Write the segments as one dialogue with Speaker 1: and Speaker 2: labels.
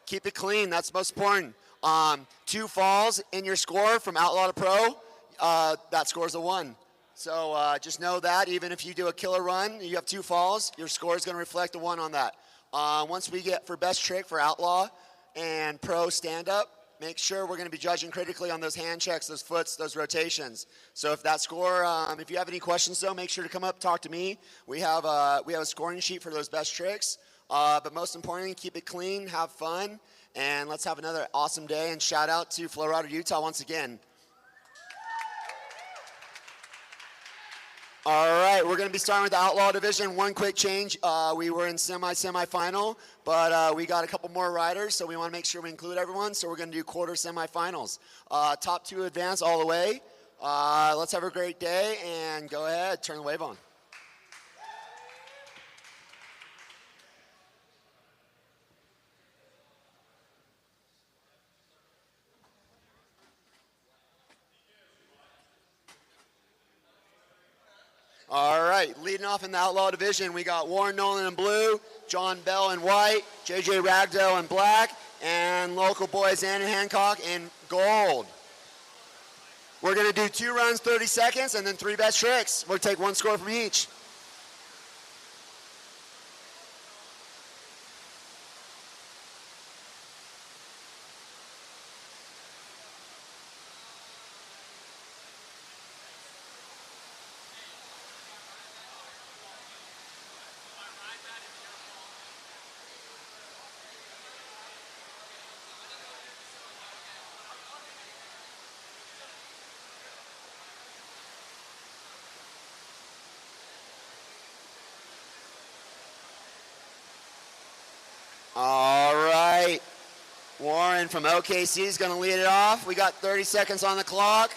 Speaker 1: keep it clean. That's most important. 2 falls in your score from Outlaw to Pro, that scores a 1. So just know that even if you do a killer run, you have 2 falls, your score is going to reflect a 1 on that. Once we get for best trick for Outlaw and Pro stand-up, make sure we're going to be judging critically on those hand checks, those foots, those rotations. So if that score, if you have any questions though, make sure to come up, talk to me. We have a scoring sheet for those best tricks. But most importantly, keep it clean, have fun, and let's have another awesome day. And shout out to FlowRider Utah once again. All right, we're going to be starting with the Outlaw division. One quick change. We were in semifinal, but we got a couple more riders, so we want to make sure we include everyone. So we're going to do quarter semifinals. Top 2 advance all the way. Let's have a great day, and go ahead, turn the wave on. All right, leading off in the Outlaw division, we got Warren Nolan in blue, John Bell in white, JJ Ragdow in black, and local boy Xander Hancock in gold. We're gonna do 2 runs, 30 seconds, and then 3 best tricks. We'll take 1 score from each. All right, Warren from OKC is going to lead it off. We got 30 seconds on the clock.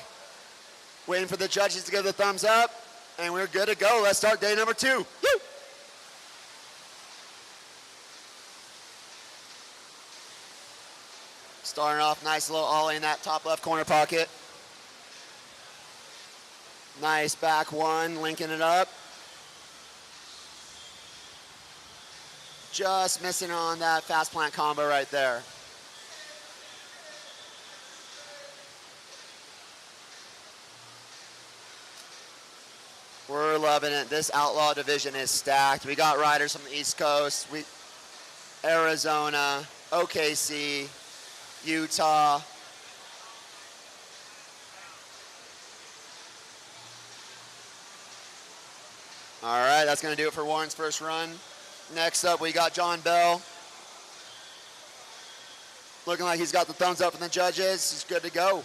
Speaker 1: Waiting for the judges to give the thumbs up, and we're good to go. Let's start day number 2. Woo! Starting off nice little ollie in that top left corner pocket. Nice back 1, linking it up. Just missing on that fast plant combo right there. We're loving it. This Outlaw division is stacked. We got riders from the East Coast, Arizona, OKC, Utah. All right, that's going to do it for Warren's first run. Next up, we got John Bell. Looking like he's got the thumbs up from the judges. He's good to go.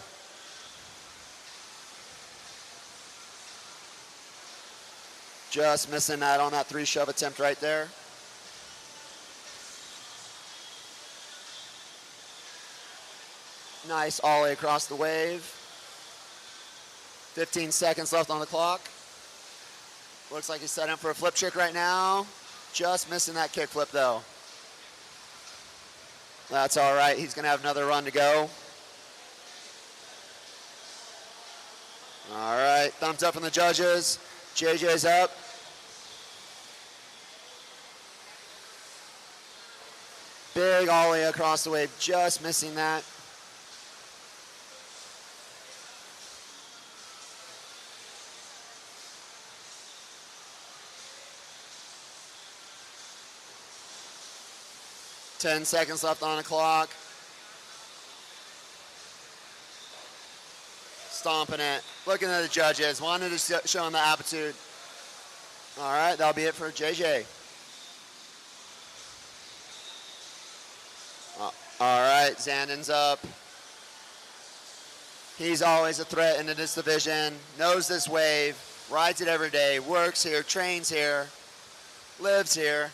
Speaker 1: Just missing that on that 3 shove attempt right there. Nice ollie across the wave. 15 seconds left on the clock. Looks like he's setting up for a flip trick right now. Just missing that kick flip though. That's all right, he's gonna have another run to go. All right, thumbs up from the judges. JJ's up. Big ollie across the wave, just missing that. Ten seconds left on the clock. Stomping it, looking at the judges, wanted to show them the aptitude. All right, that'll be it for JJ. All right, Zandon's up. He's always a threat into this division, knows this wave, rides it every day, works here, trains here, lives here.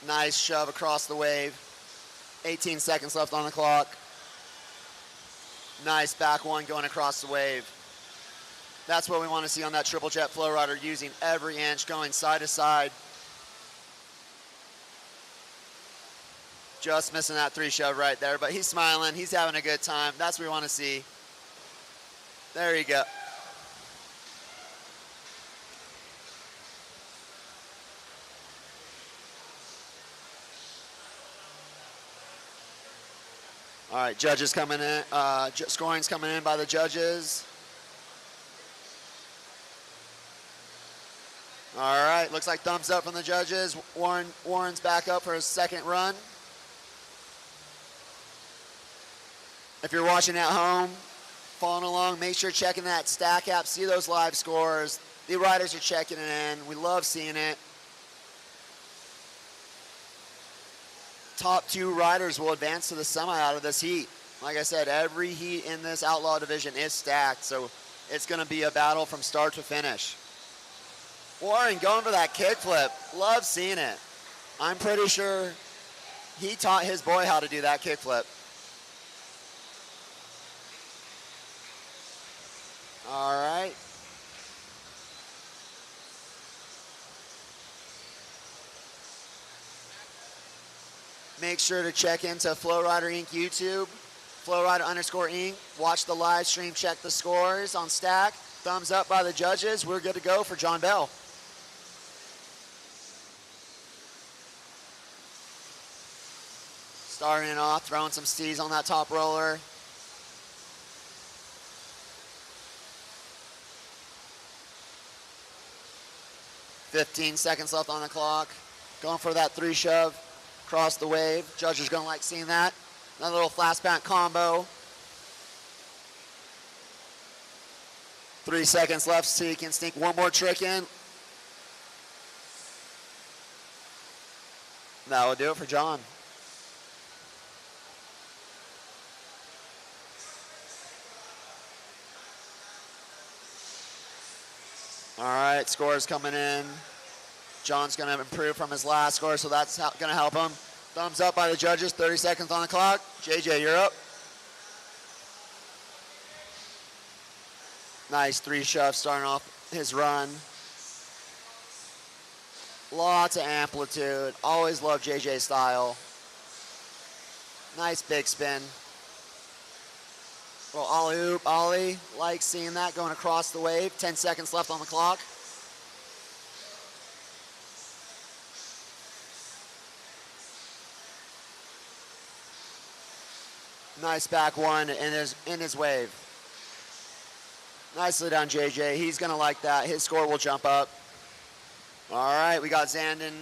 Speaker 1: Nice shove across the wave. 18 seconds left on the clock. Nice back 1 going across the wave. That's what we want to see on that triple jet FlowRider, using every inch, going side to side. Just missing that 3 shove right there, but he's smiling, he's having a good time. That's what we want to see. There you go. All right, judges coming in. Scoring's coming in by the judges. All right, looks like thumbs up from the judges. Warren's back up for his second run. If you're watching at home, following along, make sure checking that stack app, see those live scores. The riders are checking it in. We love seeing it. Top 2 riders will advance to the semi out of this heat. Like I said, every heat in this Outlaw division is stacked, so it's going to be a battle from start to finish. Warren going for that kickflip. Love seeing it. I'm pretty sure he taught his boy how to do that kickflip. All right. Make sure to check into FlowRider Inc. YouTube, FlowRider_Inc. Watch the live stream, check the scores on stack. Thumbs up by the judges. We're good to go for John Bell. Starting it off, throwing some stees on that top roller. "15 seconds left on the clock. Going for that 3 shove. Across the wave. Judges gonna like seeing that. Another little flash back combo. 3 seconds left, so you can sneak one more trick in. That will do it for John. All right, scores coming in. John's going to improve from his last score, so that's going to help him. Thumbs up by the judges, 30 seconds on the clock. JJ, you're up. Nice 3 shoves starting off his run. Lots of amplitude. Always love JJ's style. Nice big spin. Little ollie oop, ollie. Like seeing that going across the wave. 10 seconds left on the clock. Nice back one in his wave. Nicely done, JJ. He's gonna like that. His score will jump up. All right, we got Zandon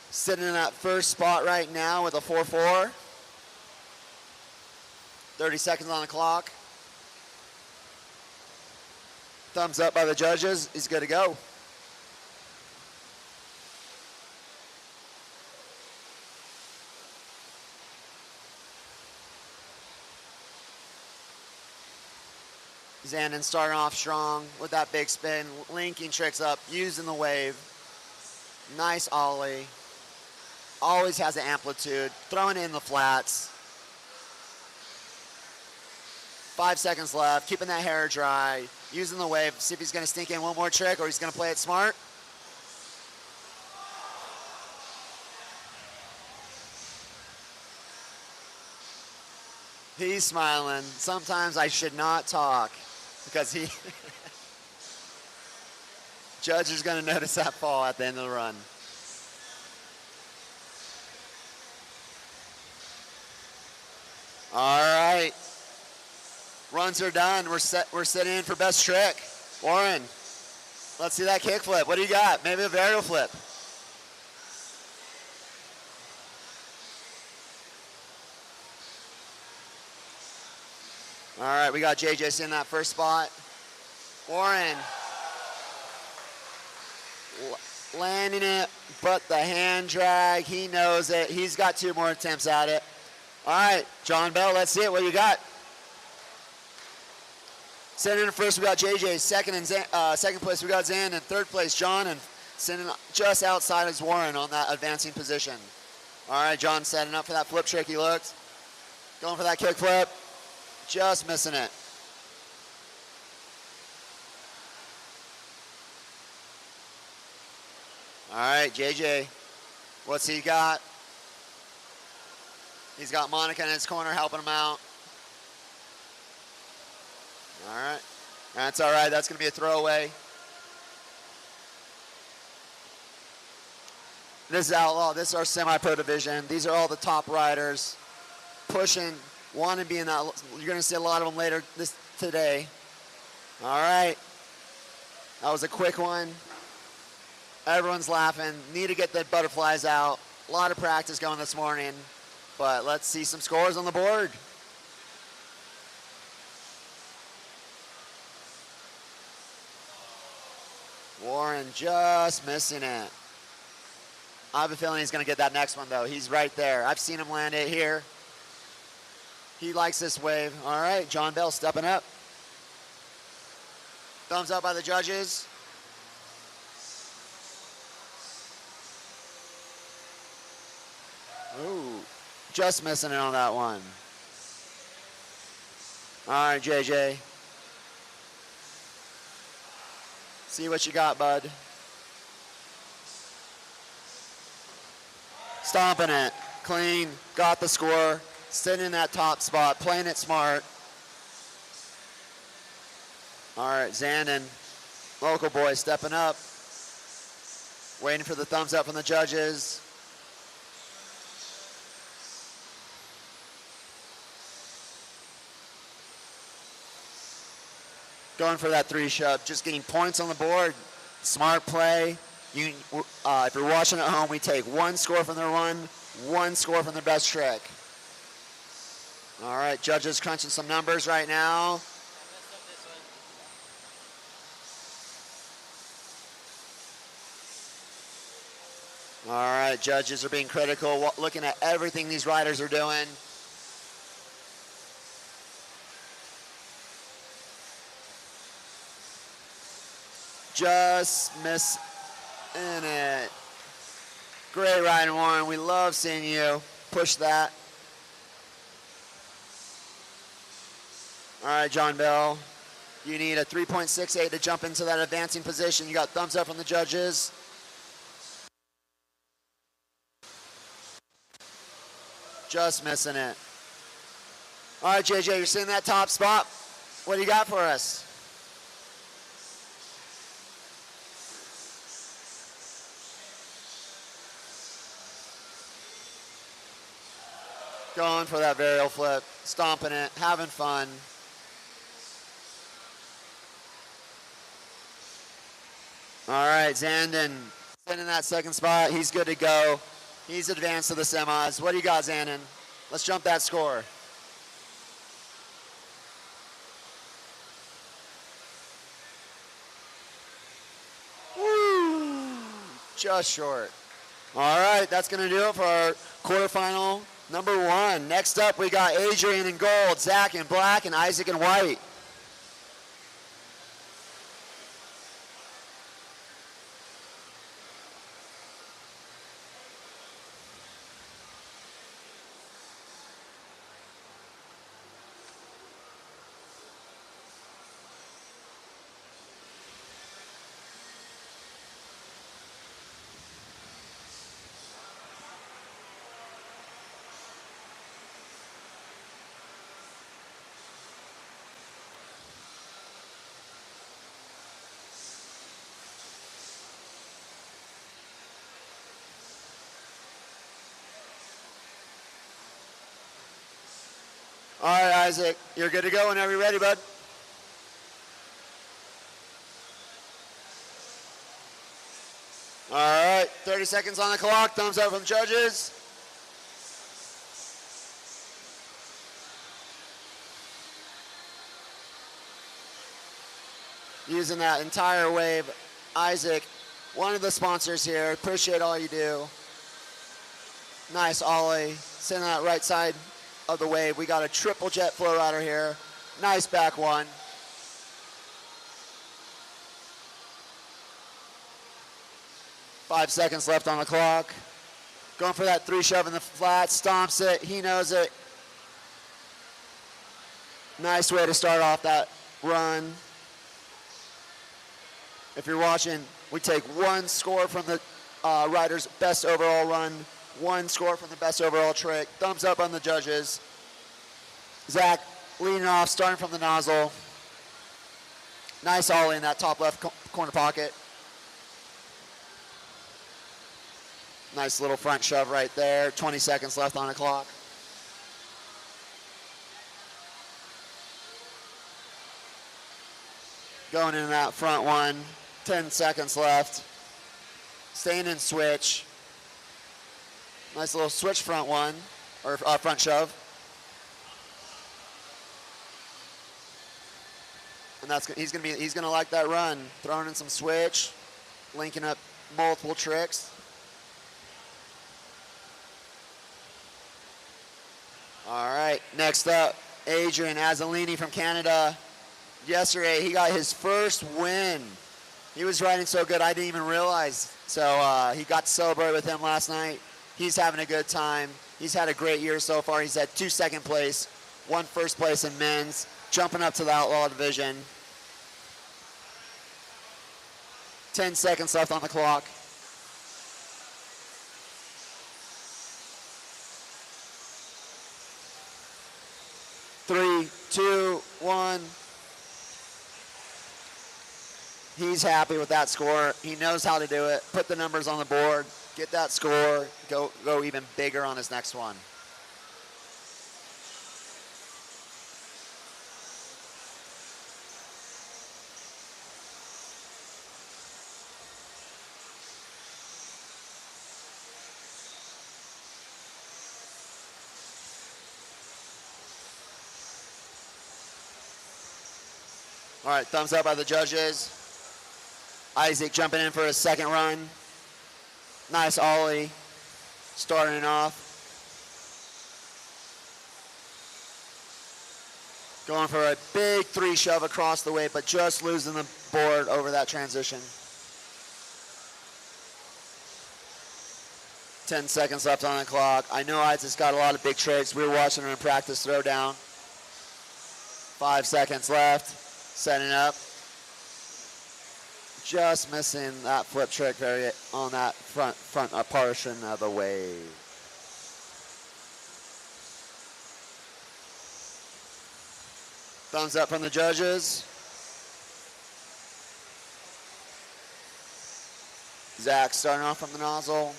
Speaker 1: sitting in that first spot right now with a 4-4. 30 seconds on the clock. Thumbs up by the judges. He's good to go. Zandon starting off strong with that big spin, linking tricks up, using the wave. Nice ollie. Always has the amplitude, throwing it in the flats. 5 seconds left, keeping that hair dry, using the wave, see if he's gonna sneak in one more trick or he's gonna play it smart. He's smiling. Sometimes I should not talk because he, judge is gonna notice that fall at the end of the run. All right. Runs are done. We're sitting in for best trick. Warren, let's see that kick flip. What do you got? Maybe a varial flip. All right, we got JJ in that first spot. Warren landing it, but the hand drag, he knows it. He's got 2 more attempts at it. All right, John Bell, let's see it. What do you got? Sitting in first, we got JJ. Second place, we got Zan. And third place, John. And sitting just outside is Warren on that advancing position. All right, John setting up for that flip trick. He looked. Going for that kick flip. Just missing it. All right, JJ. What's he got? He's got Monica in his corner helping him out. All right. That's all right. That's going to be a throwaway. This is Outlaw. This is our semi-pro division. These are all the top riders. pushing, want to be in that. You're going to see a lot of them later today. All right. That was a quick one. Everyone's laughing. Need to get the butterflies out. A lot of practice going this morning, but let's see some scores on the board. Warren just missing it. I have a feeling he's going to get that next one, though. He's right there. I've seen him land it here. He likes this wave. All right, John Bell stepping up. Thumbs up by the judges. Ooh, just missing it on that one. All right, JJ. See what you got, bud. Stomping it, clean, got the score, sitting in that top spot, playing it smart. All right, Zandon, local boy stepping up, waiting for the thumbs up from the judges. Going for that 3-shove, just getting points on the board. Smart play. If you're watching at home, we take 1 score from their run, 1 score from their best trick. All right, judges crunching some numbers right now. All right, judges are being critical, looking at everything these riders are doing. Just miss in it. Great riding, Warren. We love seeing you push that. All right, John Bell. You need a 3.68 to jump into that advancing position. You got thumbs up from the judges. Just missing it. All right, JJ, you're sitting in that top spot. What do you got for us? Going for that varial flip, stomping it, having fun. All right, Zandon sitting in that second spot. He's good to go. He's advanced to the semis. What do you got, Zandon? Let's jump that score. Woo! Just short. All right, that's going to do it for our quarterfinal number 1. Next up, we got Adrian in gold, Zach in black, and Isaac in white. All right, Isaac, you're good to go whenever you're ready, bud. All right, 30 seconds on the clock. Thumbs up from judges. Using that entire wave. Isaac, one of the sponsors here. Appreciate all you do. Nice ollie. Sitting on that right side of the wave. We got a triple jet FlowRider here. Nice back one. Five seconds left on the clock. Going for that 3-shove in the flat, stomps it, he knows it. Nice way to start off that run. If you're watching, we take 1 score from the rider's best overall run, 1 score from the best overall trick. Thumbs up on the judges. Zach leading off, starting from the nozzle. Nice ollie in that top left corner pocket. Nice little front shove right there. 20 seconds left on the clock. Going in that front one, 10 seconds left. Staying in switch. Nice little switch front one, or front shove. And he's gonna like that run. Throwing in some switch, linking up multiple tricks. All right, next up, Adrian Azzolini from Canada. Yesterday, he got his first win. He was riding so good, I didn't even realize. So he got to celebrate with him last night. He's having a good time. He's had a great year so far. He's had 2 second place, 1 first place in men's, jumping up to the Outlaw division. 10 seconds left on the clock. Three, two, one. He's happy with that score. He knows how to do it. Put the numbers on the board. Get that score. Go even bigger on his next one. All right, thumbs up by the judges. Isaac jumping in for his second run. Nice ollie, starting off. Going for a big 3 shove across the way, but just losing the board over that transition. 10 seconds left on the clock. I know Isaac's got a lot of big tricks. We were watching him in practice throw down. 5 seconds left, setting up. Just missing that flip trick on that front portion of the wave. Thumbs up from the judges. Zach starting off from the nozzle.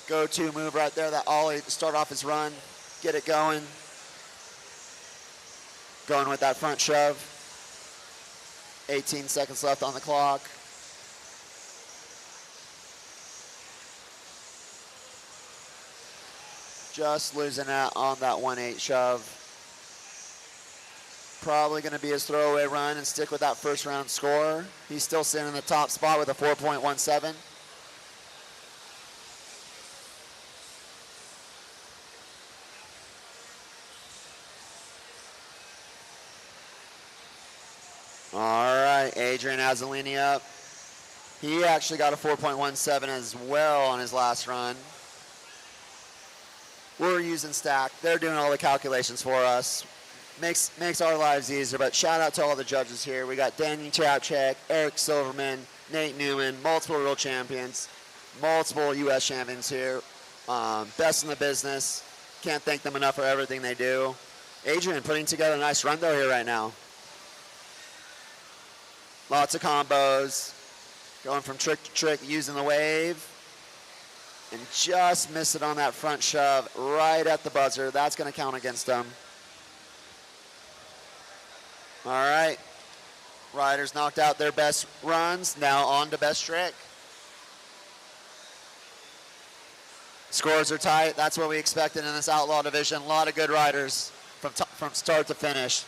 Speaker 1: Go-to move right there, that ollie to start off his run. Get it going. Going with that front shove. 18 seconds left on the clock. Just losing out on that 1-8 shove. Probably going to be his throwaway run and stick with that first round score. He's still sitting in the top spot with a 4.17. All right, Adrian Azzolini up. He actually got a 4.17 as well on his last run. We're using Stack. They're doing all the calculations for us. Makes our lives easier, but shout out to all the judges here. We got Danny Chapchak, Eric Silverman, Nate Newman, multiple world champions, multiple U.S. champions here. Best in the business. Can't thank them enough for everything they do. Adrian putting together a nice run though here right now. Lots of combos, going from trick to trick, using the wave, and just miss it on that front shove right at the buzzer. That's going to count against them. All right, riders knocked out their best runs. Now on to best trick. Scores are tight. That's what we expected in this Outlaw division. A lot of good riders from start to finish.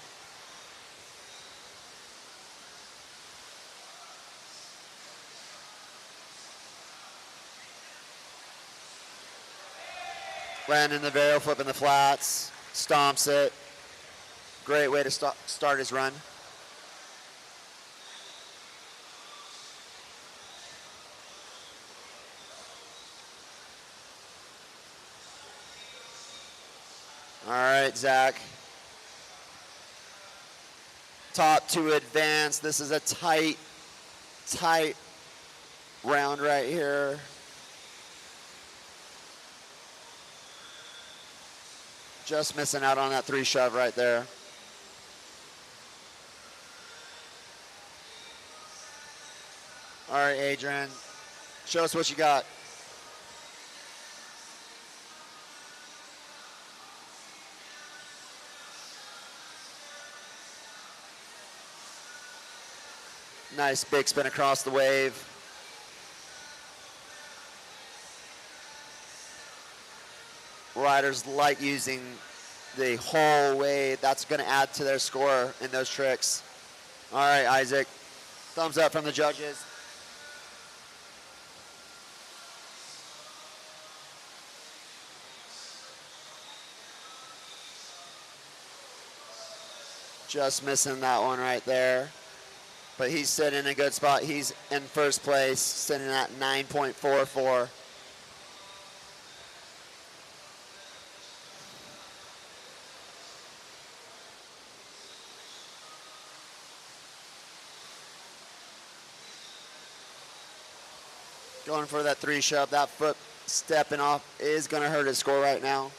Speaker 1: Landing the varial, flipping the flats, stomps it. Great way to start his run. All right, Zach. Top 2 advance. This is a tight round right here. Just missing out on that 3 shove right there. All right, Adrian, show us what you got. Nice big spin across the wave. Riders like using the whole wave. That's going to add to their score in those tricks. All right, Isaac. Thumbs up from the judges. Just missing that one right there. But he's sitting in a good spot. He's in first place, sitting at 9.44. Going for that 3 shove. That foot stepping off is going to hurt his score right now.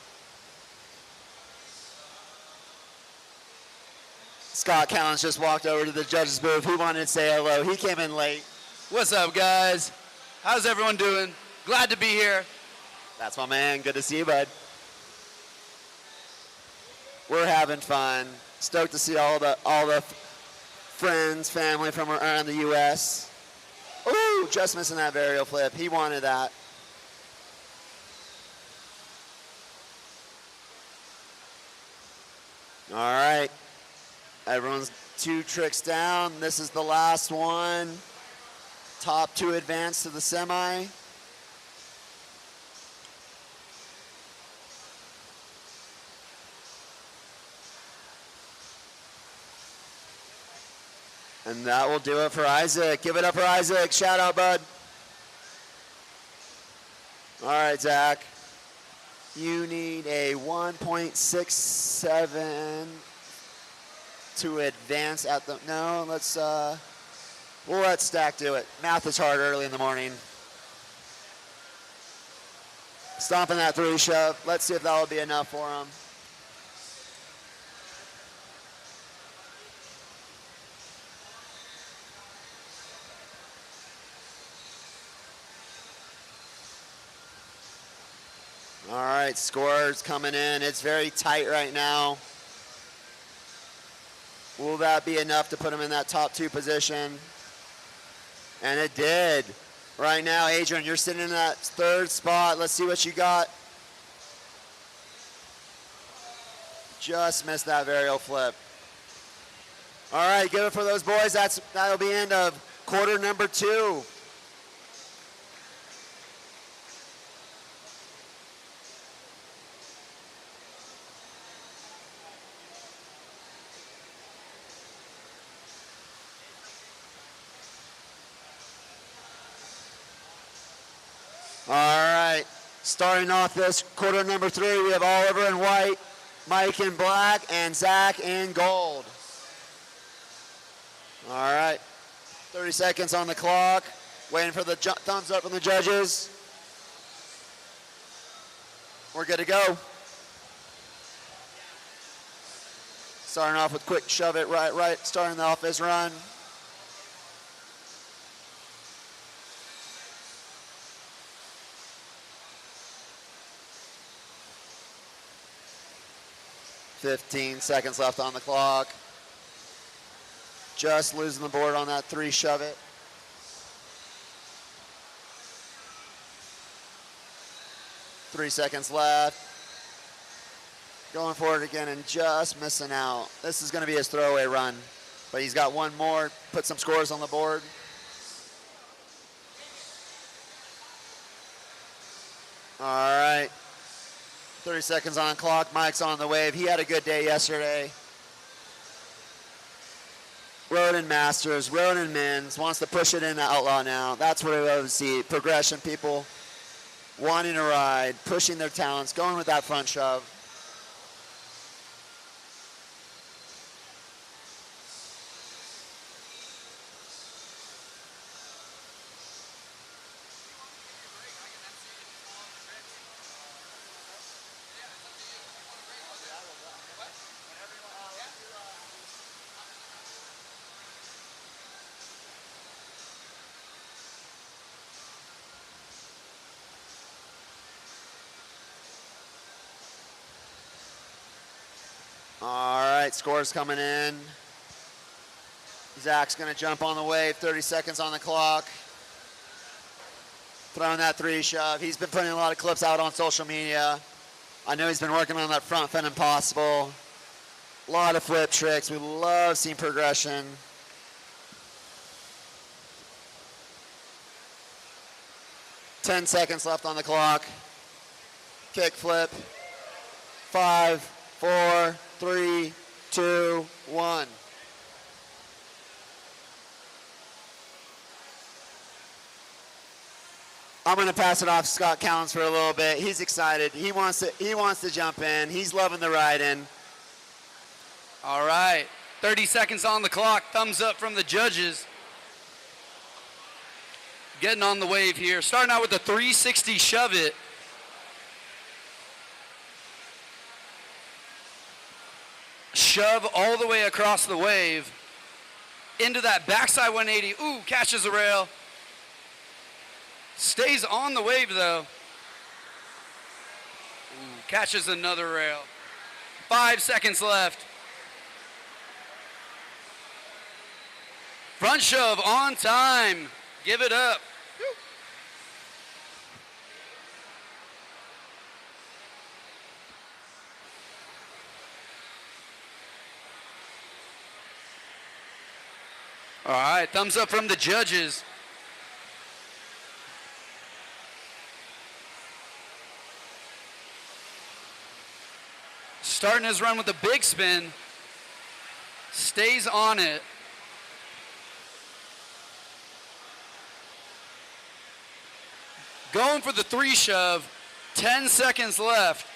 Speaker 1: Scott Callens just walked over to the judges booth. He wanted to say hello. He came in late.
Speaker 2: What's up, guys? How's everyone doing? Glad to be here.
Speaker 1: That's my man. Good to see you, bud. We're having fun. Stoked to see all the friends, family from around the U.S. Ooh, just missing that varial flip. He wanted that. All right. Everyone's 2 tricks down. This is the last one. Top 2 advance to the semi. And that will do it for Isaac. Give it up for Isaac. Shout out, bud. All right, Zach. You need a 1.67 to advance at the, no, let's, we'll let Stack do it. Math is hard early in the morning. Stomping that 3 shove. Let's see if that will be enough for him. All right, scores coming in. It's very tight right now. Will that be enough to put him in that top 2 position? And it did. Right now, Adrian, you're sitting in that 3rd spot. Let's see what you got. Just missed that varial flip. All right, give it for those boys. That'll be end of quarter number 2. All right, starting off this quarter number 3, we have Oliver in white, Mike in black, and Zach in gold. All right, 30 seconds on the clock, waiting for the thumbs up from the judges. We're good to go. Starting off with quick shove it right, starting off his run. $15 seconds left on the clock. Just losing the board on that 3 shove it. Three seconds left. Going for it again and just missing out. This is going to be his throwaway run, but he's got one more, put some scores on the board. All right. 30 seconds on clock. Mike's on the wave. He had a good day yesterday. Rode in Masters, rode in Men's, wants to push it into Outlaw now. That's what I love to see. Progression, people wanting to ride, pushing their talents, going with that front shove. All right, scores coming in. Zach's gonna jump on the wave, 30 seconds on the clock. Throwing that 3 shove. He's been putting a lot of clips out on social media. I know he's been working on that front fin impossible. A lot of flip tricks. We love seeing progression. Ten seconds left on the clock. Kick flip. 5, 4, 3, 2, 1. I'm going to pass it off to Scott Callens for a little bit. He's excited. He wants to jump in. He's loving the ride in.
Speaker 2: All right, 30 seconds on the clock. Thumbs up from the judges. Getting on the wave here. Starting out with the 360 shove it. Shove all the way across the wave. Into that backside 180. Ooh, catches the rail. Stays on the wave though. Ooh, catches another rail. 5 seconds left. Front shove on time. Give it up. All right, thumbs up from the judges. Starting his run with a big spin. Stays on it. Going for the 3 shove. 10 seconds left.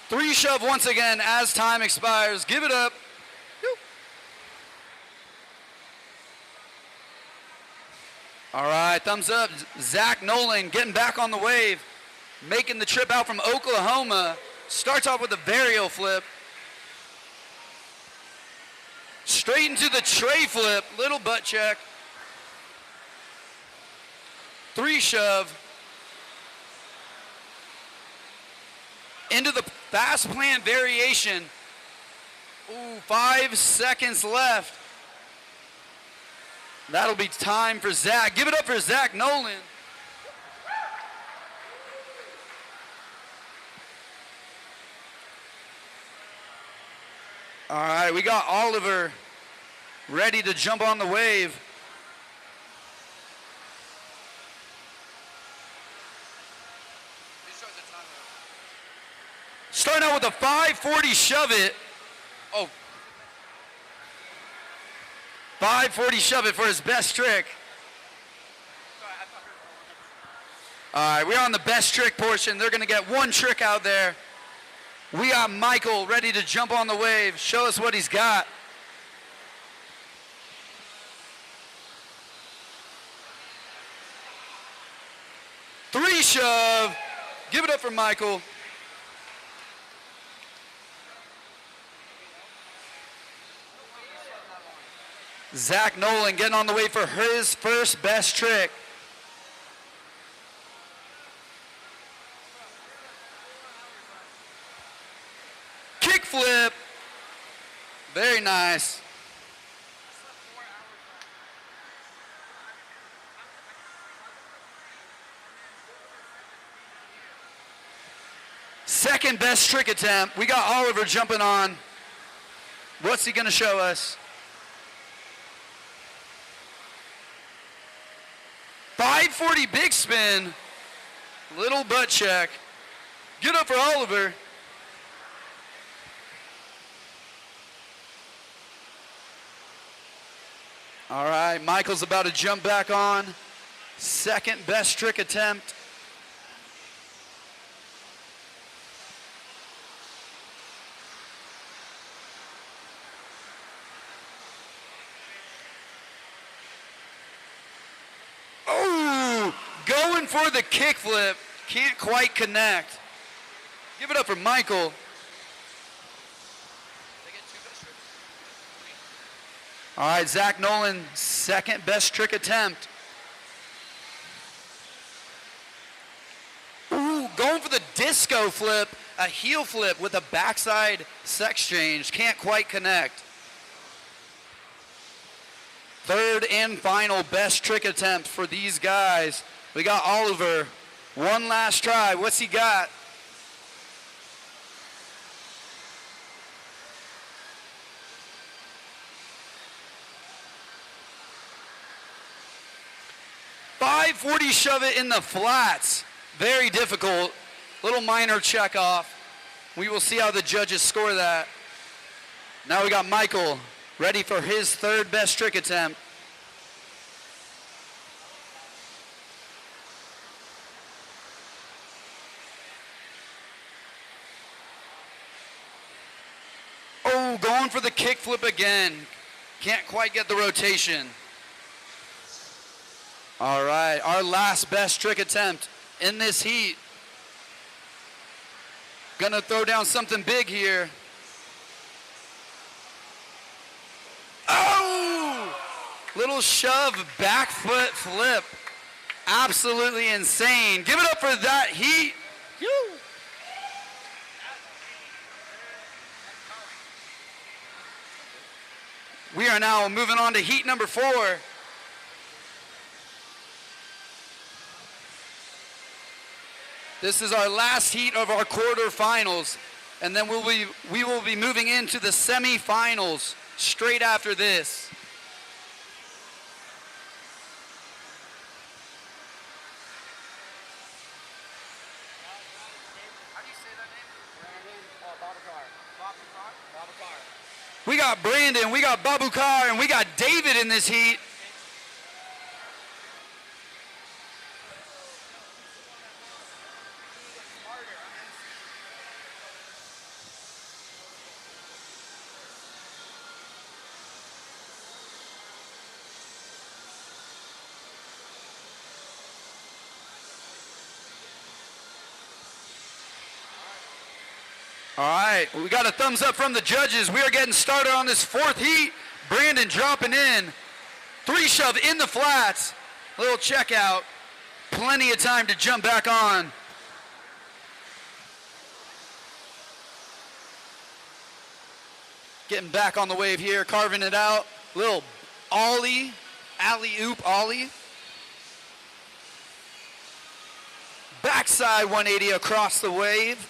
Speaker 2: Three shove once again as time expires. Give it up. All right, thumbs up. Zach Nolan getting back on the wave, making the trip out from Oklahoma. Starts off with a varial flip. Straight into the tray flip, little butt check. 3 shove. Into the fast plan variation. Ooh, 5 seconds left. That'll be time for Zach. Give it up for Zach Nolan. All right, we got Oliver ready to jump on the wave. Starting out with a 540 shove it. Oh. 540 shove it for his best trick. All right, we're on the best trick portion. They're going to get 1 trick out there. We got Michael ready to jump on the wave. Show us what he's got. Three shove. Give it up for Michael. Zach Nolan getting on the wave for his first best trick. Kick flip. Very nice. Second best trick attempt. We got Oliver jumping on. What's he gonna show us? 540 big spin. Little butt check. Get up for Oliver. All right, Michael's about to jump back on. Second best trick attempt. Oh, going for the kickflip. Can't quite connect. Give it up for Michael. All right, Zach Nolan, second best trick attempt. Ooh, going for the dip disco flip, a heel flip with a backside sex change. Can't quite connect. Third and final best trick attempt for these guys. We got Oliver. One last try. What's he got? .540 shove it in the flats. Very difficult. Little minor check off. We will see how the judges score that. Now we got Michael ready for his third best trick attempt. Oh, going for the kickflip again. Can't quite get the rotation. All right, our last best trick attempt in this heat. Gonna throw down something big here. Oh! Little shove, back foot flip. Absolutely insane. Give it up for that heat. We are now moving on to heat number 4. This is our last heat of our quarterfinals, and then we will be moving into the semifinals straight after this. How do you say that name? Brandon Babukar. We got Brandon, we got Babukar, and we got David in this heat. All right, we got a thumbs up from the judges. We are getting started on this 4th heat. Brandon dropping in. 3 shove in the flats. Little check out. Plenty of time to jump back on. Getting back on the wave here, carving it out. Little ollie, alley-oop ollie. Backside 180 across the wave.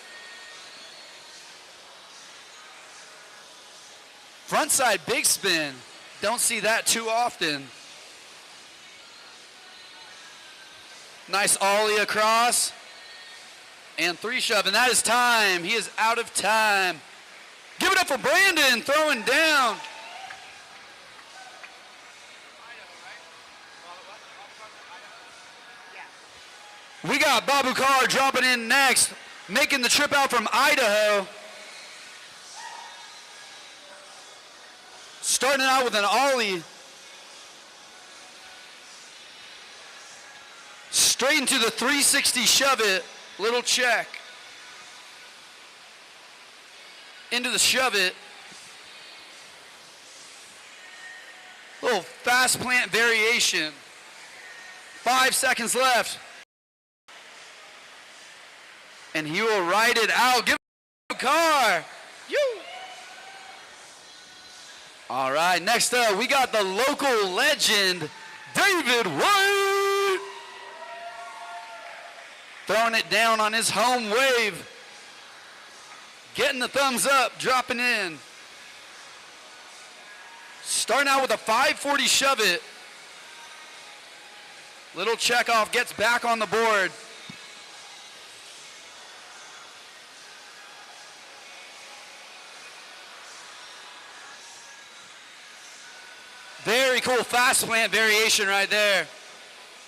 Speaker 2: Frontside big spin. Don't see that too often. Nice ollie across. And 3 shove, and that is time. He is out of time. Give it up for Brandon, throwing down. We got Babukar dropping in next, making the trip out from Idaho. Starting out with an ollie. Straight into the 360 shove it. Little check. Into the shove it. Little fast plant variation. 5 seconds left. And he will ride it out. Give him a car. All right, next up, we got the local legend, David White. Throwing it down on his home wave. Getting the thumbs up, dropping in. Starting out with a 540 shove it. Little check off, gets back on the board. Very cool fast plant variation right there.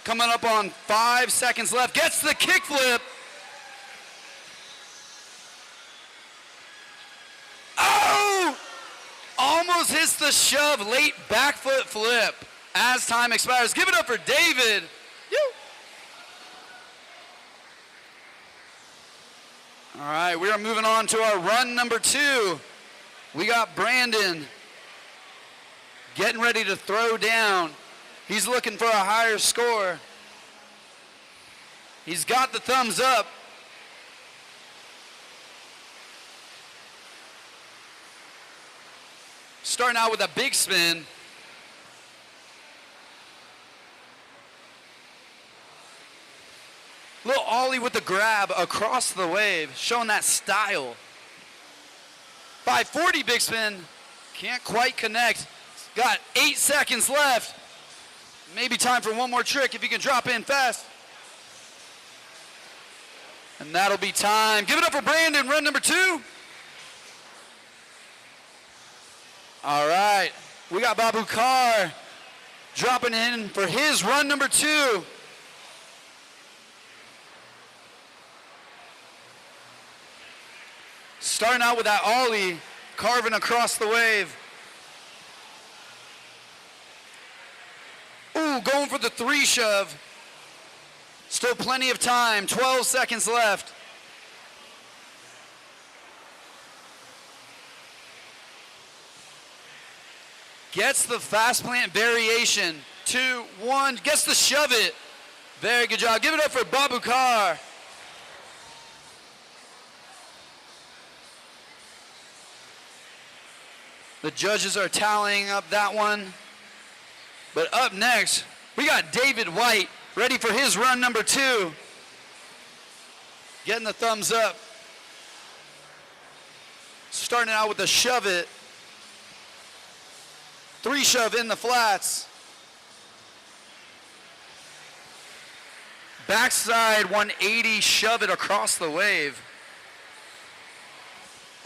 Speaker 2: Coming up on 5 seconds left. Gets the kickflip. Oh! Almost hits the shove. Late back foot flip as time expires. Give it up for David. All right, we are moving on to our run number 2. We got Brandon getting ready to throw down. He's looking for a higher score. He's got the thumbs up. starting out with a big spin. Little ollie with the grab across the wave, showing that style. 540 big spin, can't quite connect. Got 8 seconds left. Maybe time for one more trick if you can drop in fast. And that'll be time. Give it up for Brandon, run number 2. All right, we got Babu Carr dropping in for his run number 2. Starting out with that ollie, carving across the wave. Ooh, going for the 3 shove. Still plenty of time, 12 seconds left. Gets the fast plant variation. 2, 1, gets the shove it. Very good job. Give it up for Babu Carr. The judges are tallying up that one. But up next, we got David White ready for his run number 2. Getting the thumbs up. Starting out with the shove it. 3 shove in the flats. Backside 180, shove it across the wave.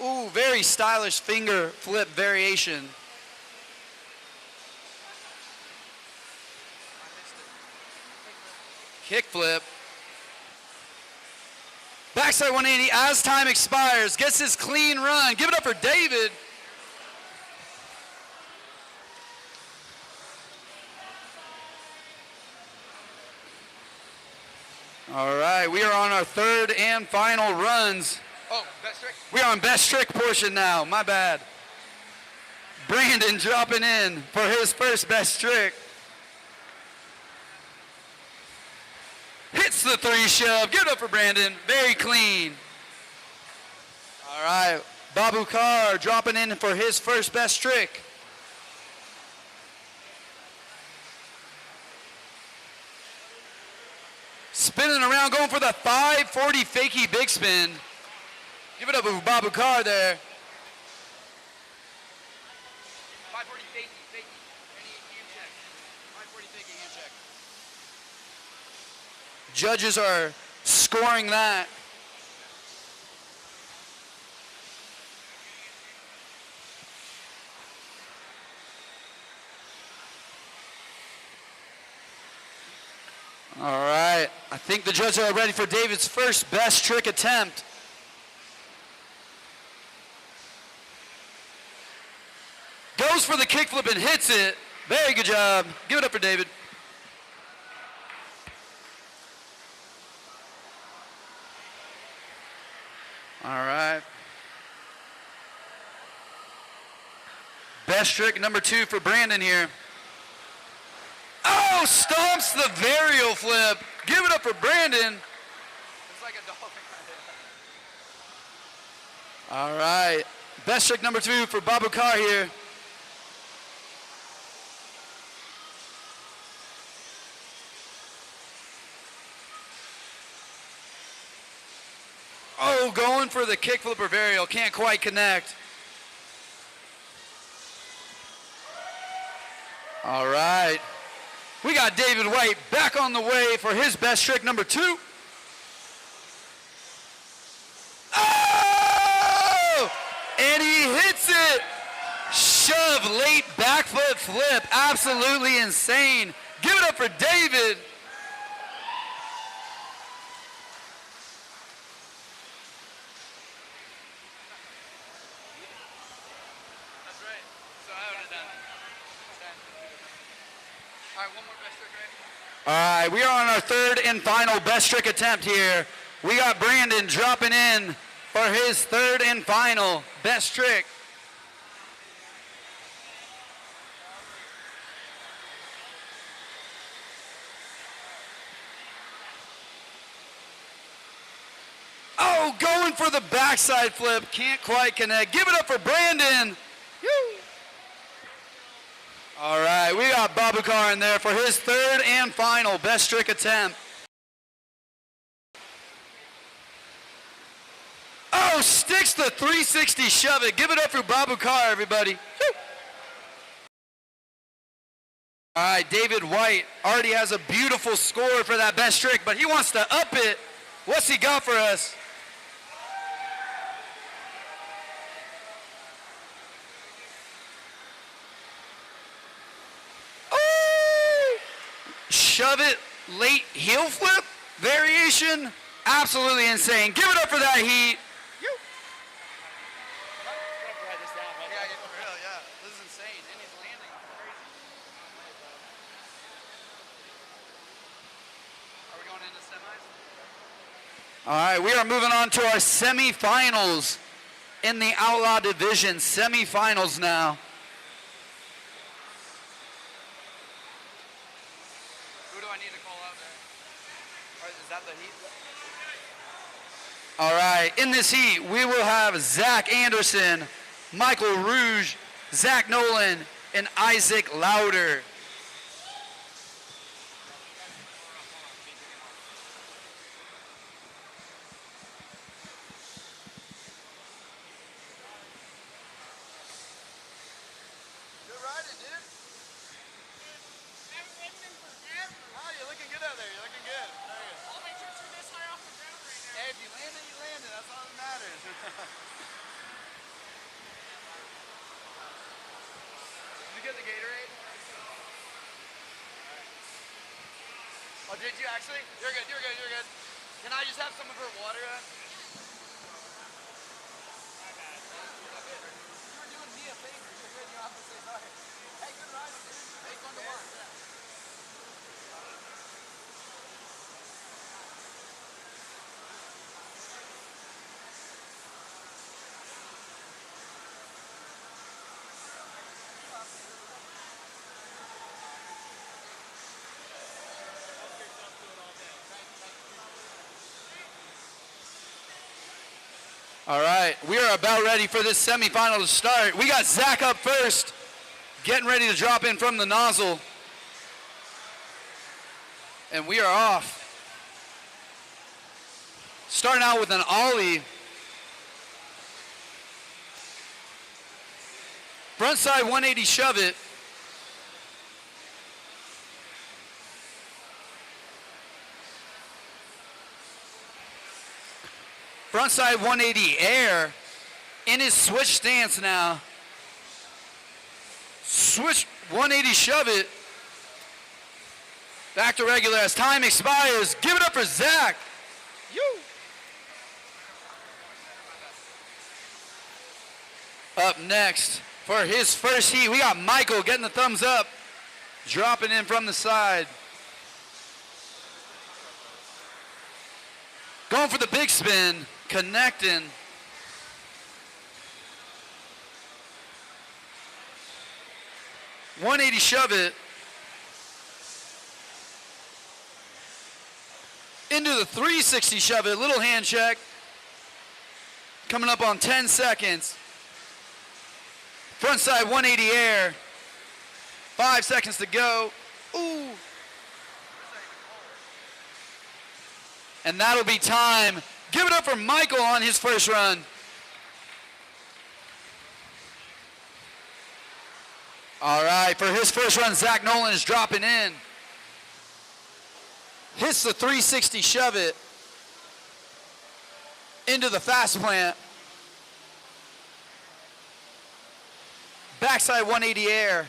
Speaker 2: Ooh, very stylish finger flip variation. Kick flip. Backside 180 as time expires. Gets his clean run. Give it up for David. All right, we are on our 3rd and final runs. Oh, best trick? We are on best trick portion now, my bad. Brandon dropping in for his first best trick. Hits the 3 shove, give it up for Brandon, very clean. All right, Babu Carr dropping in for his first best trick. Spinning around, going for the 540 fakie big spin. Give it up for Babu Carr there. 540 fakie. Any hand check. 540 fakie hand check. Judges are scoring that. All right, I think the judges are ready for David's first best trick attempt. Goes for the kickflip and hits it. Very good job. Give it up for David. All right. Best trick number 2 for Brandon here. Oh, stomps the varial flip. Give it up for Brandon. It's like a dolphin. All right. Best trick number 2 for Babu Carr here. Oh, going for the kickflip or varial. Can't quite connect. All right. We got David White back on the way for his best trick number 2. Oh! And he hits it. Shove, late back foot flip. Absolutely insane. Give it up for David. That's right. So I would have done it. All right, one more best trick, right? All right, we are on our 3rd and final best trick attempt here. We got Brandon dropping in for his 3rd and final best trick. Oh, going for the backside flip. Can't quite connect. Give it up for Brandon. Woo. right, we got Babukar in there for his third and final best trick attempt. Oh, sticks the 360 shove it. Give it up for Babukar, everybody. Woo. All right, David White already has a beautiful score for that best trick, but he wants to up it. What's he got for us? Oh! Shove it, late heel flip variation. Absolutely insane. Give it up for that heat. All right, we are moving on to our semifinals in the Outlaw division. Semifinals now. Who do I need to call out there? Or is that the heat? All right, in this heat, we will have Zach Anderson, Michael Rouge, Zach Nolan, and Isaac Lauder. Oh, did you actually? You're good, you're good, you're good. Can I just have some of her water? You were doing me a favor. You're good, you don't have to say sorry. Hey, good ride, dude. Hey, fun to watch. Yeah. All right, we are about ready for this semifinal to start. We got Zach up first, getting ready to drop in from the nozzle. And we are off. Starting out with an ollie. Frontside 180 shove it. Frontside 180 air in his switch stance now. Switch 180 shove it. Back to regular as time expires. Give it up for Zach. Up next for his first heat, we got Michael getting the thumbs up, dropping in from the side. Going for the big spin, connecting. .180 shove it. Into the 360 shove it, little hand check. Coming up on 10 seconds. Frontside 180 air. 5 seconds to go. Ooh. And that'll be time. Give it up for Michael on his first run. All right, for his first run, Zach Nolan is dropping in. Hits the 360 shove it into the fast plant. Backside 180 air.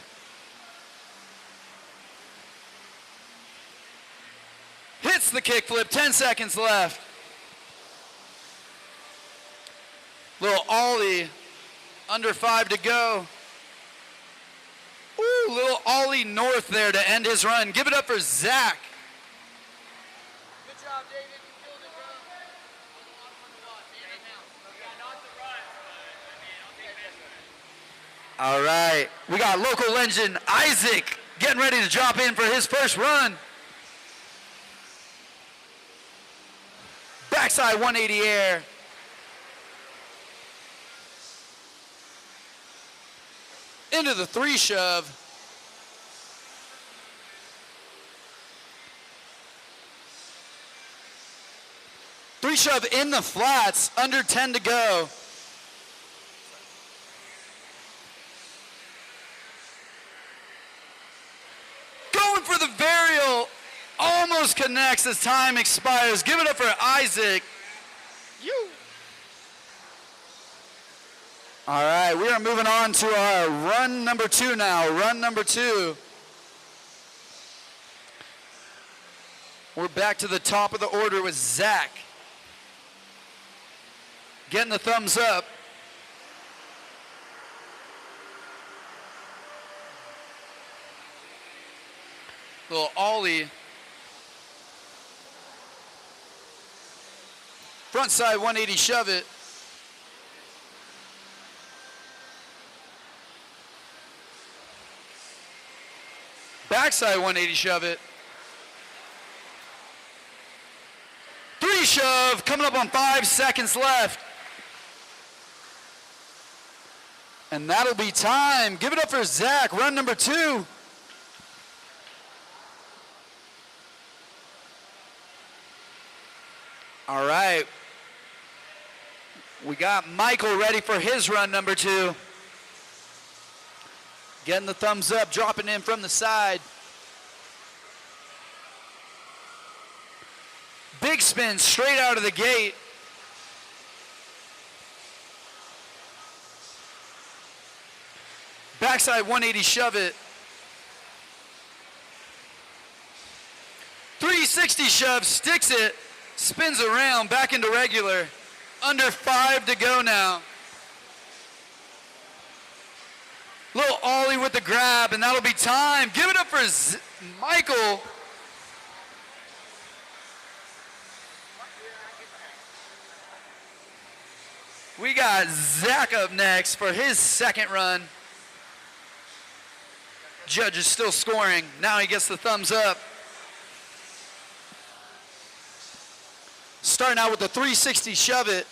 Speaker 2: Hits the kickflip, 10 seconds left. Little ollie, under 5 to go. Ooh, little ollie north there to end his run. Give it up for Zach. Good job, David. You killed it, bro. All right, we got local legend Isaac getting ready to drop in for his first run. Backside 180 air. Into the 3 shove. Three shove in the flats, under 10 to go. Going for the varial, almost connects as time expires. Give it up for Isaac. All right, we are moving on to our run number 2 now. Run number 2. We're back to the top of the order with Zach. Getting the thumbs up. Little ollie. Front side 180 shove it. Backside 180 shove it. 3 shove, coming up on 5 seconds left. And that'll be time. Give it up for Zach, run number 2. All right. We got Michael ready for his run number 2. Getting the thumbs up, dropping in from the side. Big spin straight out of the gate. Backside 180 shove it. 360 shove, sticks it, spins around, back into regular. Under 5 to go now. Little ollie with the grab, and that'll be time. Give it up for Michael. We got Zach up next for his second run. Judge is still scoring. Now he gets the thumbs up. Starting out with the 360 shove it.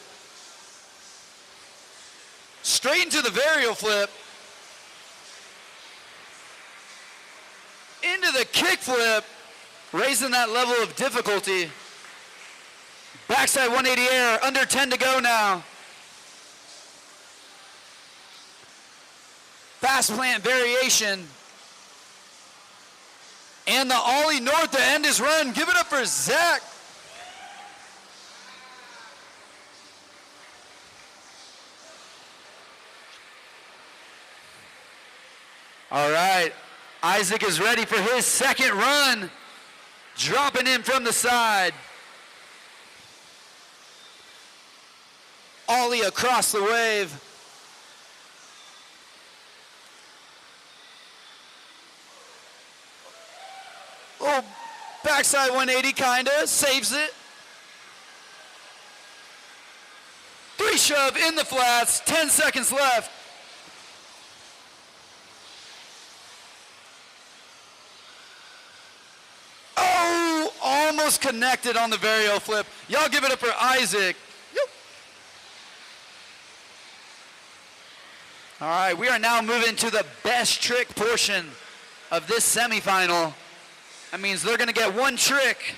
Speaker 2: Straight into the varial flip. Into the kick flip. Raising that level of difficulty. Backside 180 air. Under 10 to go now. Fast plant variation. And the ollie north to end his run. Give it up for Zach. All right, Isaac is ready for his second run. Dropping in from the side. Ollie across the wave. Oh, backside 180 kinda, saves it. 3 shove in the flats, 10 seconds left. Oh, almost connected on the varial flip. Y'all give it up for Isaac. Yep. All right, we are now moving to the best trick portion of this semifinal. That means they're gonna get one trick.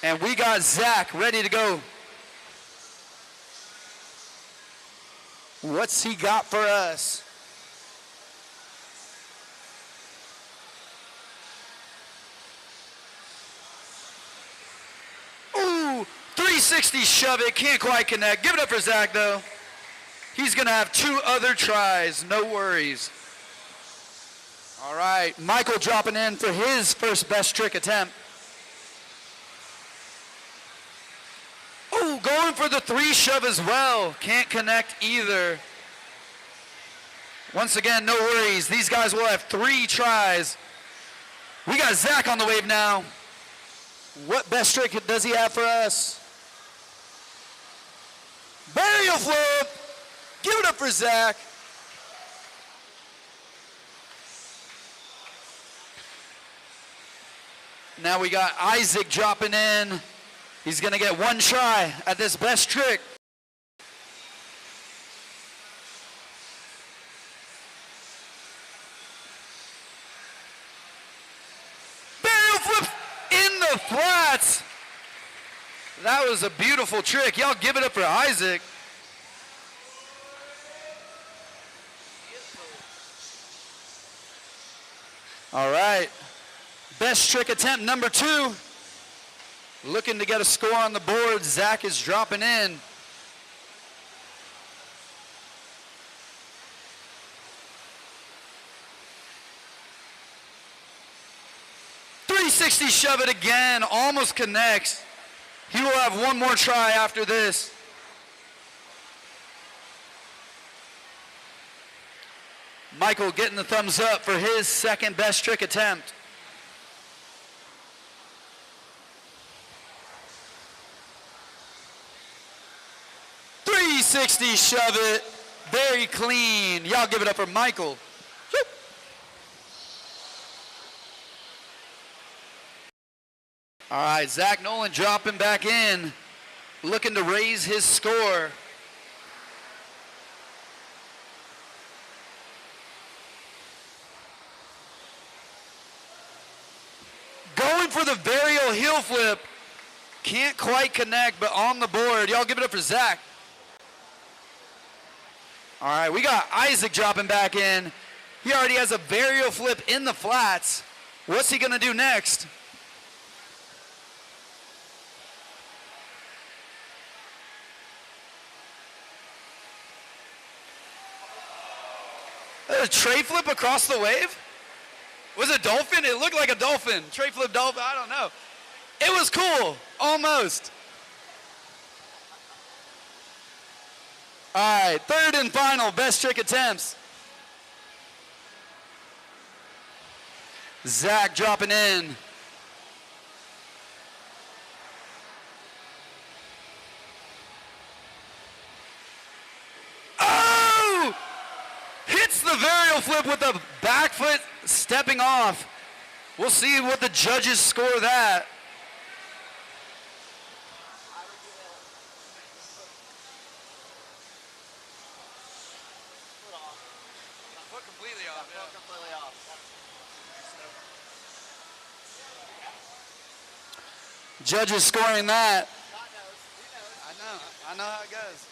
Speaker 2: And we got Zach ready to go. What's he got for us? Ooh, 360 shove it, can't quite connect. Give it up for Zach though. He's gonna have 2 other tries, no worries. All right, Michael dropping in for his first best trick attempt. Oh, going for the 3 shove as well. Can't connect either. Once again, no worries. These guys will have 3 tries. We got Zach on the wave now. What best trick does he have for us? Varial flip. Give it up for Zach. Now we got Isaac dropping in. He's gonna get 1 try at this best trick. Varial flip in the flats. That was a beautiful trick. Y'all give it up for Isaac. All right. Best trick attempt number 2. Looking to get a score on the board. Zach is dropping in. .360 shove it again. Almost connects. He will have one more try after this. Michael getting the thumbs up for his second best trick attempt. .360 shove it. Very clean. Y'all give it up for Michael. Woo. All right, Zach Nolan dropping back in, looking to raise his score. Going for the varial heel flip. Can't quite connect, but on the board. Y'all give it up for Zach. All right, we got Isaac dropping back in. He already has a varial flip in the flats. What's he gonna do next? A tray flip across the wave? Was it dolphin? It looked like a dolphin. Tray flip dolphin, I don't know. It was cool, almost. All right, third and final, best trick attempts. Zach dropping in. Oh! Hits the varial flip with the back foot stepping off. We'll see what the judges score that. Judges scoring that. I know how it goes.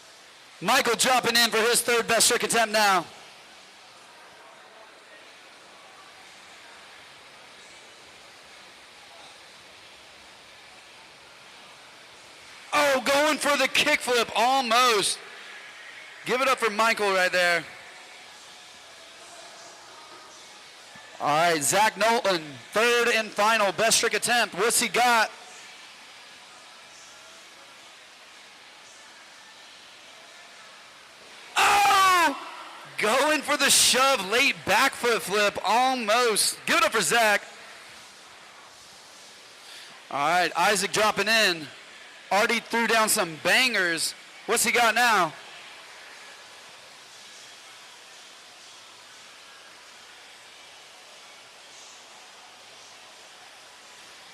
Speaker 2: Michael dropping in for his third best trick attempt now. Oh, going for the kickflip, almost. Give it up for Michael right there. All right, Zach Nolan, third and final, best trick attempt. What's he got? Oh! Going for the shove, late back foot flip, almost. Give it up for Zach. All right, Isaac dropping in. Already threw down some bangers. What's he got now?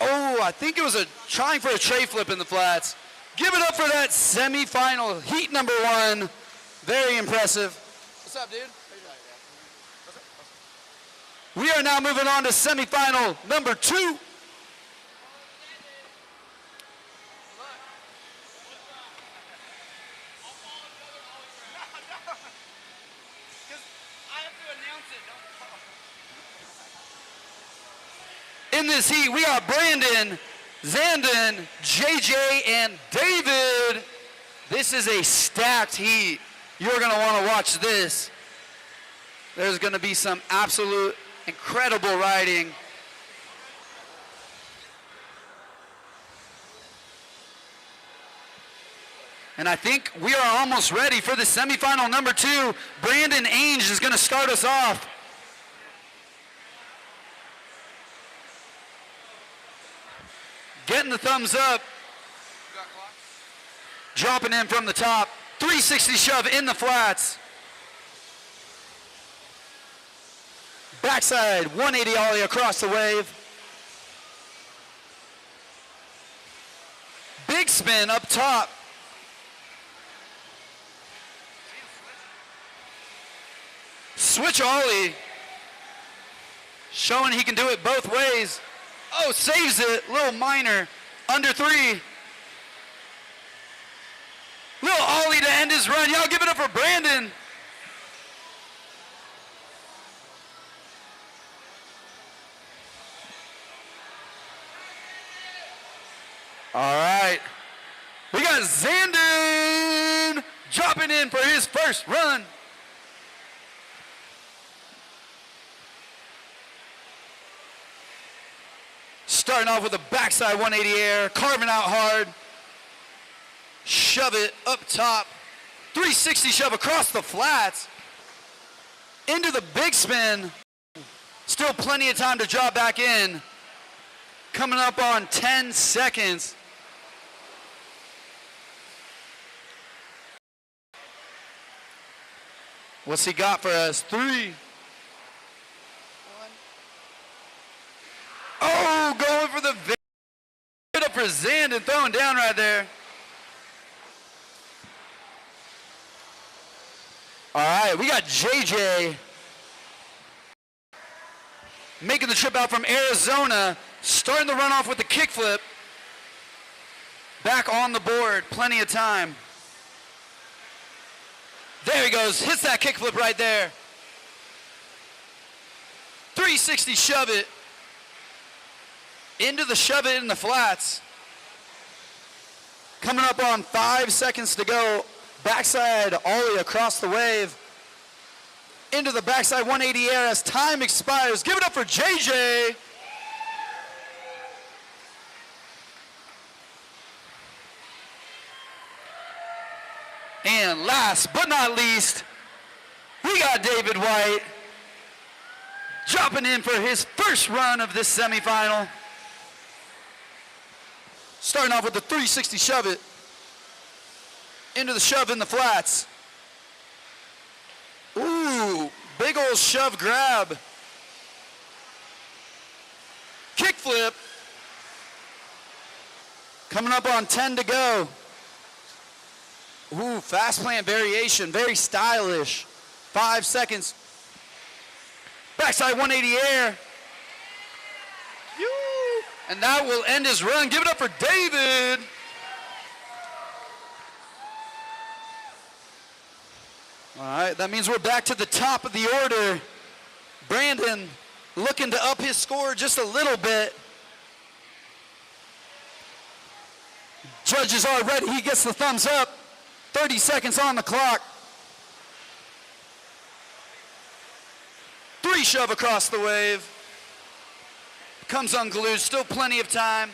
Speaker 2: Oh, I think it was trying for a tray flip in the flats. Give it up for that semifinal, heat number 1. Very impressive. What's up, dude? We are now moving on to semifinal number 2. In this heat, we got Brandon, Zandon, JJ, and David. This is a stacked heat. You're going to want to watch this. There's going to be some absolute incredible riding. And I think we are almost ready for the semifinal number 2. Brandon Ainge is going to start us off. Getting the thumbs up. Dropping in from the top. 360 shove in the flats. Backside 180 ollie across the wave. Big spin up top. Switch ollie. Showing he can do it both ways. Oh, saves it, little minor, under 3. ollie to end his run. Y'all give it up for Brandon. All right. We got Zandon dropping in for his first run. Starting off with a backside 180 air, carving out hard. Shove it up top. 360 shove across the flats. Into the big spin. Still plenty of time to drop back in. Coming up on 10 seconds. What's he got for us? 3. 1. Oh, going for the up for Zandon, throwing down right there. All right, we got JJ making the trip out from Arizona, starting the run off with the kickflip. Back on the board, plenty of time. There he goes, hits that kickflip right there. 360 shove it. Into the shove it in the flats. Coming up on 5 seconds to go. Backside ollie across the wave. Into the backside 180 air as time expires. Give it up for JJ. And last but not least, we got David White dropping in for his first run of this semifinal. Starting off with the 360 shove it. Into the shove in the flats. Ooh, big old shove grab. Kickflip. Coming up on 10 to go. Ooh, fast plant variation, very stylish. 5 seconds. Backside 180 air. And that will end his run. Give it up for David. All right, that means we're back to the top of the order. Brandon looking to up his score just a little bit. Judges are ready. He gets the thumbs up. 30 seconds on the clock. 3 shove across the wave. Comes unglued, still plenty of time.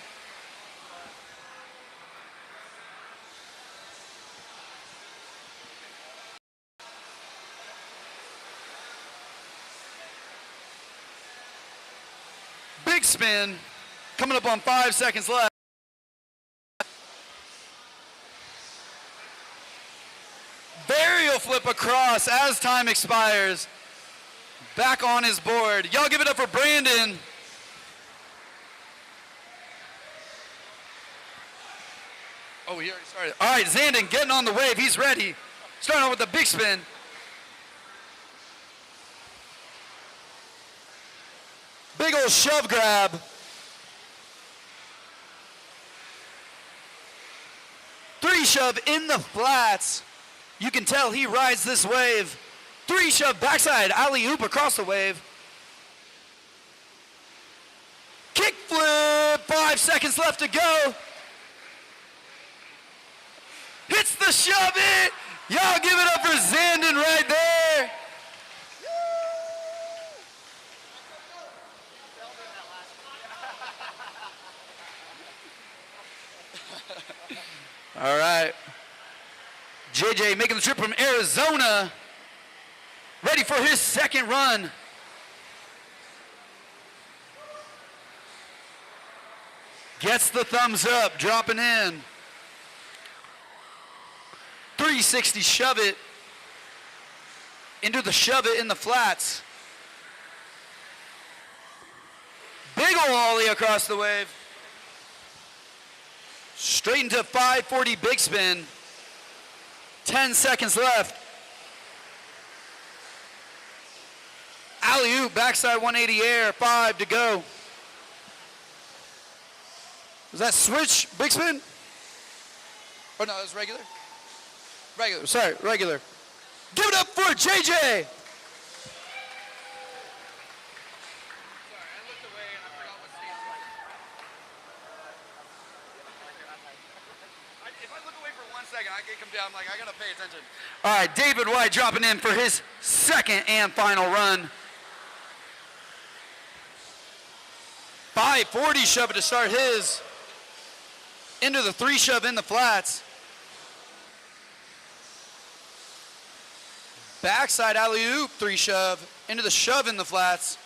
Speaker 2: Big spin, coming up on 5 seconds left. Varial flip across as time expires. Back on his board. Y'all give it up for Brandon. Oh, he already started. All right, Zandon getting on the wave. He's ready. Starting off with the big spin. Big old shove grab. Three shove in the flats. You can tell he rides this wave. 3 shove backside, alley-oop across the wave. Kick flip, 5 seconds left to go. Hits the shove it. Y'all give it up for Zandon right there. All right. JJ making the trip from Arizona. Ready for his second run. Gets the thumbs up, dropping in. 360 shove it. Into the shove it in the flats. Big ol' ollie across the wave. Straight into 540 big spin. 10 seconds left. Alley-oop, backside 180 air, 5 to go. Was that switch big spin? Oh no, that was regular. Regular, sorry, regular. Give it up for JJ. I'm like, I gotta pay attention. All right, David White dropping in for his second and final run. 540 shove to start his. Into the 3 shove in the flats. Backside alley-oop 3 shove into the shove in the flats.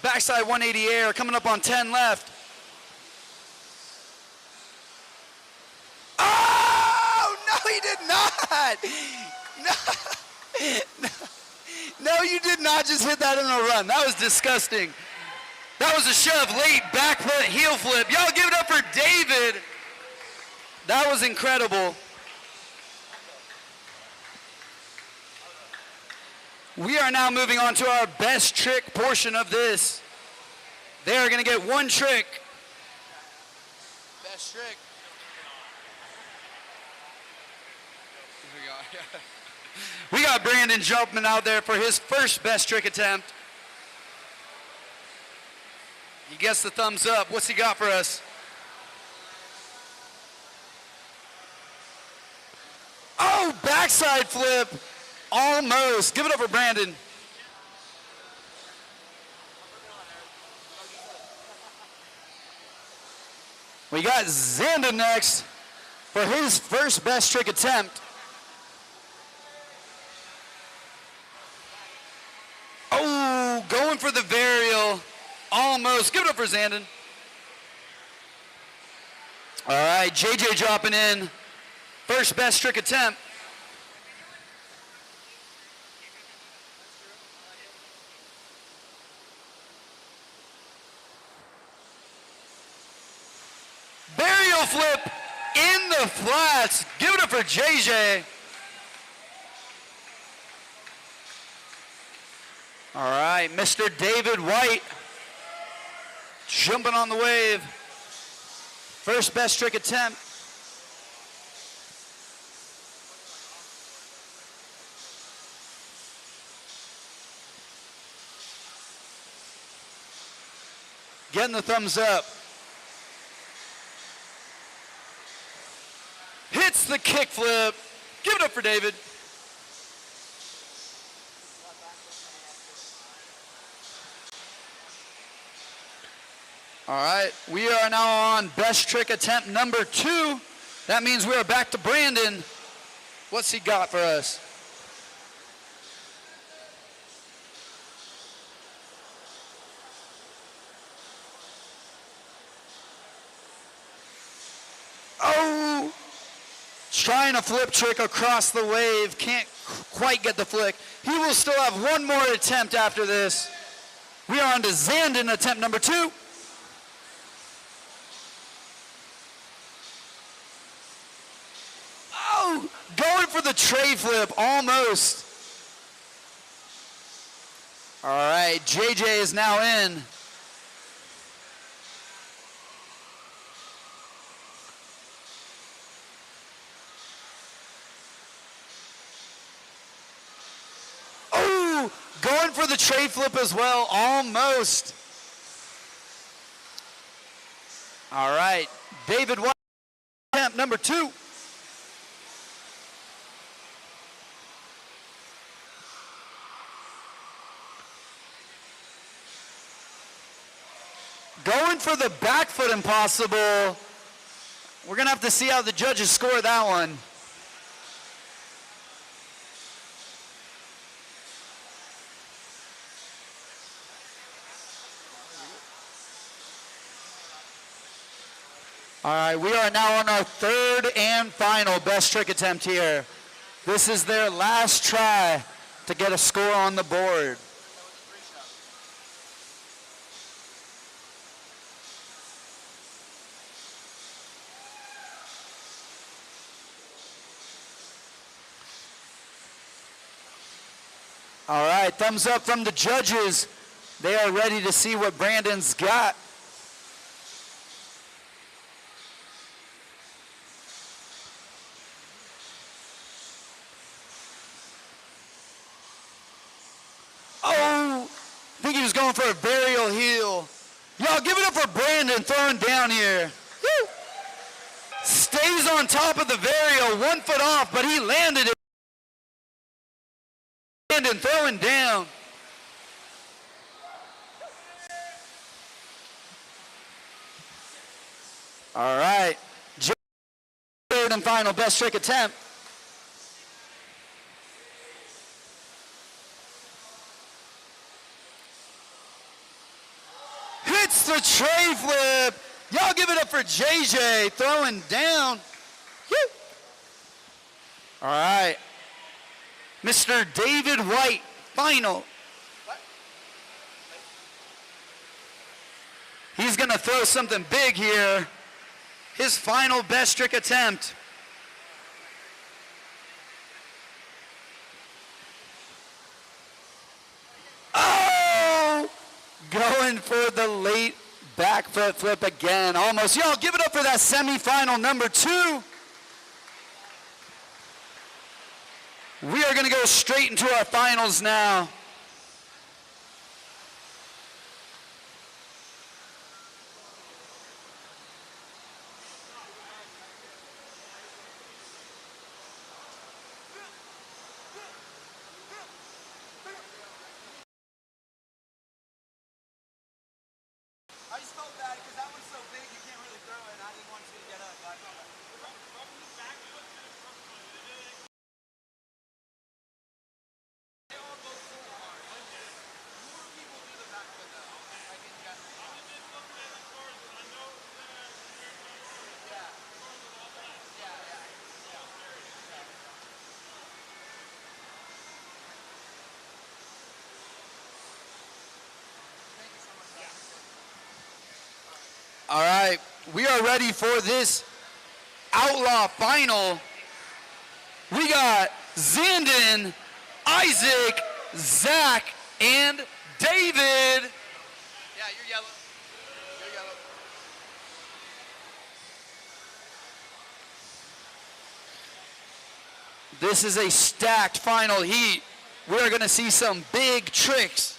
Speaker 2: Backside 180 air coming up on 10 left. He did not. No, you did not just hit that in a run. That was disgusting. That was a shove, late back flip, heel flip. Y'all give it up for David. That was incredible. We are now moving on to our best trick portion of this. They are going to get 1 trick. Best trick. We got Brandon jumping out there for his first best trick attempt. He gets the thumbs up. What's he got for us? Oh, backside flip. Almost. Give it up for Brandon. We got Xanda next for his first best trick attempt. Oh, going for the varial. Almost. Give it up for Xandon. All right, JJ dropping in. First best trick attempt. Varial flip in the flats. Give it up for JJ. All right, Mr. David White jumping on the wave. First best trick attempt. Getting the thumbs up. Hits the kick flip. Give it up for David. All right, we are now on best trick attempt number 2. That means we are back to Brandon. What's he got for us? Oh, trying a flip trick across the wave. Can't quite get the flick. He will still have 1 more attempt after this. We are on to Xandon, attempt number 2. Going for the tray flip, almost. All right, JJ is now in. Oh, going for the tray flip as well, almost. All right, David White, attempt number 2. Going for the back foot impossible. We're going to have to see how the judges score that one. All right, we are now on our 3rd and final best trick attempt here. This is their last try to get a score on the board. All right, thumbs up from the judges. They are ready to see what Brandon's got. varial heel. Y'all give it up for Brandon throwing down here. Woo. Stays on top of the varial, 1 foot off, but he landed it. Brandon throwing down. All right. Third and final best trick attempt. Hits the tray flip. Y'all give it up for JJ throwing down. Woo. All right. Mr. David White, final. He's going to throw something big here. His final best trick attempt. Oh! Going for the late back foot flip again. Almost. Y'all give it up for that semifinal number 2. We are going to go straight into our finals now. I just felt bad because that one's so big you can't really throw it and I didn't want you to get up. I felt bad. All right, we are ready for this Outlaw final. We got Zandon, Isaac, Zach, and David. Yeah, you're yellow. You're yellow. This is a stacked final heat. We are going to see some big tricks.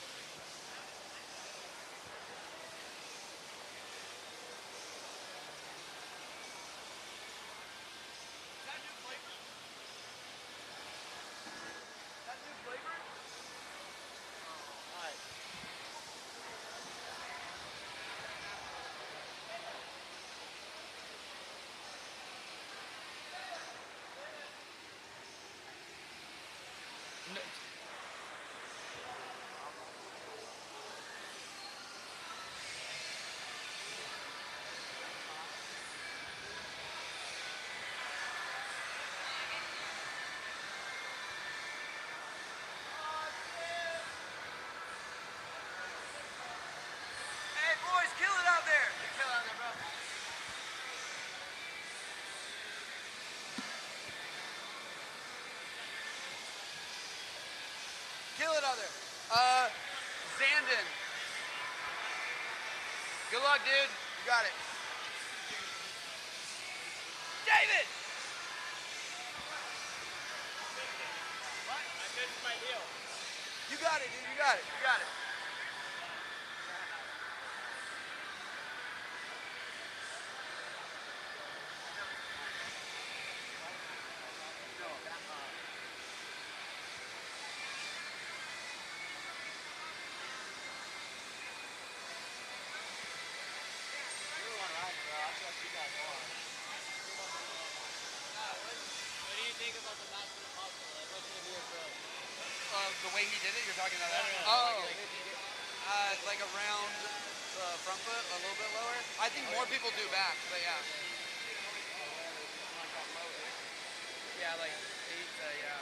Speaker 2: Kill it out there. Zandon. Good luck, dude. You got it. David! What? I missed my heel. You got it, dude. You got it. You got it. The way he did it, you're talking about that? Oh, like around the front foot, a little bit lower. I think more people do back, but yeah. Yeah, like 8 yeah.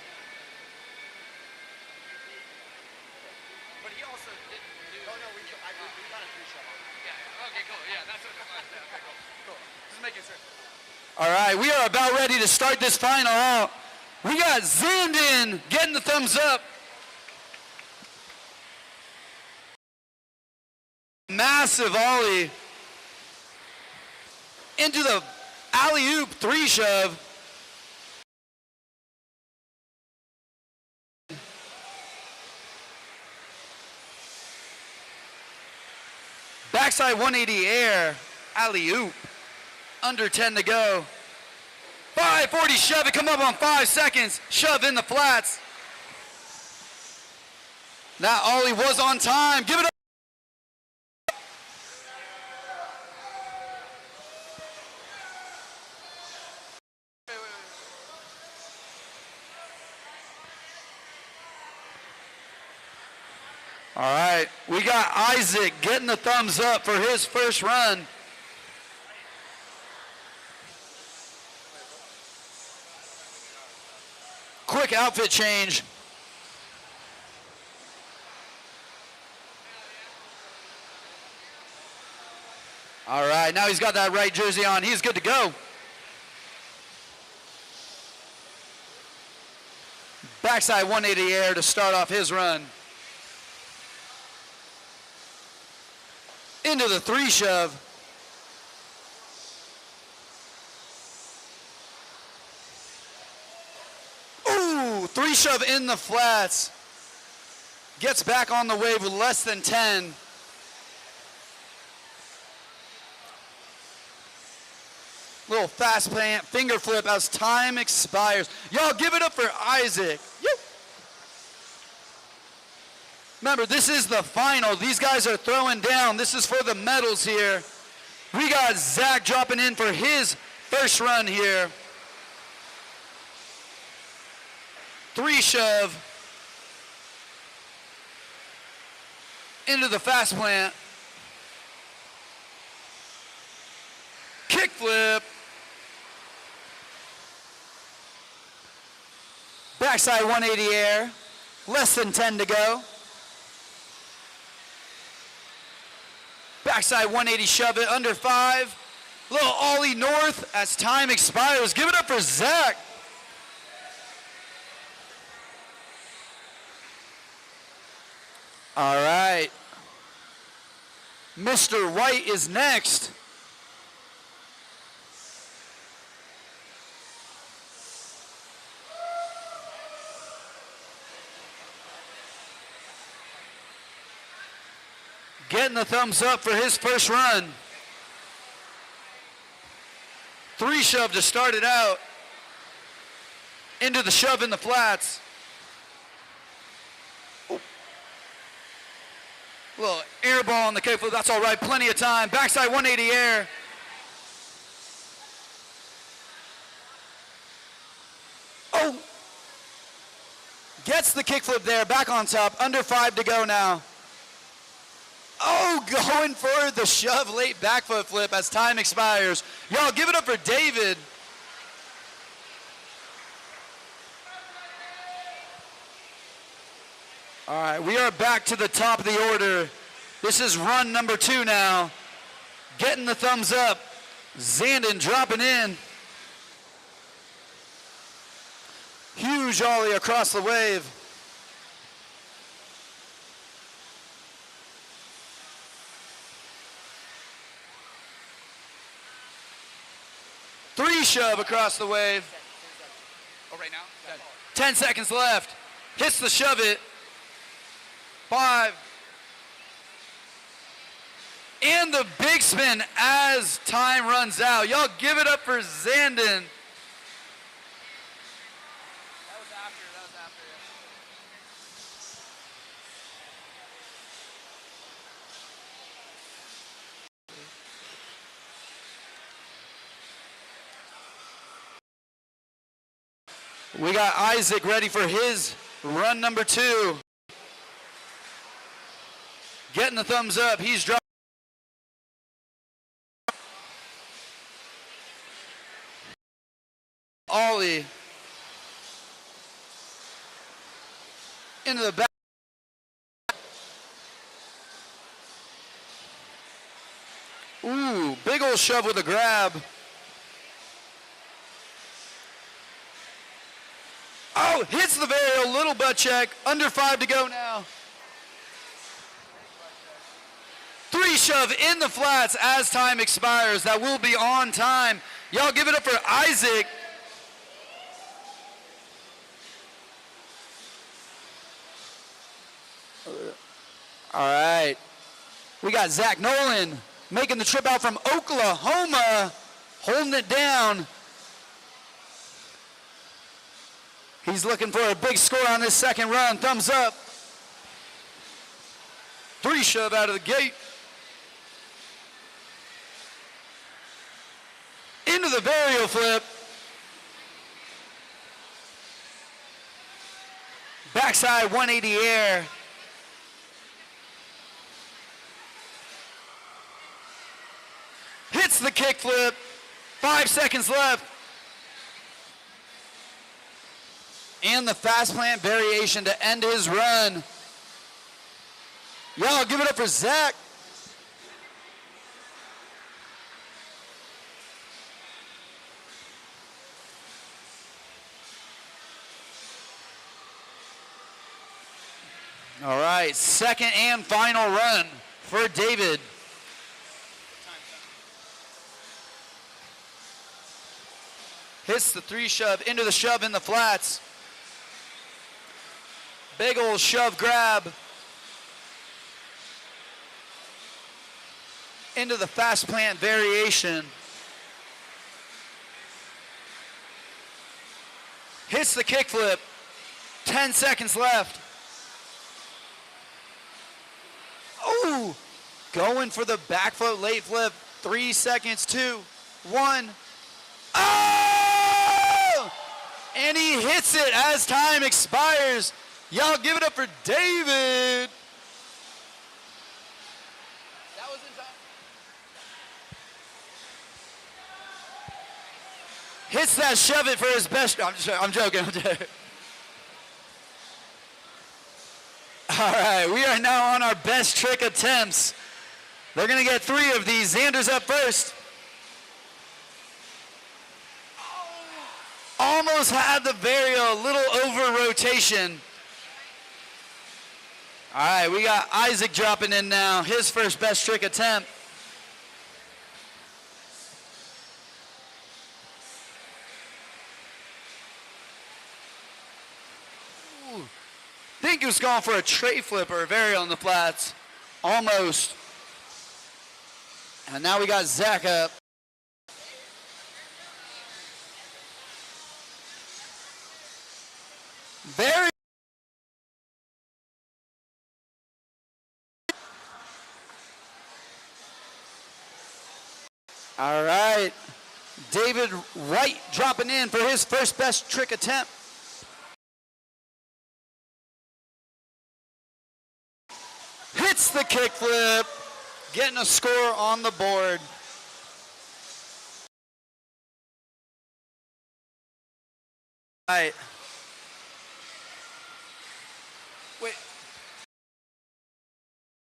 Speaker 2: But he also didn't do... Oh, no, we got a 3-shot on that. Yeah, okay, cool. Yeah, that's what it was. Yeah, okay, cool. Just making sure. All right, we are about ready to start this final out. We got Zandon getting the thumbs up. Massive ollie into the alley-oop 3-shove. Backside 180 air, alley-oop. Under 10 to go. 540 shove it, come up on 5 seconds. Shove in the flats. That ollie was on time. Give it up. All right, we got Isaac getting the thumbs up for his first run. Quick outfit change. All right, now he's got that right jersey on. He's good to go. Backside 180 air to start off his run. Into the 3 shove. Ooh, 3 shove in the flats. Gets back on the wave with less than 10. Little fast plant, finger flip as time expires. Y'all give it up for Isaac. Yep. Remember, this is the final. These guys are throwing down. This is for the medals here. We got Zach dropping in for his first run here. 3 shove. Into the fast plant. Kick flip. Backside 180 air. Less than 10 to go. Backside 180 shove it, under 5. Little ollie north as time expires. Give it up for Zach. All right. Mr. White is next. Getting the thumbs up for his first run. 3 shove to start it out. Into the shove in the flats. Ooh. Little air ball on the kickflip, that's all right, plenty of time. Backside 180 air. Oh! Gets the kickflip there, back on top, under 5 to go now. Oh, going for the shove late back foot flip as time expires. Y'all give it up for David. All right, we are back to the top of the order. This is run number 2 now. Getting the thumbs up. Zandon dropping in. Huge ollie across the wave. Three shove across the wave. Oh, right now? 10 seconds left. Hits the shove it. 5. And the big spin as time runs out. Y'all give it up for Zandon. We got Isaac ready for his run number 2. Getting the thumbs up. He's dropping. Ollie. Into the back. Ooh, big old shove with a grab. Oh, hits the varial, little butt check. Under 5 to go now. 3 shove in the flats as time expires. That will be on time. Y'all give it up for Isaac. All right. We got Zach Nolan making the trip out from Oklahoma, holding it down. He's looking for a big score on this second run. Thumbs up. 3 shove out of the gate. Into the varial flip. Backside 180 air. Hits the kick flip. 5 seconds left. And the fast plant variation to end his run. Y'all give it up for Zach. All right, second and final run for David. Hits the 3 shove into the shove in the flats. Big old shove grab. Into the fast plant variation. Hits the kickflip. 10 seconds left. Oh, going for the back flip, late flip. 3 seconds, 2, 1. Oh! And he hits it as time expires. Y'all give it up for David. That was in time. Hits that shove it for his best. I'm joking. All right, we are now on our best trick attempts. They're gonna get 3 of these. Xander's up first. Almost had the varial, a little over rotation. All right, we got Isaac dropping in now. His first best trick attempt. Ooh. Think he was going for a tray flip or a varial on the flats. Almost. And now we got Zach up. Very. All right. David White dropping in for his first best trick attempt. Hits the kickflip, getting a score on the board. All right. Wait.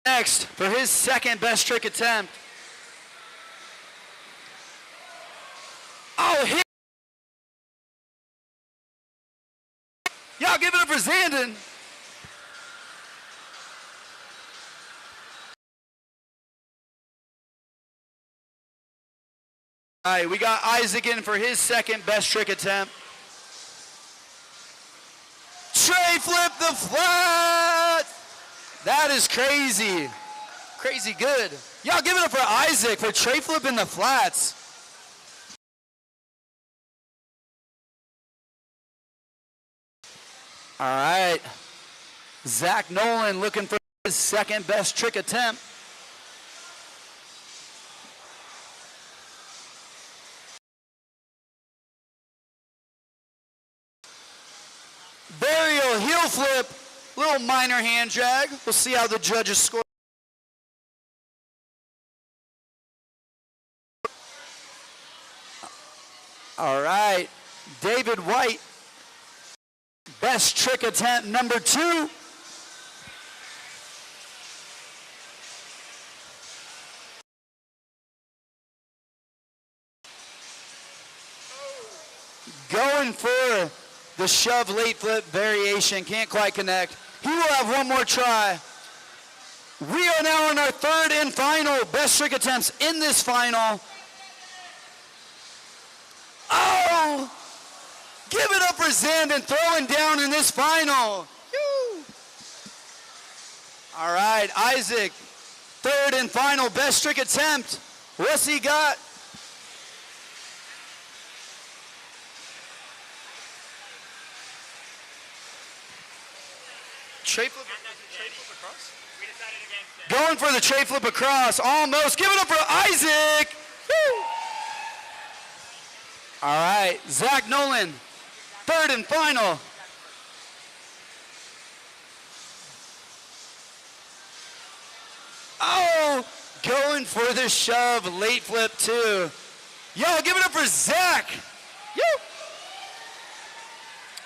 Speaker 2: Next, for his second best trick attempt. Oh, hit. Y'all give it up for Zandon. All right, we got Isaac in for his second best trick attempt. Tray flip the flat. That is crazy. Crazy good. Y'all give it up for Isaac for tray flipping the flats. All right. Zach Nolan looking for his second best trick attempt. Varial heel flip, little minor hand drag. We'll see how the judges score. All right, David White, best trick attempt number 2. Going for the shove late flip variation, can't quite connect. He will have one more try. We are now on our third and final best trick attempts in this final. Oh! Give it up for Zandon throwing down in this final. Woo. All right, Isaac Third and final best trick attempt. What's he got? Tray flip across? Going for the tray flip across, almost. Give it up for Isaac. Woo. All right, Zach Nolan, third and final. Oh, going for the shove, late flip too. Yo, give it up for Zach. Yo.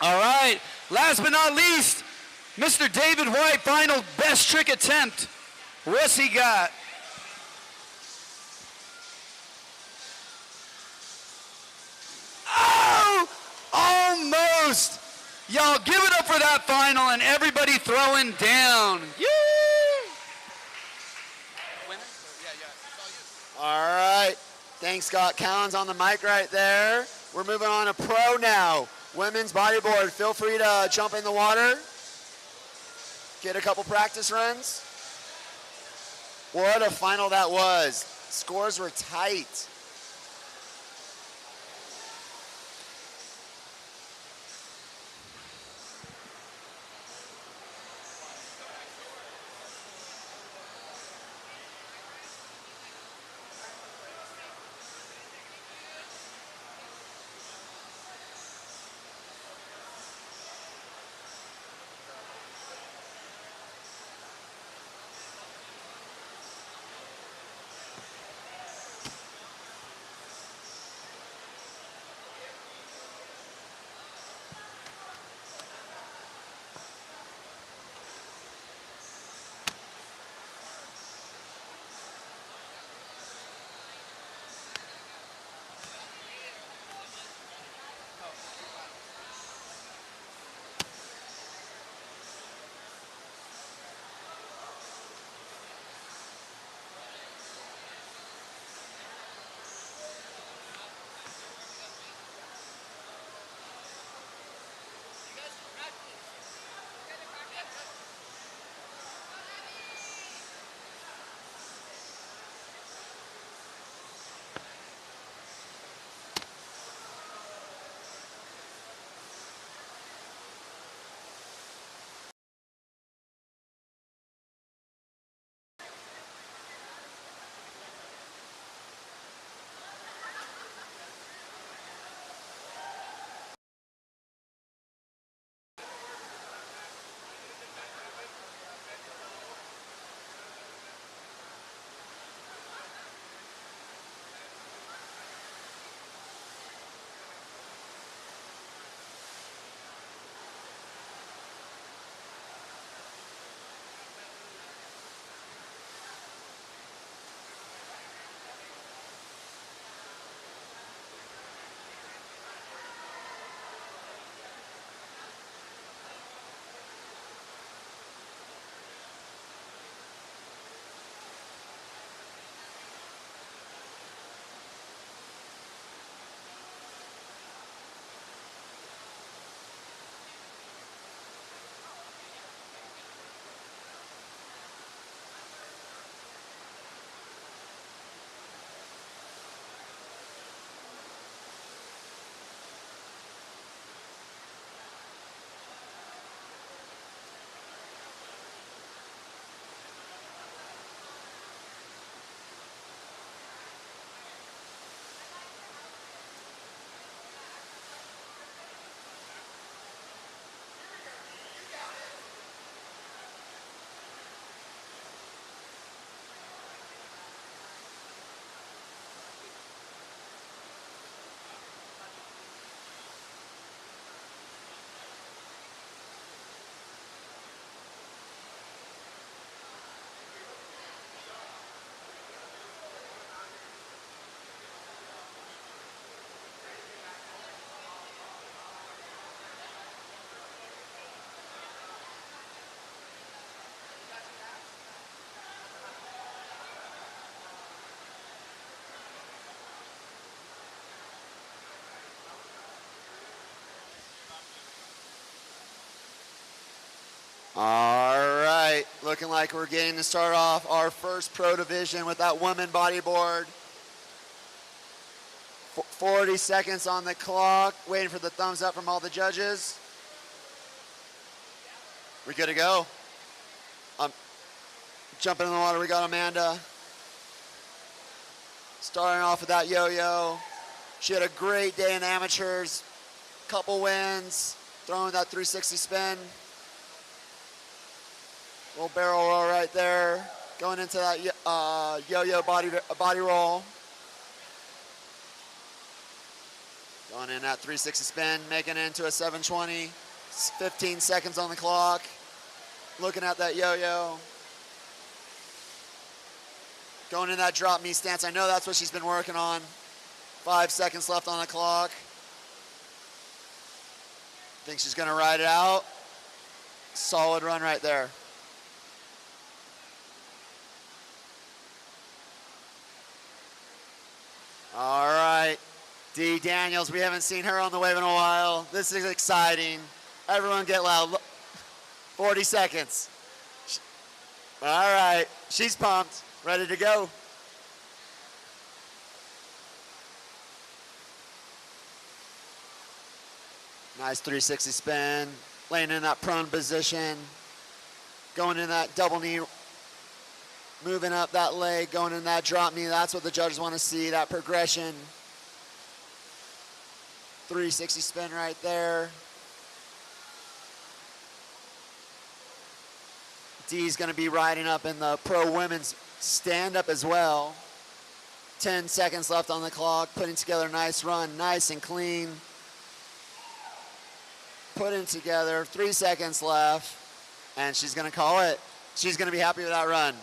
Speaker 2: All right, last but not least, Mr. David White, final best trick attempt. What's he got? Oh, almost. Y'all give it up for that final and everybody throwing down. Yay!
Speaker 1: All right. Thanks, Scott Callens on the mic right there. We're moving on to pro now. Women's bodyboard. Feel free to jump in the water. Get a couple practice runs. What a final that was. Scores were tight. All right, looking like like we're getting to start off our first pro division with that woman bodyboard. 40 seconds on the clock, waiting for the thumbs up from all the judges. We good to go? Jumping in the water, we got Amanda. Starting off with that yo-yo. She had a great day in amateurs. Couple wins, throwing that 360 spin. Little barrel roll right there. Going into that yo-yo body roll. Going in that 360 spin, making it into a 720. 15 seconds on the clock. Looking at that yo-yo. Going in that drop knee stance. I know that's what she's been working on. 5 seconds left on the clock. Think she's gonna ride it out. Solid run right there. All right, Dee Daniels, we haven't seen her on the wave in a while. This is exciting. Everyone get loud. 40 seconds. All right, she's pumped, ready to go. Nice 360 spin, laying in that prone position, going in that double knee, moving up that leg, going in that drop knee. That's what the judges want to see, that progression. 360 spin right there. Dee's gonna be riding up in the pro women's stand-up as well. 10 seconds left on the clock, putting together a nice run, nice and clean. Putting together, 3 seconds left, and she's gonna call it. She's gonna be happy with that run.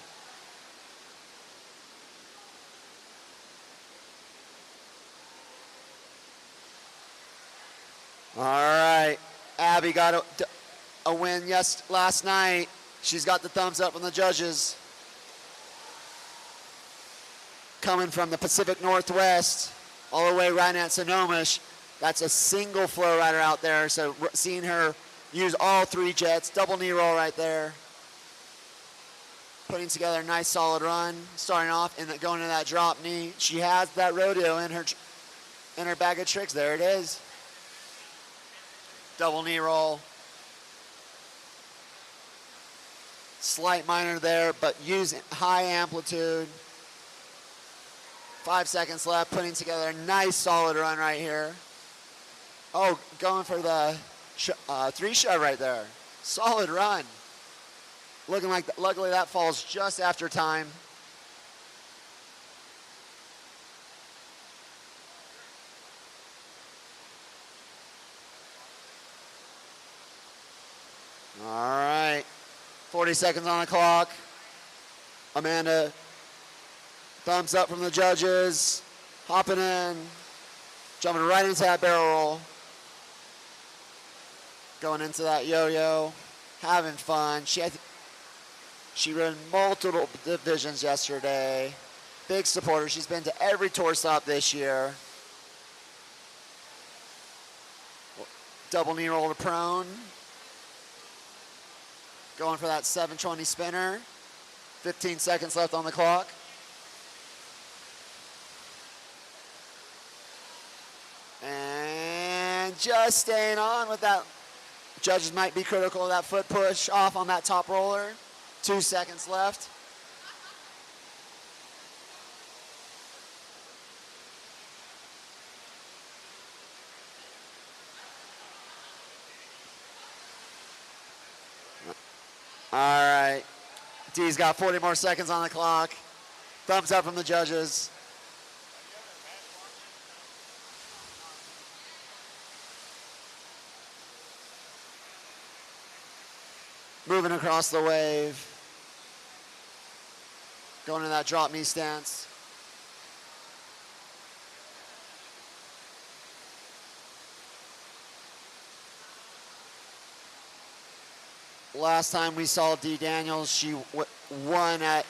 Speaker 1: All right, Abby got a win last night. She's got the thumbs up from the judges. Coming from the Pacific Northwest, all the way right at Sonoma. That's a single FlowRider out there, so seeing her use all 3 jets, double knee roll right there. Putting together a nice solid run, starting off and going to that drop knee. She has that rodeo in her bag of tricks. There it is. Double knee roll. Slight minor there, but using high amplitude. 5 seconds left, putting together a nice solid run right here. Oh, going for the 3 shove right there. Solid run. Looking like, luckily that falls just after time. All right, 40 seconds on the clock. Amanda, thumbs up from the judges. Hopping in, jumping right into that barrel roll. Going into that yo-yo, having fun. She ran multiple divisions yesterday. Big supporter. She's been to every tour stop this year. Double knee roll to prone. Going for that 720 spinner. 15 seconds left on the clock. And just staying on with that. Judges might be critical of that foot push off on that top roller. 2 seconds left. All right, Dee's got 40 more seconds on the clock. Thumbs up from the judges. Moving across the wave. Going to that drop knee stance. Last time we saw Dee Daniels, she won at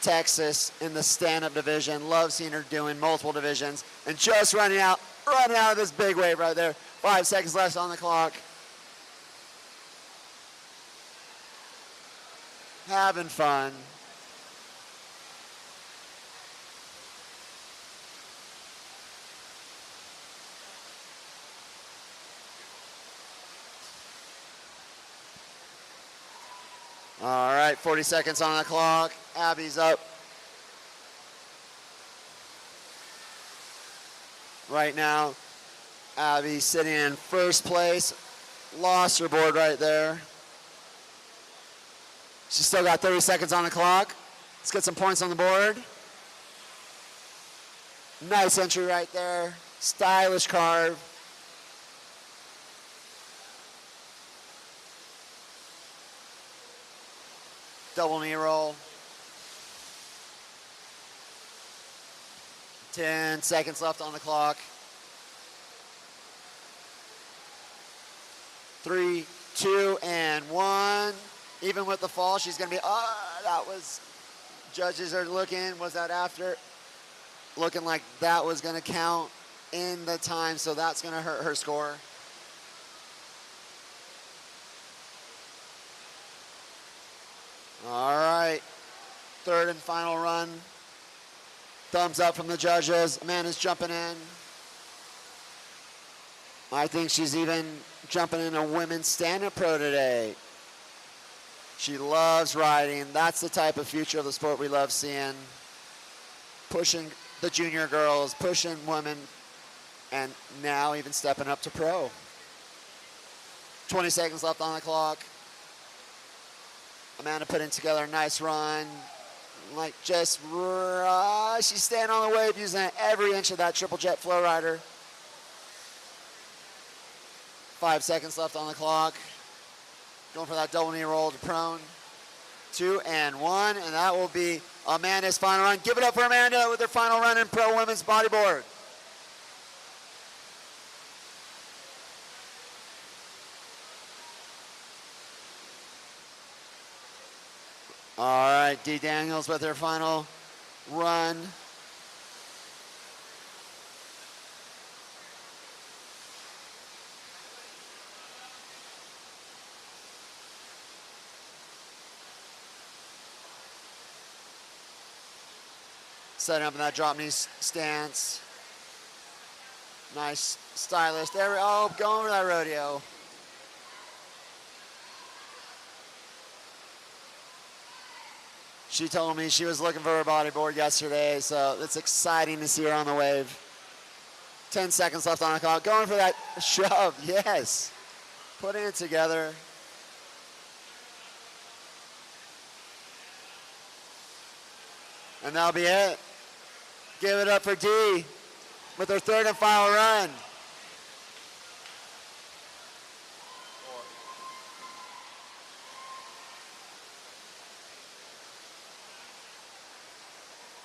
Speaker 1: Texas in the stand-up division. Love seeing her doing multiple divisions. And just running out of this big wave right there. 5 seconds left on the clock. having fun. All right, 40 seconds on the clock. Abby's up. Right now, Abby sitting in first place. Lost her board right there. She's still got 30 seconds on the clock. Let's get some points on the board. Nice entry right there. Stylish carve. Double knee roll. 10 seconds left on the clock. 3, 2, and 1. Even with the fall, she's gonna be, that was, judges are looking, was that after? Looking like that was gonna count in the time, so that's gonna hurt her score. All right, third and final run. Thumbs up from the judges. Amanda's jumping in. I think she's even jumping in a women's stand-up pro today. She loves riding. That's the type of future of the sport we love seeing. Pushing the junior girls, pushing women, and now even stepping up to pro. 20 seconds left on the clock. Amanda putting together a nice run. Like just, she's staying on the wave using every inch of that triple jet FlowRider. 5 seconds left on the clock. Going for that double knee roll to prone. 2 and 1, and that will be Amanda's final run. Give it up for Amanda with her final run in pro women's bodyboard. All right, Dee Daniels with her final run. Setting up in that drop knee stance. Nice, stylish. There we go, going for that rodeo. She told me she was looking for her bodyboard yesterday, so it's exciting to see her on the wave. 10 seconds left on the clock. Going for that shove, yes. Putting it together. And that'll be it. Give it up for Dee with her third and final run.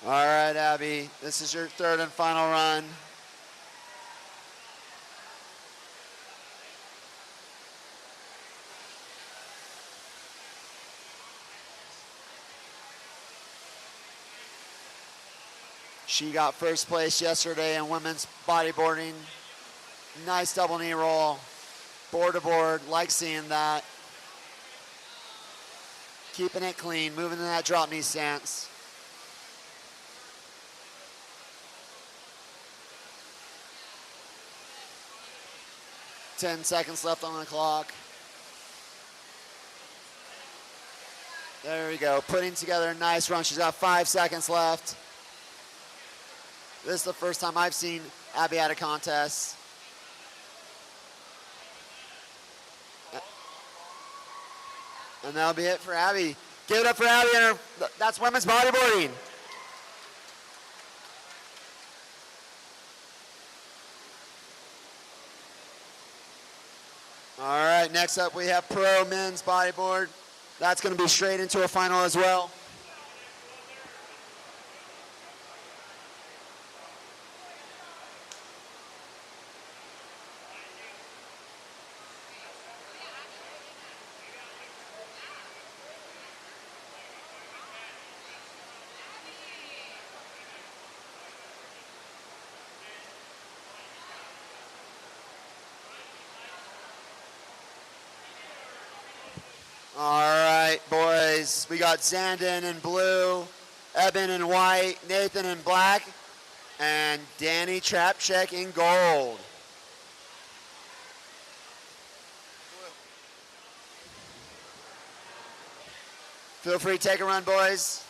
Speaker 1: All right, Abby, this is your third and final run. She got first place yesterday in women's bodyboarding. Nice double knee roll. Board to board, like seeing that. Keeping it clean, moving in that drop knee stance. Ten seconds left on the clock. There we go, putting together a nice run. She's got 5 seconds left. This is the first time I've seen Abby at a contest. And that'll be it for Abby. Give it up for Abby and her, that's women's bodyboarding. All right, next up we have pro men's bodyboard. That's gonna be straight into a final as well. All right, boys. boys. We got Zandon in blue, Eben in white, Nathan in black, and Danny Trapcheck in gold. Feel free to take a run, boys.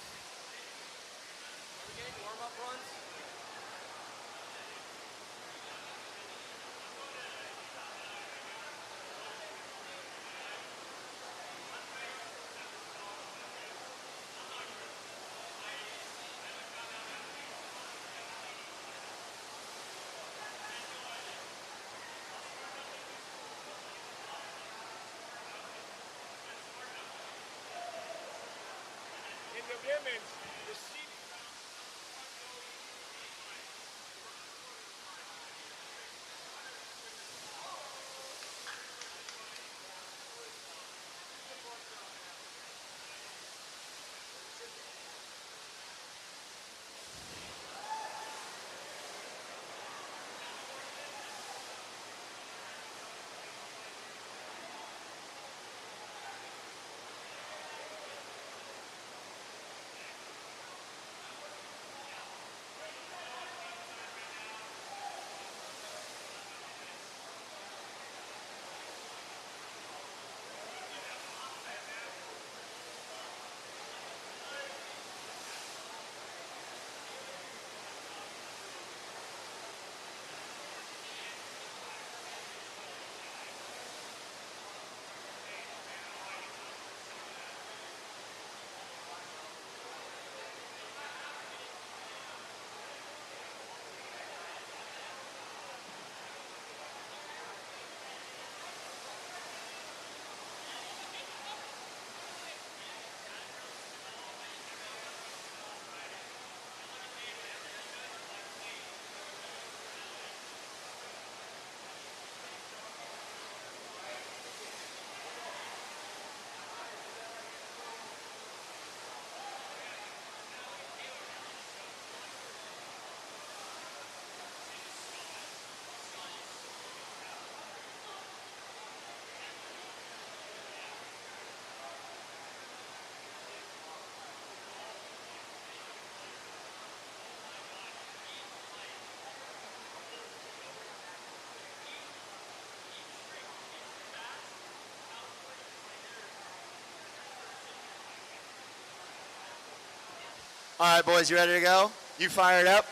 Speaker 1: All right, boys, you ready to go? You fired up?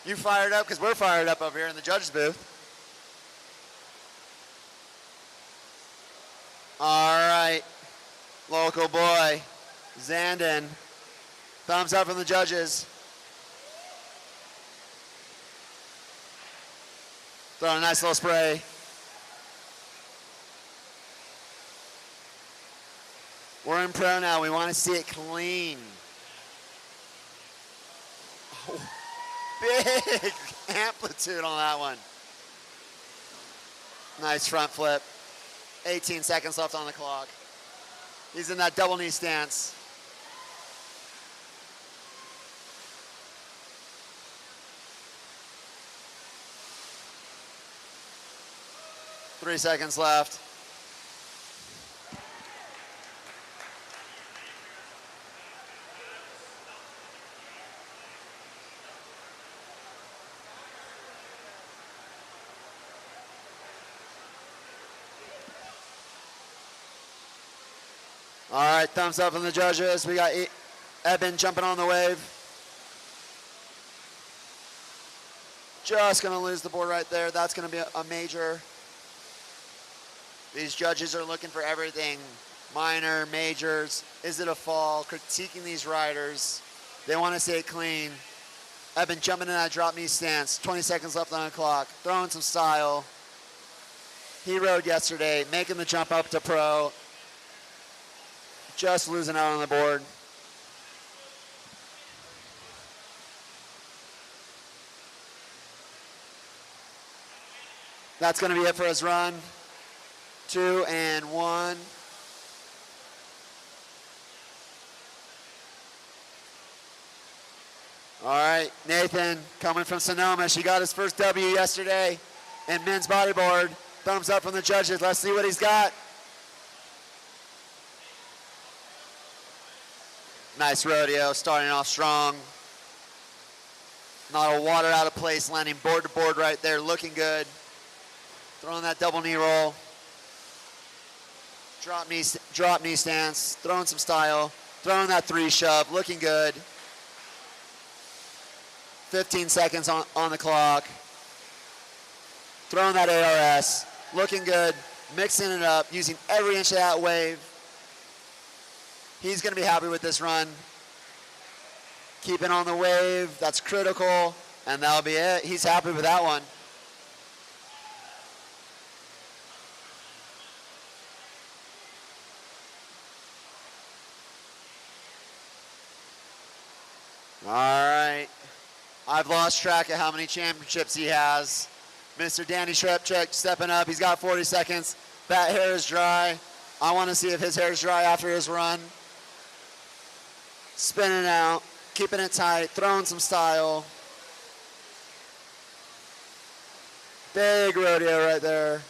Speaker 1: You fired up? Because we're fired up over here in the judges booth. All right, local boy, Zandon. Thumbs up from the judges. Throwing a nice little spray. We're in pro now. We want to see it clean. Oh, big amplitude on that one. Nice front flip. 18 seconds left on the clock. He's in that double knee stance. Three seconds left. All right, thumbs up from the judges. We got Eben jumping on the wave. Just gonna lose the board right there. That's gonna be a major. These judges are looking for everything. Minor, majors, is it a fall? Critiquing these riders. They wanna see it clean. Eben jumping in that drop knee stance. 20 seconds left on the clock. Throwing some style. He rode yesterday, making the jump up to pro. Just losing out on the board. That's going to be it for his run. 2 and 1. All right, Nathan coming from Sonoma. She got his first W yesterday in men's bodyboard. Thumbs up from the judges. Let's see what he's got. Nice rodeo, starting off strong. Not a water out of place, landing board to board right there, looking good. Throwing that double knee roll. Drop knee stance, throwing some style. Throwing that 3 shove, looking good. 15 seconds on the clock. Throwing that ARS, looking good. Mixing it up, using every inch of that wave. He's gonna be happy with this run. Keeping on the wave, that's critical, and that'll be it. He's happy with that one. All right. I've lost track of how many championships he has. Mr. Danny Shrepchuk stepping up. He's got 40 seconds. That hair is dry. I want to see if his hair is dry after his run. Spinning out, keeping it tight, throwing some style. Big rodeo right there.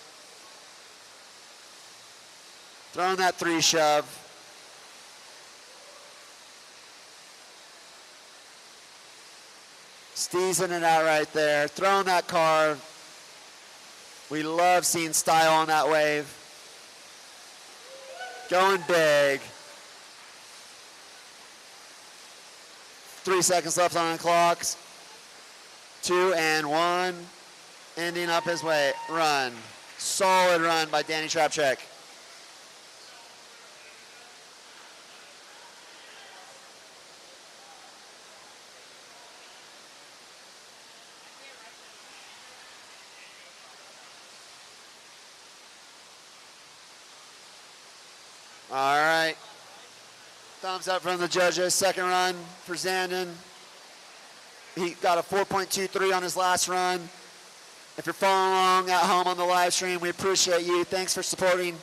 Speaker 1: Throwing that 3 shove. Steezing it out right there. Throwing that carve. We love seeing style on that wave. Going big. 3 seconds left on the clocks. 2 and 1. Ending up his way. Run. Solid run by Danny Shrepchuk. All right. Thumbs up from the judges. Second run for Zandon. He got a 4.23 on his last run. If you're following along at home on the live stream, we appreciate you. Thanks for supporting.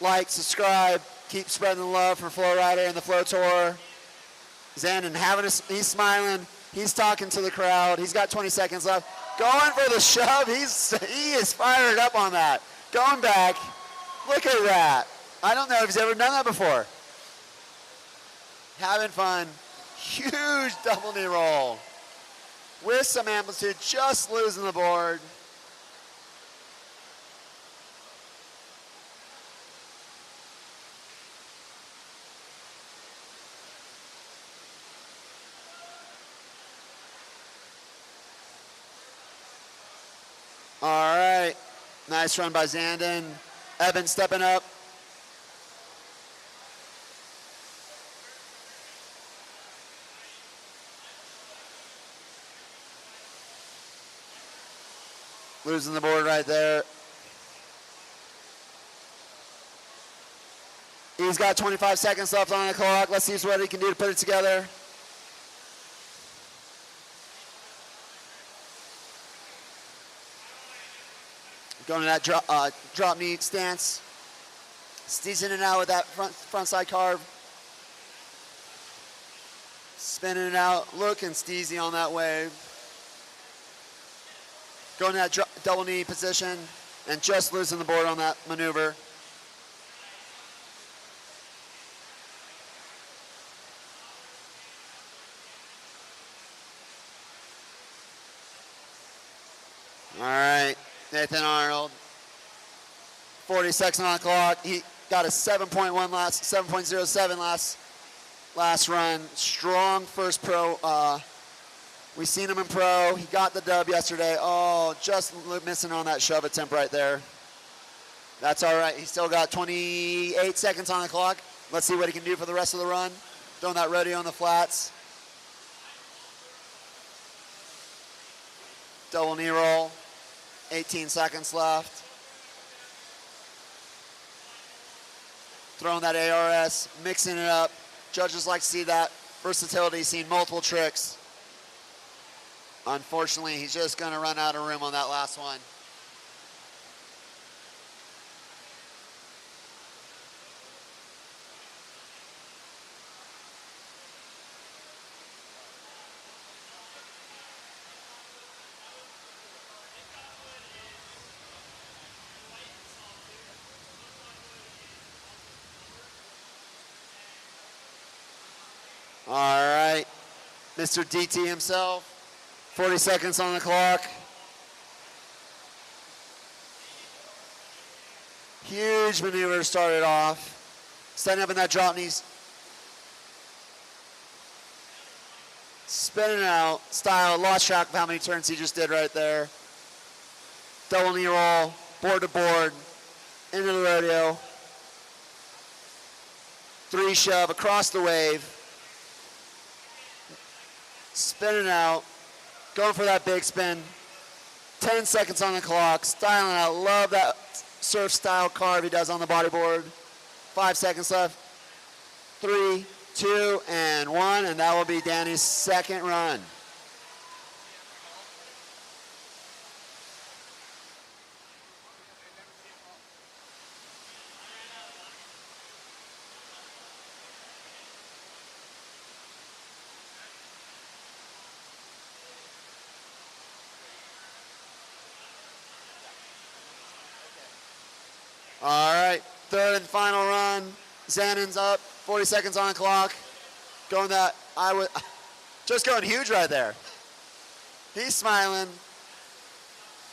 Speaker 1: Like, subscribe, keep spreading the love for FlowRider and the Flow Tour. Zandon he's smiling. He's talking to the crowd. He's got 20 seconds left. Going for the shove. He is fired up on that. Going back. Look at that. I don't know if he's ever done that before. Having fun. Huge double knee roll. With some amplitude, just losing the board. All right. Nice run by Zandon. Evan stepping up. Losing the board right there. He's got 25 seconds left on the clock. Let's see what he can do to put it together. Going to that drop knee stance. Steezing it out with that front side carve. Spinning it out, looking steezy on that wave. Going to that double knee position and just losing the board on that maneuver. All right, Nathan Arnold. 40 seconds on the clock. He got a 7.07 last run. Strong first pro. We've seen him in pro. He got the dub yesterday. Oh, just missing on that shove attempt right there. That's all right. He's still got 28 seconds on the clock. Let's see what he can do for the rest of the run. Throwing that rodeo on the flats. Double knee roll. 18 seconds left. Throwing that ARS, mixing it up. Judges like to see that versatility, seeing multiple tricks. Unfortunately, he's just going to run out of room on that last one. Mr. DT himself. 40 seconds on the clock. Huge maneuver started off. Setting up in that drop knees. Spinning out, style, lost track of how many turns he just did right there. Double knee roll, board to board, into the rodeo. 3 shove across the wave. Spinning out, going for that big spin. 10 seconds on the clock, styling out. Love that surf style carve he does on the bodyboard. 5 seconds left. 3, 2, and 1, and that will be Danny's second run. All right, third and final run. Xanon's up, 40 seconds on the clock. Going that, just going huge right there. He's smiling.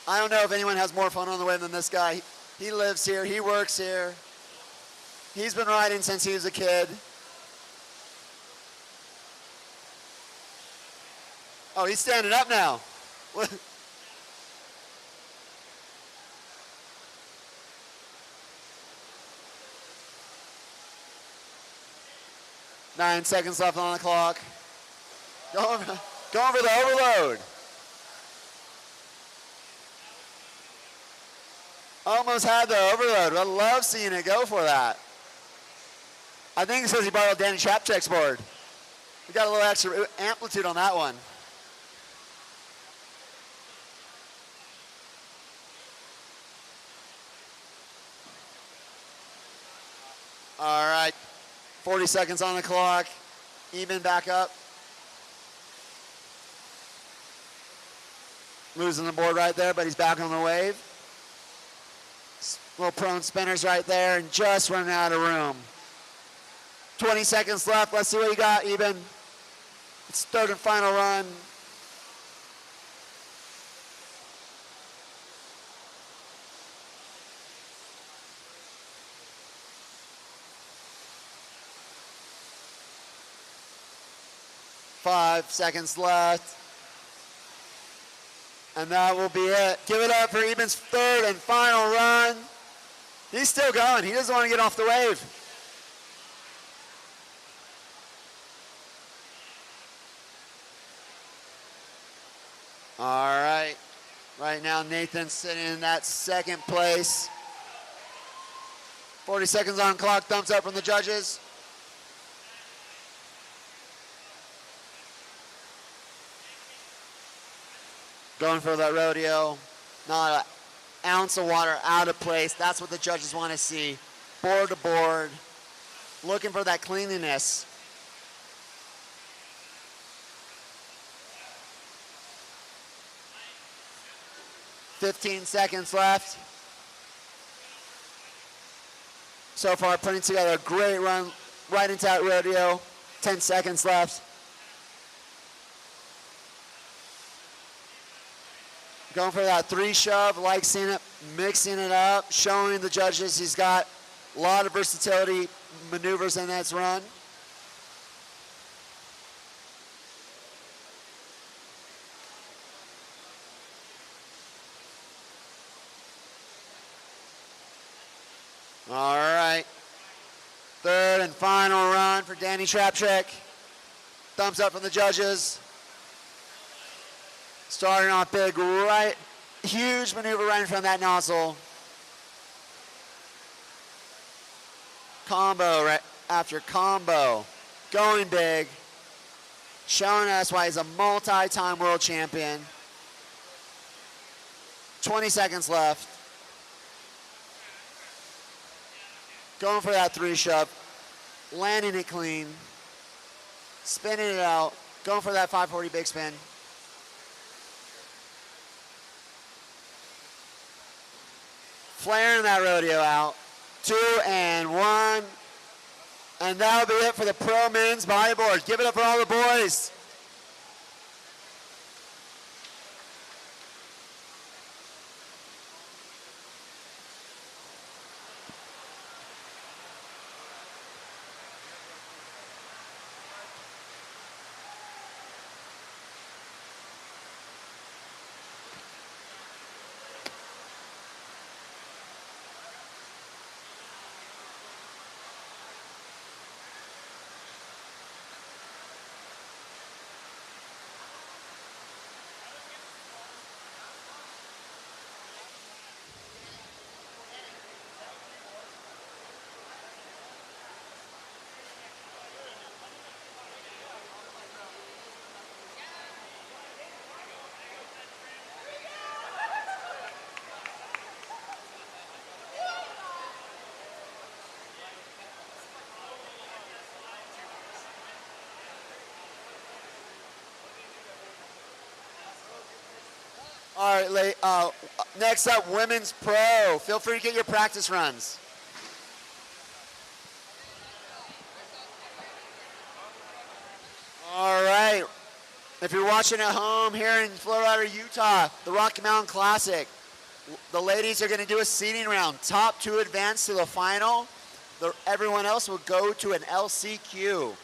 Speaker 1: I don't know if anyone has more fun on the wave than this guy. He lives here, he works here. He's been riding since he was a kid. Oh, he's standing up now. 9 seconds left on the clock. Going for the overload. Almost had the overload. I love seeing it go for that. I think it says he borrowed Danny Chapchek's board. We got a little extra amplitude on that one. All right. 40 seconds on the clock. Eben back up. Losing the board right there, but he's back on the wave. Little prone spinners right there and just running out of room. 20 seconds left. Let's see what you got, Eben. It's third and final run. Five seconds left. And that will be it. Give it up for Eben's third and final run. He's still going. He doesn't want to get off the wave. All right. Right now, Nathan's sitting in that second place. 40 seconds on clock. Thumbs up from the judges. Going for that rodeo. Not an ounce of water out of place. That's what the judges want to see. Board to board. Looking for that cleanliness. "15 seconds left. So far, putting together a great run right into that rodeo. 10 seconds left. Going for that 3 shove, like seeing it, mixing it up, showing the judges he's got a lot of versatility maneuvers in that run. All right. Third and final run for Danny Chapchek. Thumbs up from the judges. Starting off big, right, huge maneuver right in front of that nozzle. Combo right after combo, going big, showing us why he's a multi-time world champion. 20 seconds left. Going for that 3 shove, landing it clean, spinning it out, going for that 540 big spin. Flaring that rodeo out. 2 and 1. And that'll be it for the pro men's bodyboard. Give it up for all the boys. All right, next up, women's pro. Feel free to get your practice runs. All right. If you're watching at home here in FlowRider, Utah, the Rocky Mountain Classic, the ladies are going to do a seeding round. Top 2 advance to the final. Everyone else will go to an LCQ.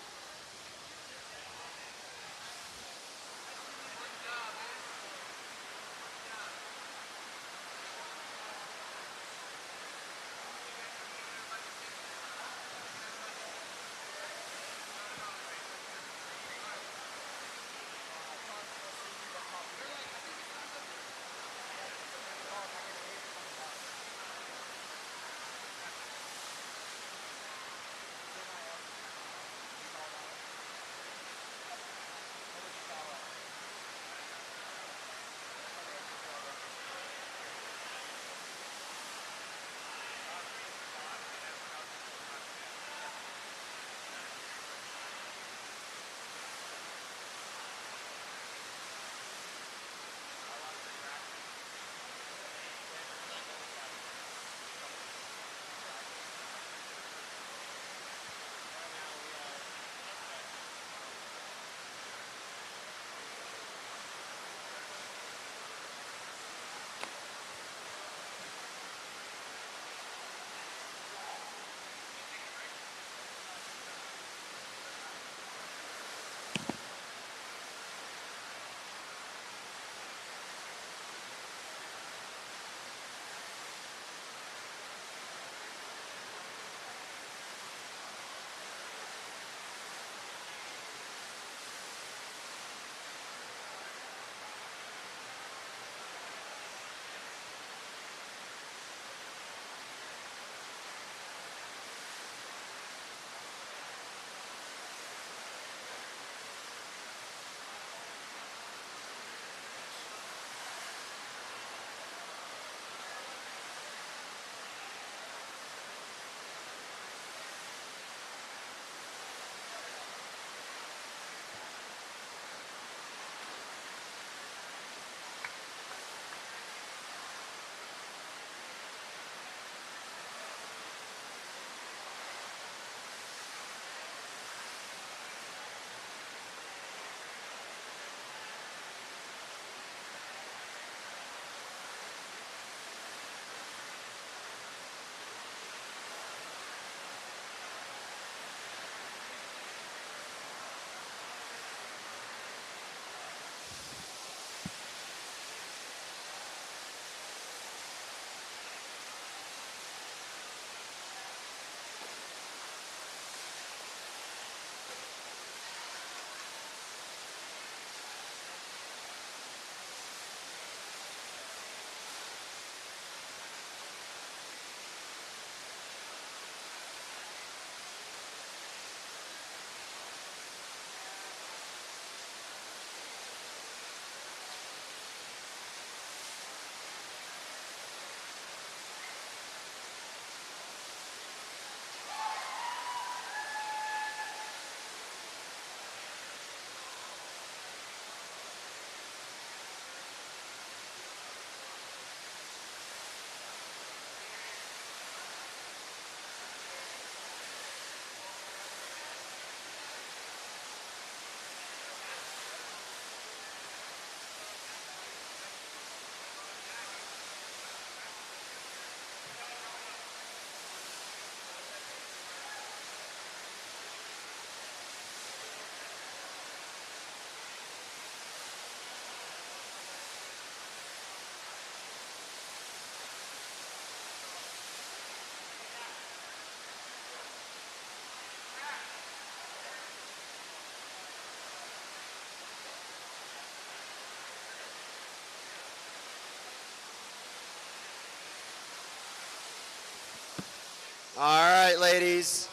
Speaker 1: All right, ladies.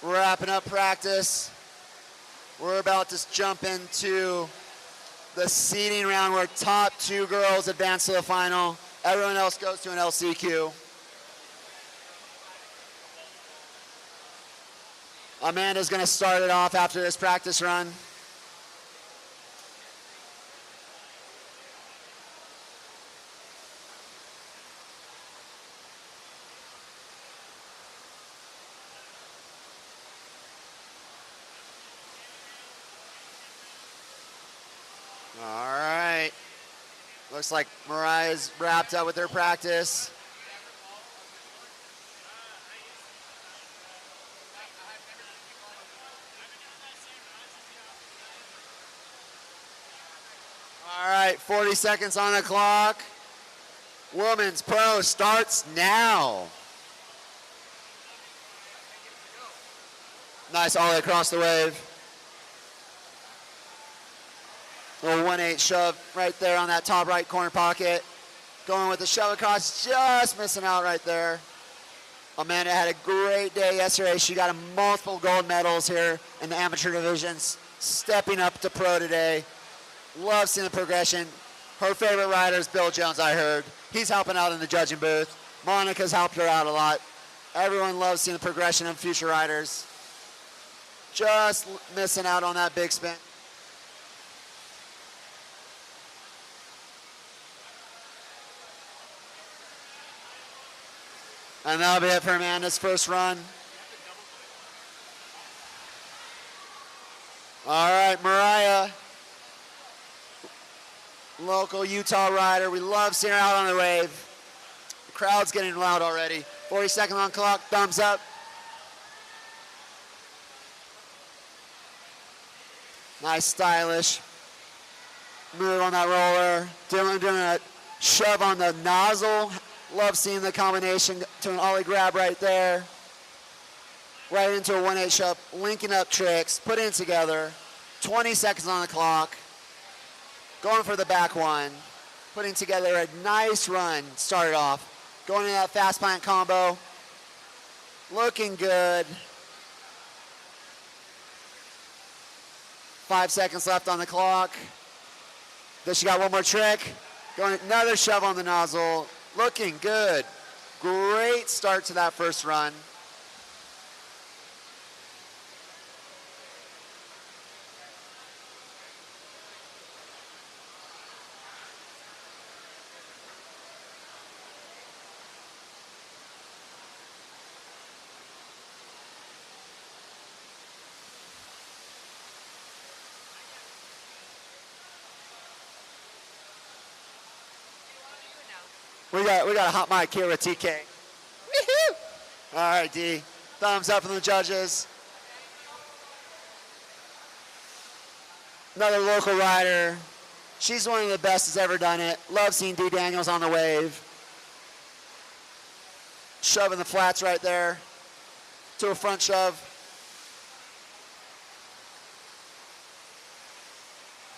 Speaker 1: We're wrapping up practice. We're about to jump into the seeding round where top 2 girls advance to the final. Everyone else goes to an LCQ. Amanda's going to start it off after this practice run. All right. Looks like Mariah's wrapped up with her practice. All right, 40 seconds on the clock. Women's Pro starts now. Nice ollie across the wave. Little 1-8 shove right there on that top right corner pocket. Going with the shove across, just missing out right there. Amanda had a great day yesterday. She got multiple gold medals here in the amateur divisions. Stepping up to pro today. Love seeing the progression. Her favorite rider is Bill Jones, I heard. He's helping out in the judging booth. Monica's helped her out a lot. Everyone loves seeing the progression of future riders. Just missing out on that big spin. And that'll be it for Amanda's first run. All right, Mariah. Local Utah rider. We love seeing her out on the wave. The crowd's getting loud already. 40 seconds on clock, thumbs up. Nice stylish move on that roller. Doing a shove on the nozzle. Love seeing the combination to an ollie grab right there. Right into a 1-8 shove, linking up tricks, putting it together. 20 seconds on the clock. Going for the back one. Putting together a nice run, started off. Going into that fast plant combo. Looking good. 5 seconds left on the clock. Then she got one more trick. Going another shove on the nozzle. Looking good. Great start to that first run. We got a hot mic here with TK. Woohoo! All right, D. Thumbs up from the judges. Another local rider. She's one of the best that's ever done it. Love seeing D. Daniels on the wave. Shoving the flats right there to a front shove.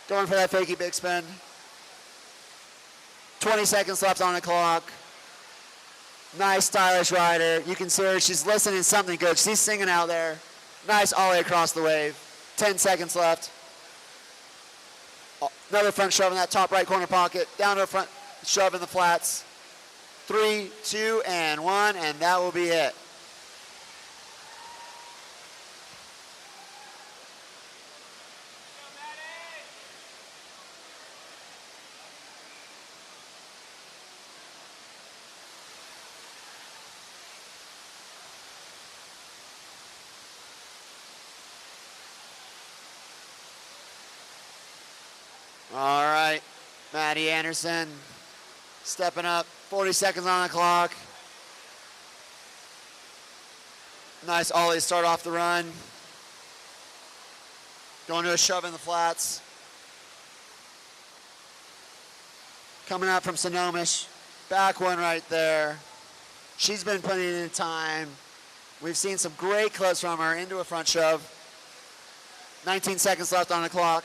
Speaker 1: Going for that fakey big spin. 20 seconds left on the clock. Nice stylish rider. You can see her, she's listening to something good. She's singing out there. Nice ollie across the wave. 10 seconds left. Another front shove in that top right corner pocket. Down to a front shove in the flats. 3, 2, and 1, and that will be it. All right, Maddie Anderson stepping up, 40 seconds on the clock. Nice ollie to start off the run. Going to a shove in the flats. Coming out from Sonomish, back one right there. She's been putting in time. We've seen some great clips from her into a front shove. 19 seconds left on the clock.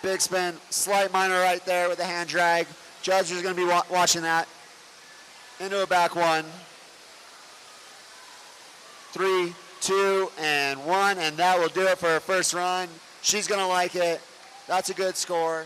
Speaker 1: Big spin, slight minor right there with the hand drag. Judges are going to be watching that. Into a back one. 3, 2, and 1, and that will do it for her first run. She's going to like it. That's a good score.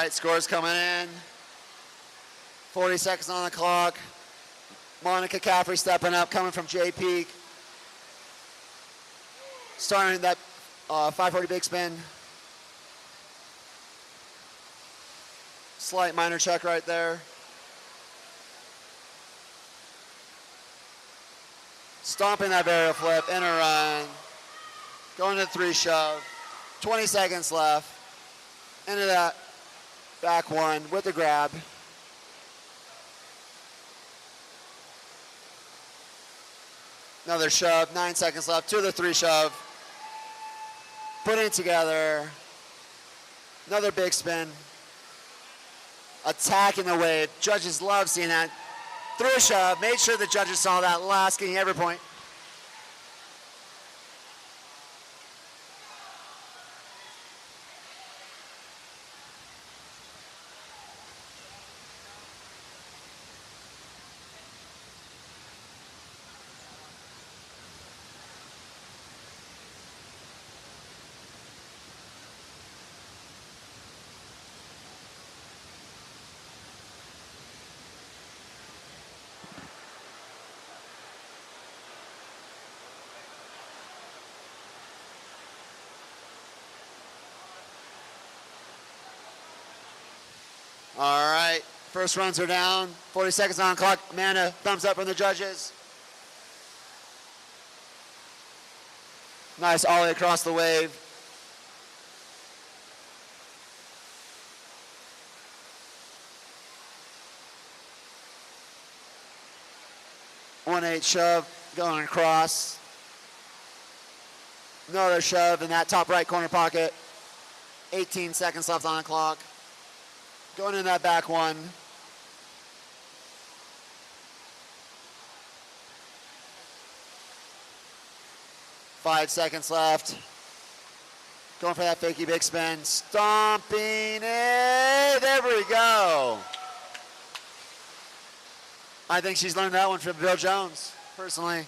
Speaker 1: right, scores coming in. 40 seconds on the clock. Monica Caffrey stepping up, coming from J Peak. Starting that 540 big spin. Slight minor check right there. Stomping that barrier flip, in a run. Going to 3 shove. 20 seconds left. Into that back one with the grab. Another shove, 9 seconds left, to the 3 shove. Putting it together. Another big spin. Attacking the wave. Judges love seeing that. Through a shove, made sure the judges saw that last, getting every point. All right, first runs are down. 40 seconds on the clock. Amanda, thumbs up from the judges. Nice ollie across the wave. One 8 shove going across. Another shove in that top right corner pocket. 18 seconds left on the clock. Going in that back one. Five seconds left. Going for that fakey big spin. Stomping it. There we go. I think she's learned that one from Bill Jones, personally.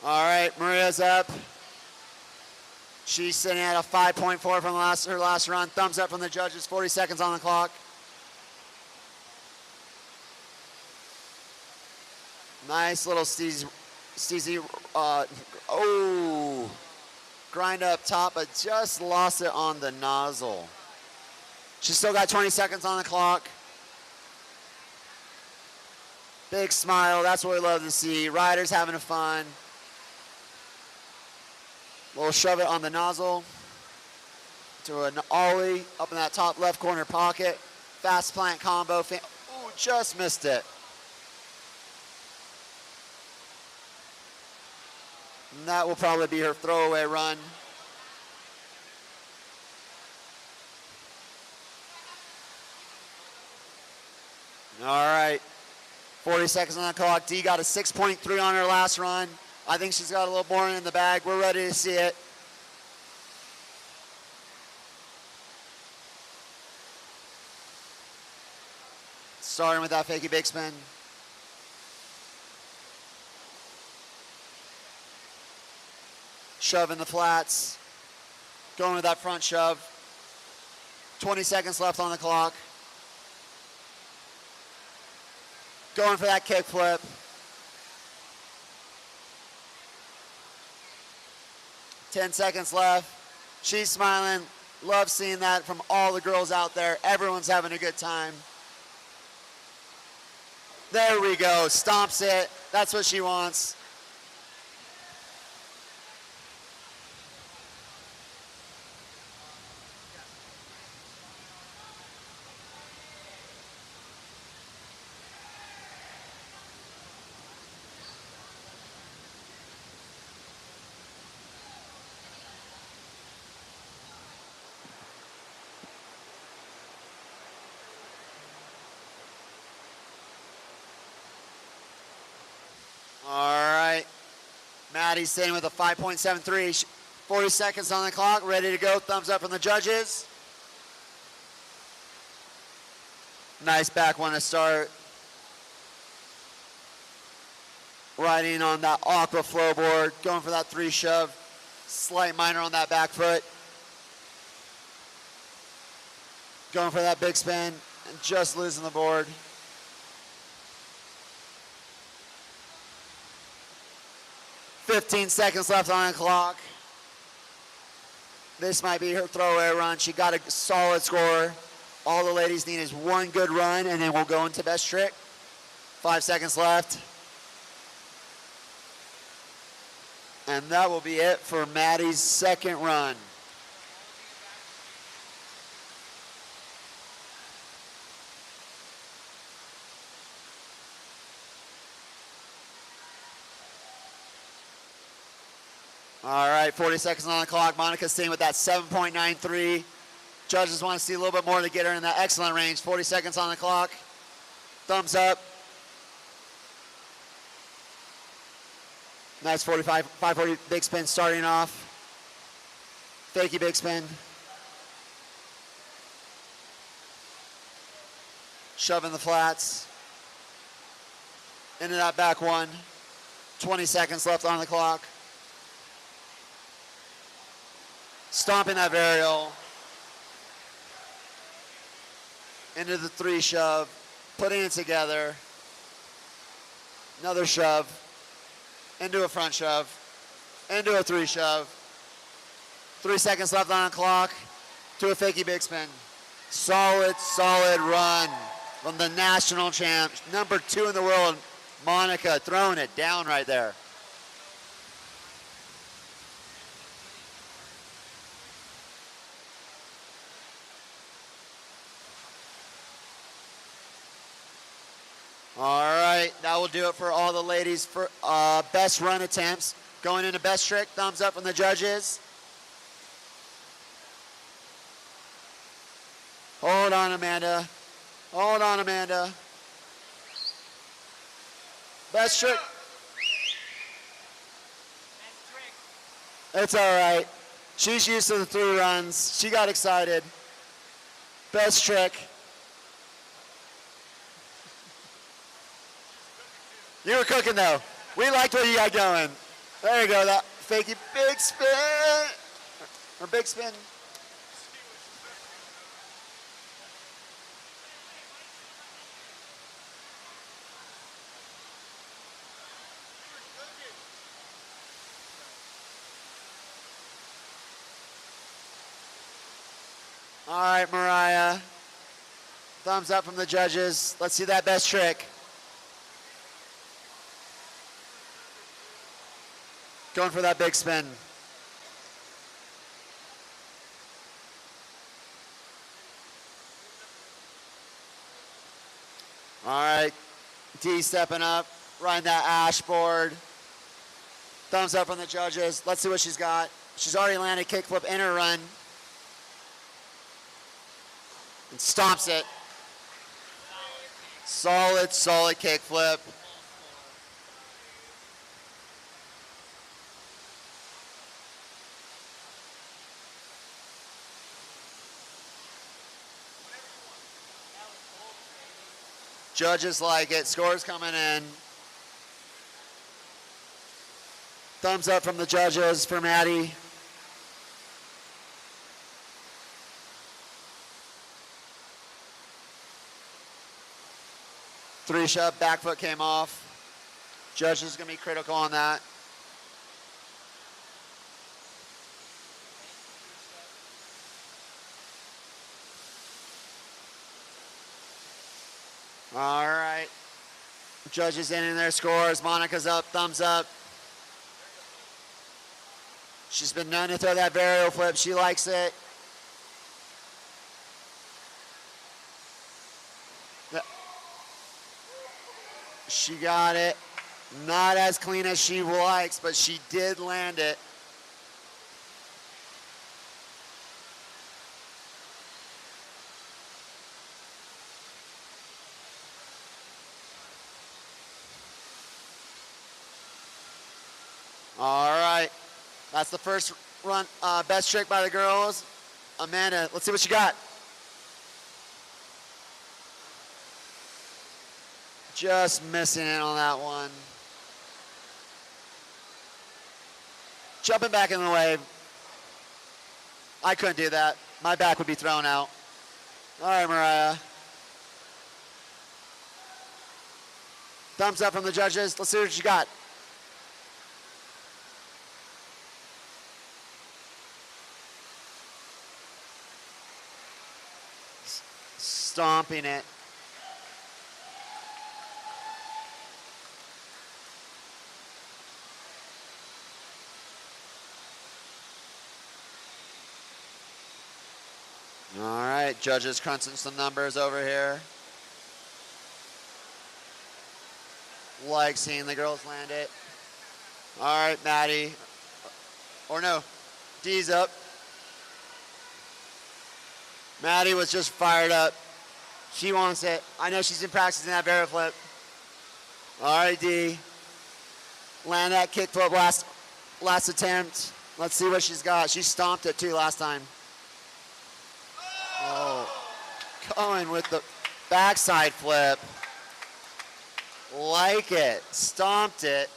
Speaker 1: All right, Maria's up. She's sitting at a 5.4 from her last run. Thumbs up from the judges, 40 seconds on the clock. Nice little Steezy, grind up top, but just lost it on the nozzle. She's still got 20 seconds on the clock. Big smile, that's what we love to see. Riders having fun. We'll shove it on the nozzle to an ollie up in that top left corner pocket. Fast plant combo. Ooh, just missed it. And that will probably be her throwaway run. All right, 40 seconds on the clock. Dee got a 6.3 on her last run. I think she's got a little more in the bag. We're ready to see it. Starting with that fakey big spin. Shove in the flats. Going with that front shove. 20 seconds left on the clock. Going for that kick flip. 10 seconds left. She's smiling. Love seeing that from all the girls out there. Everyone's having a good time. There we go. Stomps it. That's what she wants. Maddie's staying with a 5.73. 40 seconds on the clock, ready to go. Thumbs up from the judges. Nice back one to start. Riding on that aqua flow board, going for that 3 shove. Slight minor on that back foot. Going for that big spin and just losing the board. "15 seconds left on the clock. This might be her throwaway run. She got a solid score. All the ladies need is one good run, and then we'll go into best trick. 5 seconds left. And that will be it for Maddie's second run. All right, 40 seconds on the clock. Monica's staying with that 7.93. Judges want to see a little bit more to get her in that excellent range. 40 seconds on the clock. Thumbs up. Nice 540 big spin starting off. Fakey big spin. Shoving the flats. Into that back one. 20 seconds left on the clock. Stomping that varial. Into the 3 shove. Putting it together. Another shove. Into a front shove. Into a 3 shove. 3 seconds left on the clock. To a fakey big spin. Solid, solid run from the national champ. Number 2 in the world, Monica, throwing it down right there. All right, that will do it for all the ladies for best run attempts. Going into best trick, thumbs up from the judges. Hold on, Amanda. Hold on, Amanda. Best trick. It's all right. She's used to the 3 runs. She got excited. Best trick. You were cooking though. We liked what you got going. There you go, that fakey big spin. Or big spin. All right, Mariah. Thumbs up from the judges. Let's see that best trick. Going for that big spin. All right, D stepping up, riding that ash board. Thumbs up from the judges. Let's see what she's got. She's already landed kickflip in her run. And stomps it. Solid, solid kickflip. Judges like it. Scores coming in. Thumbs up from the judges for Maddie. Three shove, back foot came off. Judges gonna be critical on that. All right. Judges in their scores. Monica's up, thumbs up. She's been known to throw that varial flip. She likes it. She got it. Not as clean as she likes, but she did land it. All That's the first run, best trick by the girls. Amanda, let's see what you got. Just missing it on that one. Jumping back in the wave. I couldn't do that. My back would be thrown out. All right, Mariah. Thumbs up from the judges. Let's see what you got. Stomping it. All right, judges crunching some numbers over here. Like seeing the girls land it. All right, Maddie. Or no, D's up. Maddie was just fired up. She wants it. I know she's been practicing that barrel flip. All right, D. Land that kick flip last attempt. Let's see what she's got. She stomped it too last time. Oh, going with the backside flip. Like it, stomped it.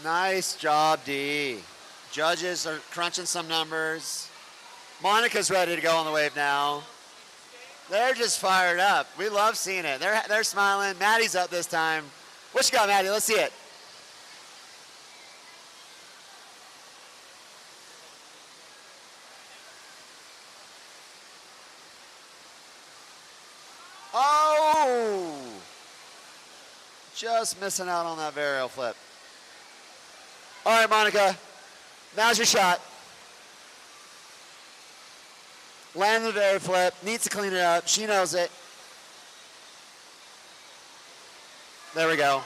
Speaker 1: Nice job, D. Judges are crunching some numbers. Monica's ready to go on the wave now. They're just fired up. We love seeing it. They're smiling. Maddie's up this time. What you got, Maddie? Let's see it. Oh! Just missing out on that varial flip. All right, Monica. Now's your shot. Land the varial flip. Needs to clean it up. She knows it. There we go.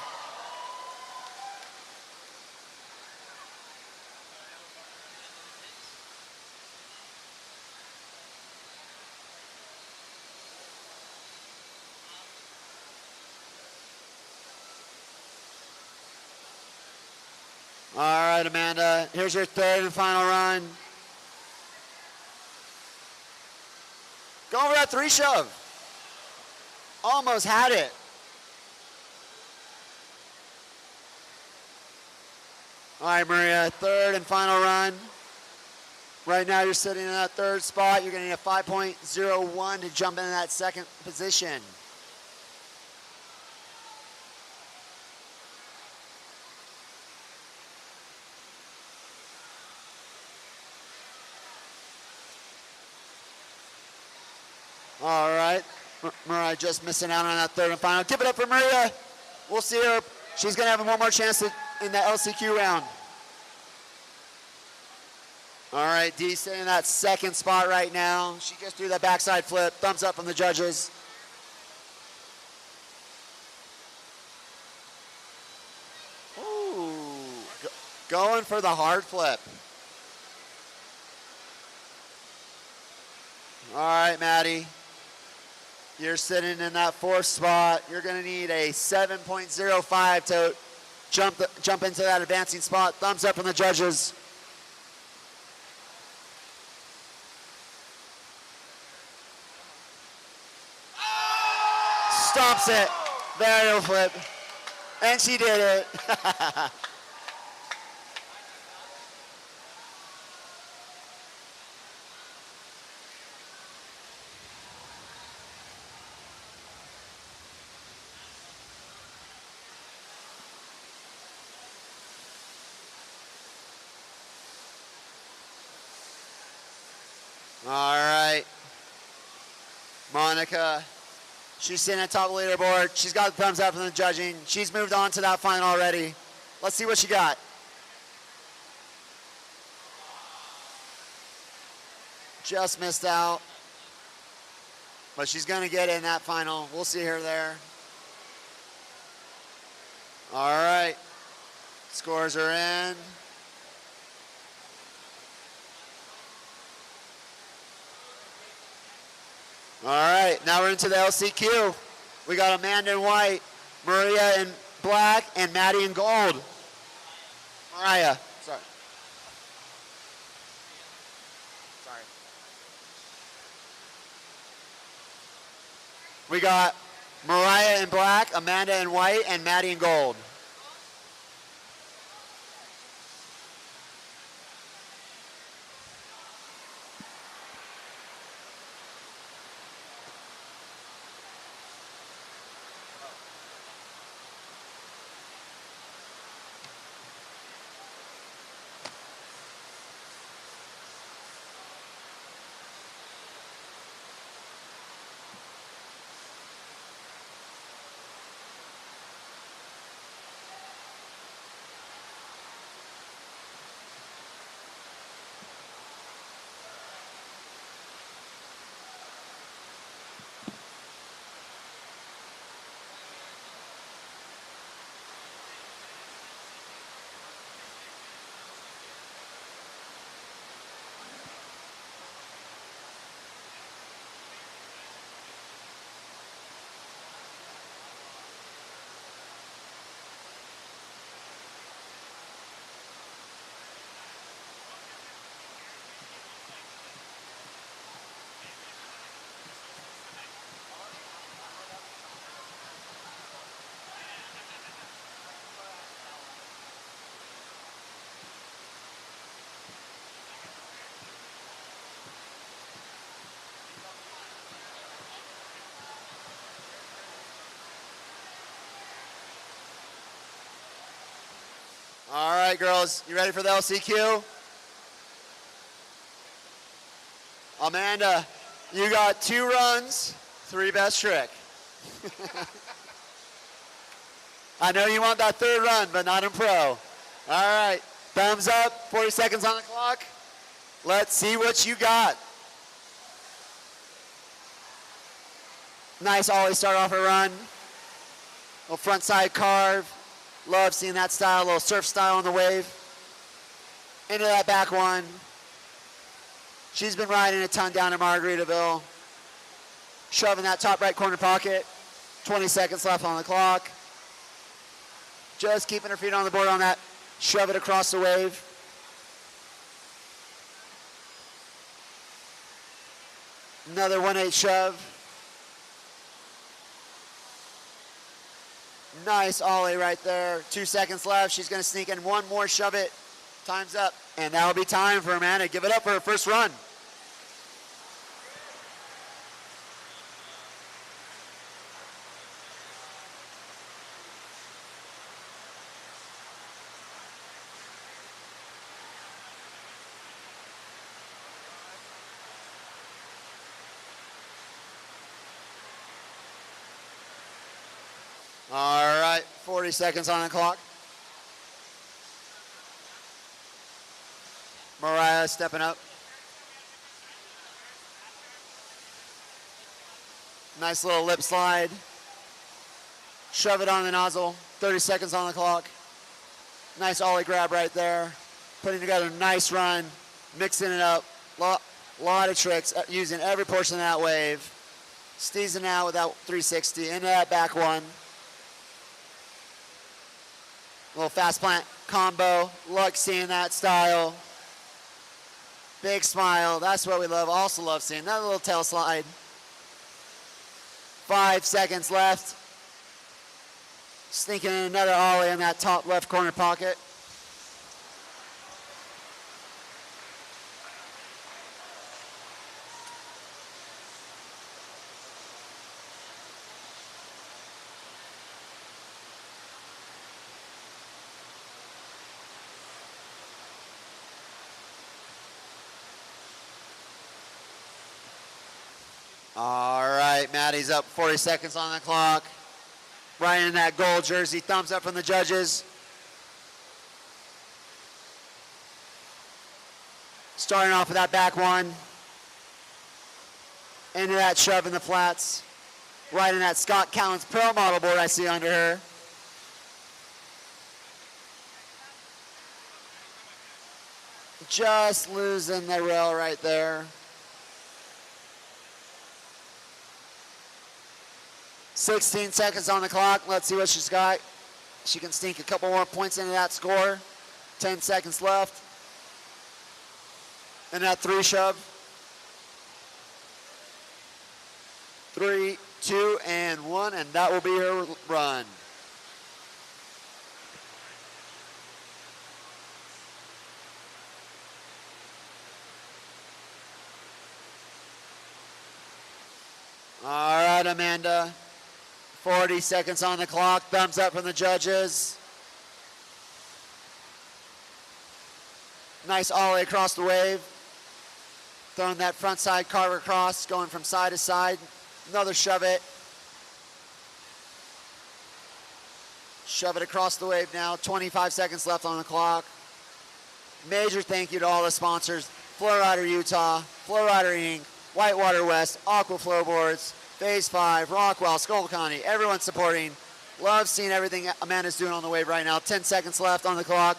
Speaker 1: All right, Amanda, here's your third and final run. Going for that 3 shove. Almost had it. All right, Maria, third and final run. Right now you're sitting in that third spot. You're gonna need a 5.01 to jump into that second position. All right, Mariah just missing out on that third and final. Give it up for Maria. We'll see her. She's gonna have one more chance in the LCQ round. All right, D sitting in that second spot right now. She just threw that backside flip. Thumbs up from the judges. Ooh, going for the hard flip. All right, Maddie. You're sitting in that fourth spot. You're gonna need a 7.05 to jump into that advancing spot. Thumbs up from the judges. Stomps it. Varial flip. And she did it. All right. Monica, she's sitting at top of the leaderboard. She's got the thumbs up from the judging. She's moved on to that final already. Let's see what she got. Just missed out. But she's going to get in that final. We'll see her there. All right. Scores are in. All right, now we're into the LCQ. We got Amanda in white, Maria in black, and Maddie in gold. Mariah, sorry. Sorry. We got Mariah in black, Amanda in white, and Maddie in gold. All right, girls, you ready for the LCQ? Amanda, you got 2 runs, 3 best trick. I know you want that 3rd run, but not in pro. All right, thumbs up, 40 seconds on the clock. Let's see what you got. Nice ollie start off a run. Little front side carve. Love seeing that style, a little surf style on the wave. Into that back one. She's been riding a ton down in Margaritaville. Shoving that top right corner pocket. 20 seconds left on the clock. Just keeping her feet on the board on that. Shove it across the wave. Another 1/8 shove. Nice ollie right there. 2 seconds left. She's going to sneak in one more, shove it. Time's up. And that'll be time for Amanda. Give it up for her first run. All right, 40 seconds on the clock. Mariah stepping up. Nice little lip slide. Shove it on the nozzle. 30 seconds on the clock. Nice ollie grab right there. Putting together a nice run. Mixing it up. Lot of tricks using every portion of that wave. Steezing out with that 360 into that back one. Little fast plant combo. Luck seeing that style. Big smile. That's what we love. Also love seeing that little tail slide. 5 seconds left. Sneaking in another ollie in that top left corner pocket. All right, Maddie's up, 40 seconds on the clock. Right in that gold jersey, thumbs up from the judges. Starting off with that back one. Into that shove in the flats. Right in that Scott Callens Pro model board I see under her. Just losing the rail right there. 16 seconds on the clock. Let's see what she's got. She can sneak a couple more points into that score. 10 seconds left. And that 3 shove. 3, 2, and 1, and that will be her run. All right, Amanda. 40 seconds on the clock. Thumbs up from the judges. Nice ollie across the wave. Throwing that front side carver across, going from side to side. Another shove it. Shove it across the wave now. 25 seconds left on the clock. Major thank you to all the sponsors. FlowRider Utah, FlowRider Inc., Whitewater West, Aqua Flowboards, Phase 5, Rockwell, Skull County, everyone supporting. Love seeing everything Amanda's doing on the wave right now. 10 seconds left on the clock.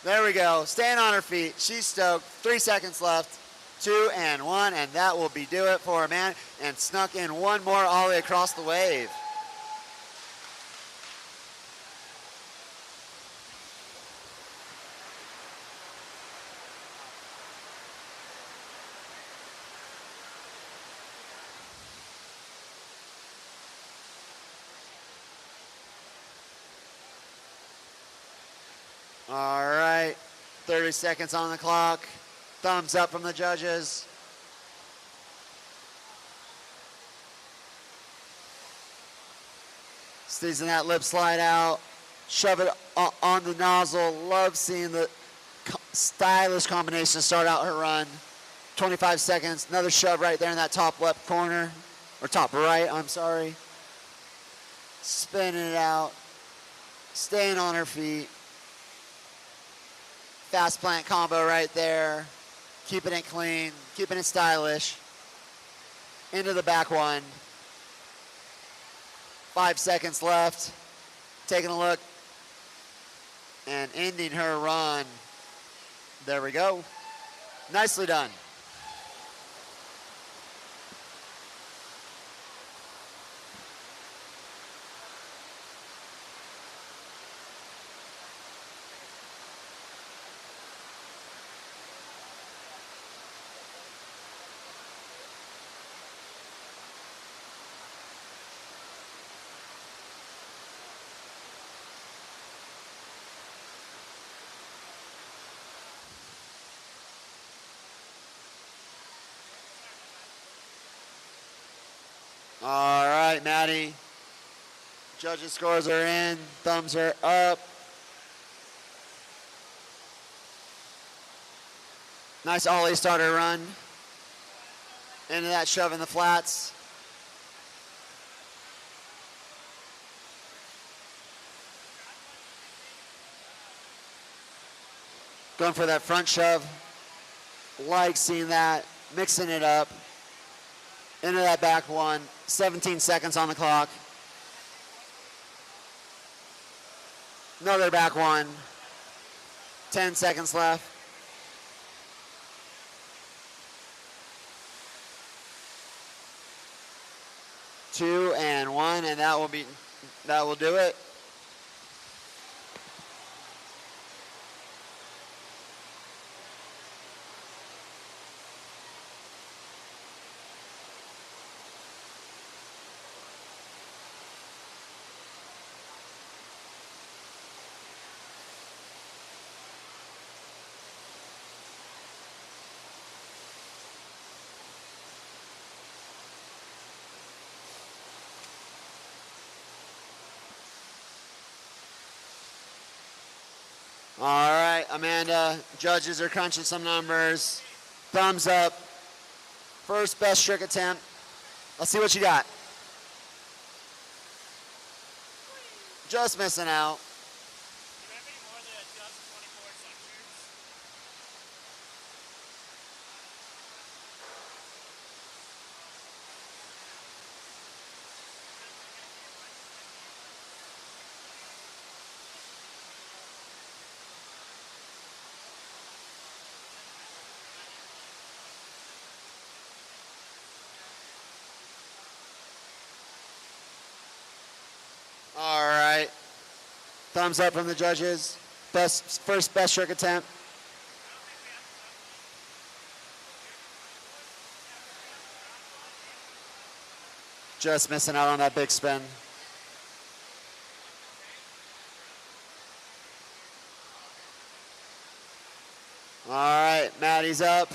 Speaker 1: There we go, staying on her feet. She's stoked, 3 seconds left. 2 and 1, and that will be do it for Amanda. And snuck in one more ollie across the wave. All right, 30 seconds on the clock. Thumbs up from the judges. Season that lip slide out. Shove it on the nozzle. Love seeing the stylish combination start out her run. 25 seconds, another shove right there in that top left corner, or top right, I'm sorry. Spinning it out, staying on her feet. Fast plant combo right there. Keeping it clean, keeping it stylish. Into the back one. 5 seconds left. Taking a look and ending her run. There we go. Nicely done. All right, Maddie. Judges' scores are in. Thumbs are up. Nice ollie starter run. Into that shove in the flats. Going for that front shove. Like seeing that. Mixing it up. Into that back one. 17 seconds on the clock. Another back one. 10 seconds left. Two and one, and that will do it. All right, Amanda, judges are crunching some numbers. Thumbs up. First best trick attempt. Let's see what you got. Just missing out. Thumbs up from the judges. First best trick attempt. Just missing out on that big spin. All right, Maddie's up.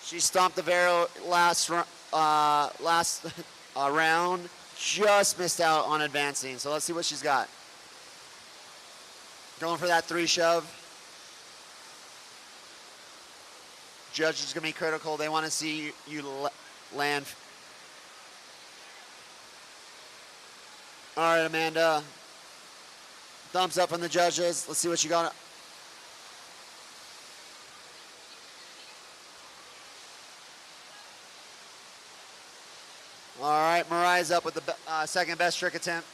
Speaker 1: She stomped the very last round. Just missed out on advancing. So let's see what she's got. Going for that 3 shove. Judge is going to be critical. They want to see you land. All right, Amanda. Thumbs up from the judges. Let's see what you got. All right, Mariah's up with the second best trick attempt.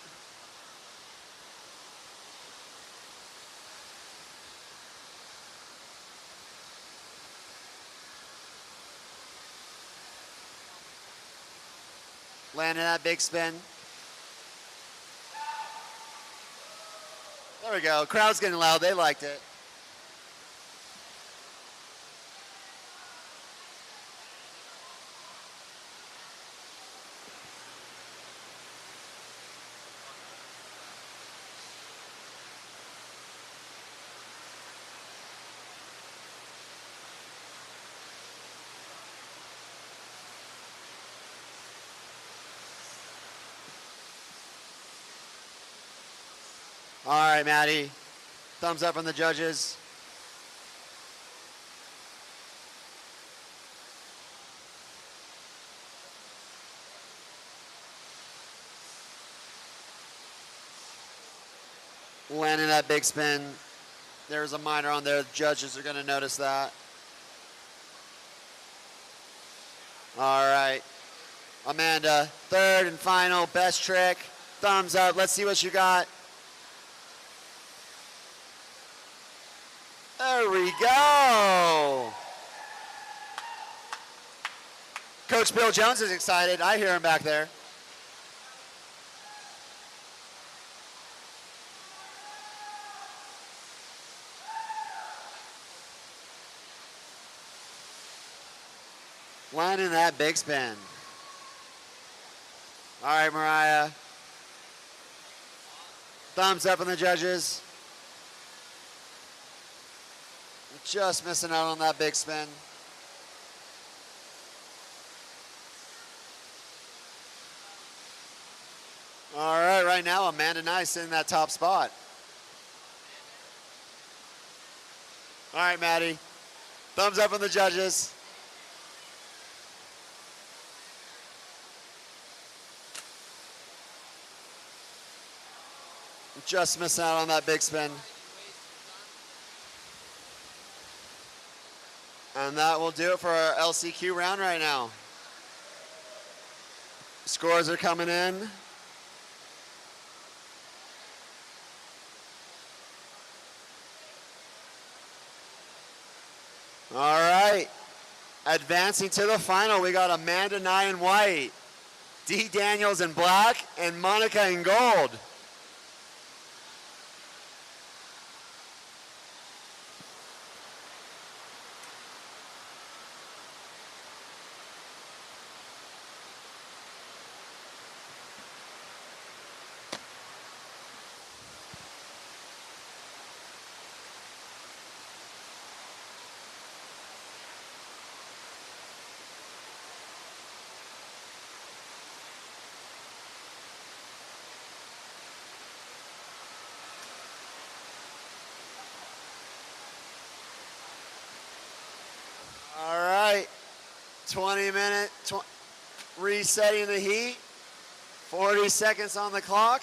Speaker 1: Landing that big spin. There we go. Crowd's getting loud. They liked it. All right, Maddie. Thumbs up from the judges. Landing that big spin. There's a minor on there. The judges are going to notice that. All right. Amanda, third and final, best trick. Thumbs up. Let's see what you got. There we go. Coach Bill Jones is excited. I hear him back there. Landing that big spin. All right, Mariah. Thumbs up from the judges. Just missing out on that big spin. All right, right now, Amanda Nice in that top spot. All right, Maddie. Thumbs up from the judges. Just missing out on that big spin. And that will do it for our LCQ round right now. Scores are coming in. All right. Advancing to the final, we got Amanda Nye in white, Dee Daniels in black, and Monica in gold. All right, 20-minute, resetting the heat, 40 seconds on the clock.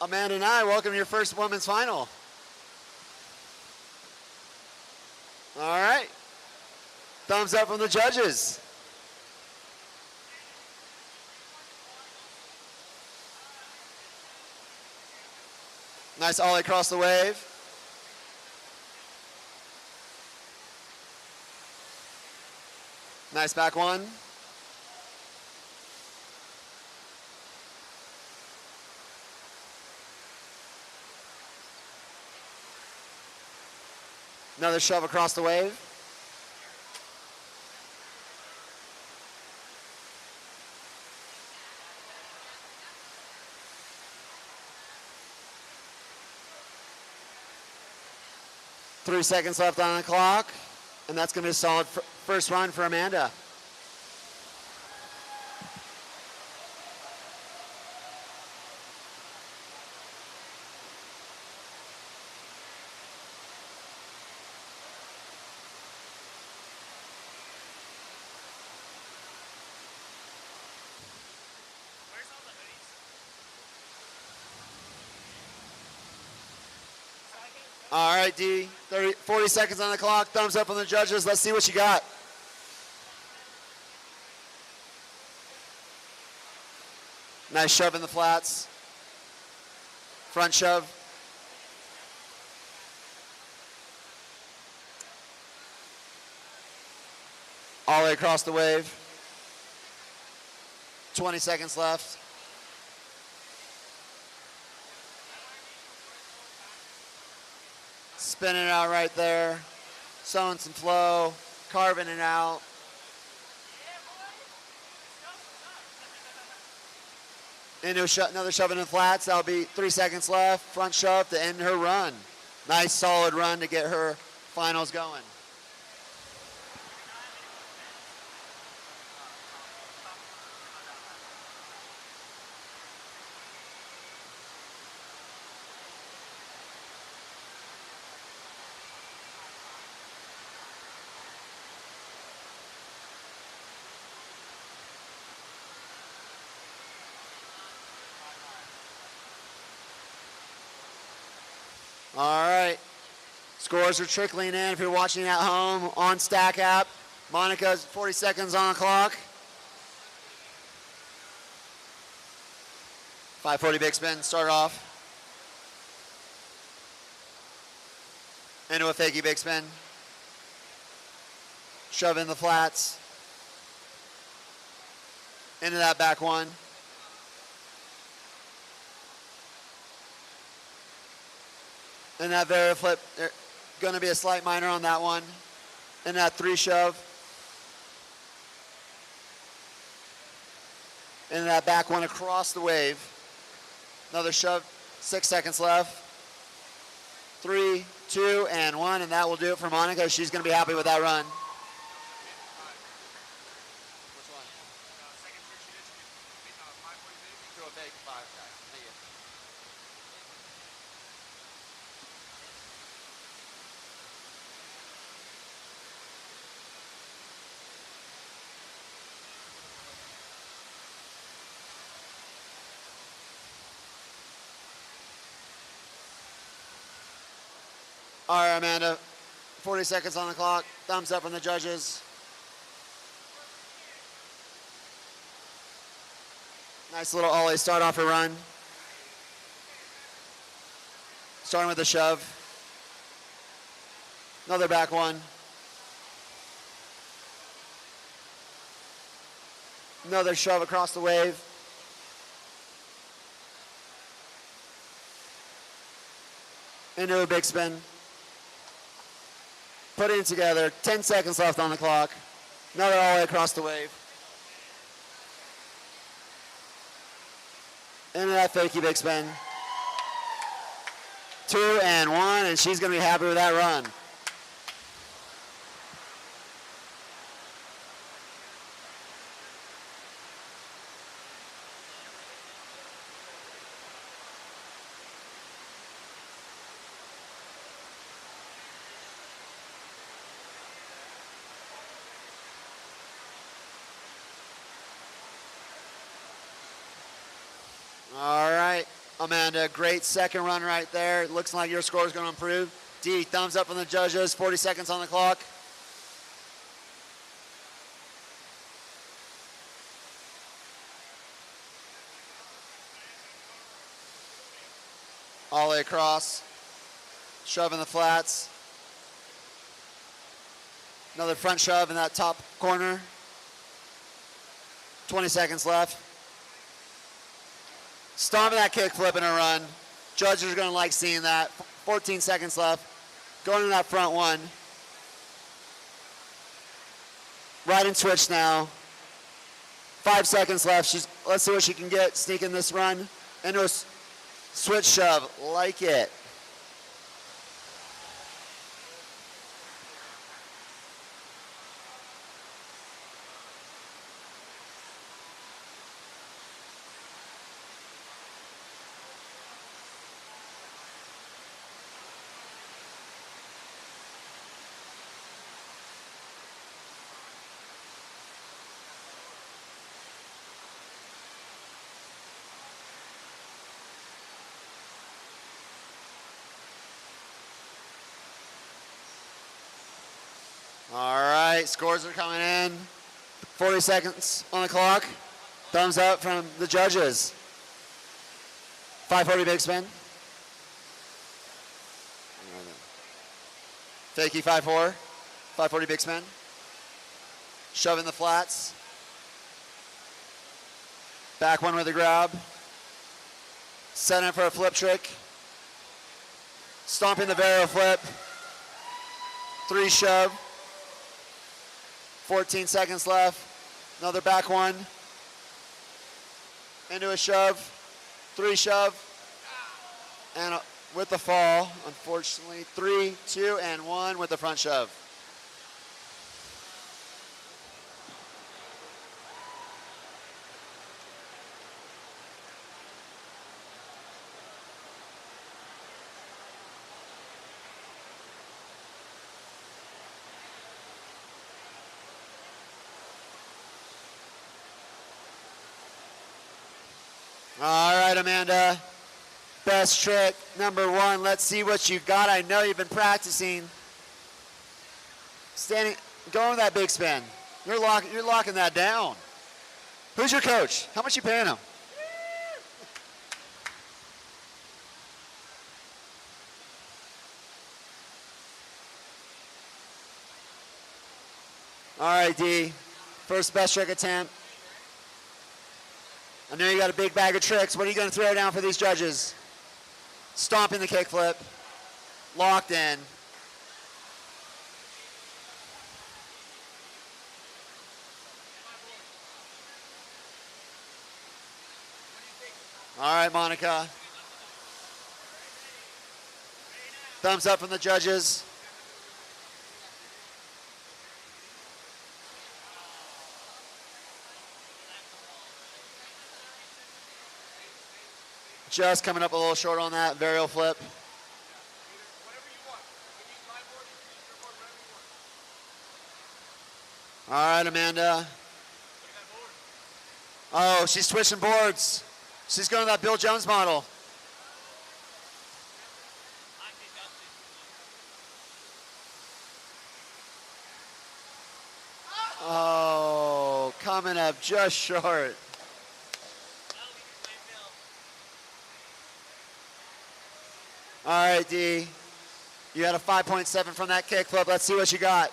Speaker 1: Amanda and I welcome your first women's final. All right, thumbs up from the judges. Nice ollie across the wave. Nice back one. Another shove across the wave. Three seconds left on the clock, and that's going to be a solid first run for Amanda. All right, D, 40 seconds on the clock. Thumbs up from the judges. Let's see what you got. Nice shove in the flats. Front shove. All the way across the wave. 20 seconds left. Spinning it out right there. Sewing some flow. Carving it out. Into another shove in the flats. That'll be 3 seconds left. Front shove to end her run. Nice solid run to get her finals going. All right, scores are trickling in. If you're watching at home on Stack app, Monica's 40 seconds on the clock. 540 big spin, start off. Into a fakie big spin. Shove in the flats. Into that back one. And that Vera flip, going to be a slight minor on that one. And that three shove. And that back one across the wave. Another shove, 6 seconds left. 3, 2, and 1, and that will do it for Monica. She's going to be happy with that run. All right, Amanda, 40 seconds on the clock. Thumbs up from the judges. Nice little ollie start off her run. Starting with a shove. Another back one. Another shove across the wave. Into a big spin. Putting it together, 10 seconds left on the clock. Another all the way across the wave. Into that fakie big spin. 2 and 1, and she's going to be happy with that run. All right, Amanda, great second run right there. It looks like your score is going to improve. D, thumbs up from the judges, 40 seconds on the clock. All the way across, shove in the flats. Another front shove in that top corner. 20 seconds left. Stomping that kick flip in a run. Judges are going to like seeing that. 14 seconds left. Going to that front one. Right and switch now. 5 seconds left. Let's see what she can get. Sneaking this run into a switch shove. Like it. All right, scores are coming in. 40 seconds on the clock. Thumbs up from the judges. 540 big spin. Fakie 5-4. 540 big spin. Shove in the flats. Back one with a grab. Set in for a flip trick. Stomping the varial flip. 3 shove. 14 seconds left. Another back one. Into a shove. 3 shove. And with the fall, unfortunately. 3, 2, and 1 with the front shove. All right, Amanda. Best trick, number 1. Let's see what you got. I know you've been practicing. Standing, going with that big spin. You're locking that down. Who's your coach? How much you paying him? All right, D. First best trick attempt. I know you got a big bag of tricks. What are you going to throw down for these judges? Stomping the kickflip. Locked in. All right, Monica. Thumbs up from the judges. Just coming up a little short on that varial flip. All right, Amanda. Oh, she's switching boards. She's going to that Bill Jones model. Oh, coming up just short. All right, D. You had a 5.7 from that kickflip. Let's see what you got.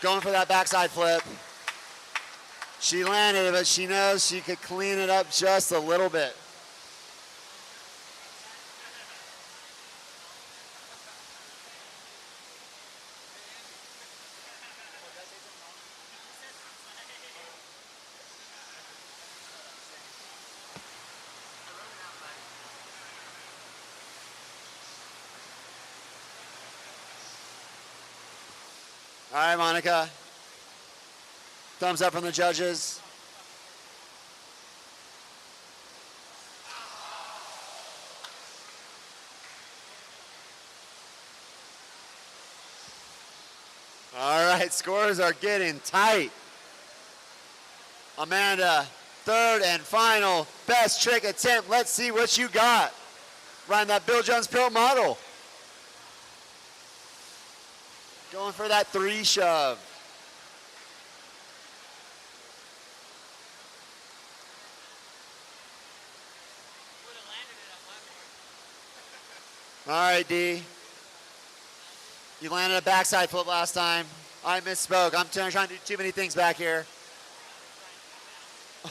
Speaker 1: Going for that backside flip. She landed it, but she knows she could clean it up just a little bit. All right, Monica. Thumbs up from the judges. All right, scores are getting tight. Amanda, third and final best trick attempt. Let's see what you got. Riding that Bill Jones Pro model. Going for that 3 shove. All right, D. You landed a backside flip last time. I misspoke. I'm trying to do too many things back here.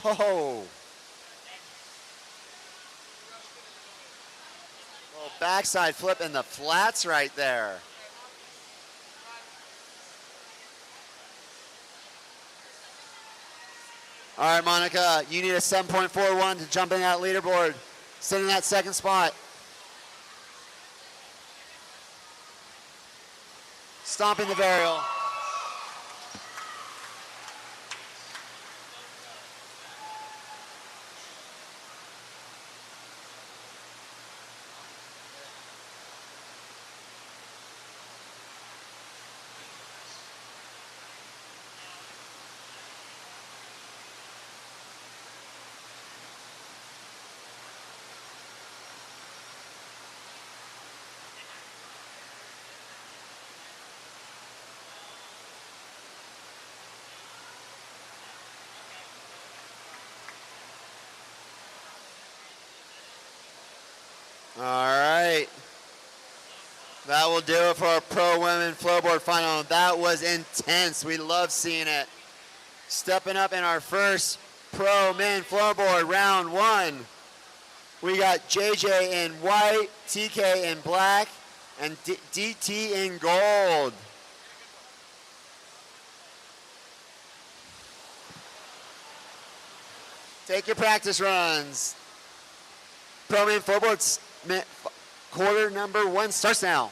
Speaker 1: Oh, Little backside flip in the flats right there. All right, Monica, you need a 7.41 to jump in that leaderboard. Sit in that second spot. Stomping the varial. All right. That will do it for our Pro Women Flowboard Final. That was intense. We love seeing it. Stepping up in our first Pro Men Flowboard round one. We got JJ in white, TK in black, and DT in gold. Take your practice runs. Pro Men Flowboard quarter number one starts now.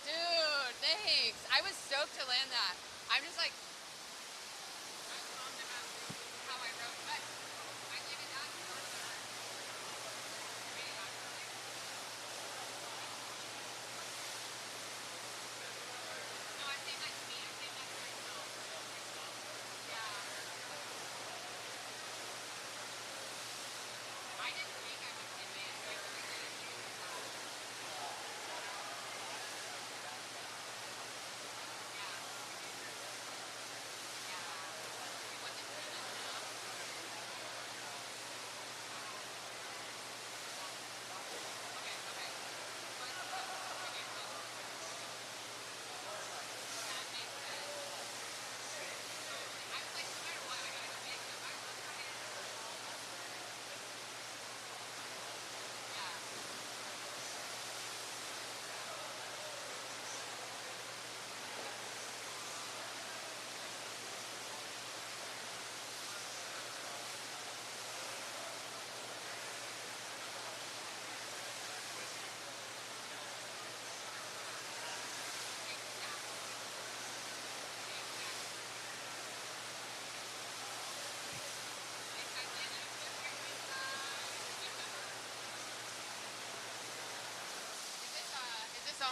Speaker 3: Dude, thanks. I was stoked to land that. I'm just like, I'm bummed about how I wrote, but I landed that further. Wait, actually. No, I saved that to me. I saved that to myself. Yeah. I didn't think I would advance like the way that you yeah.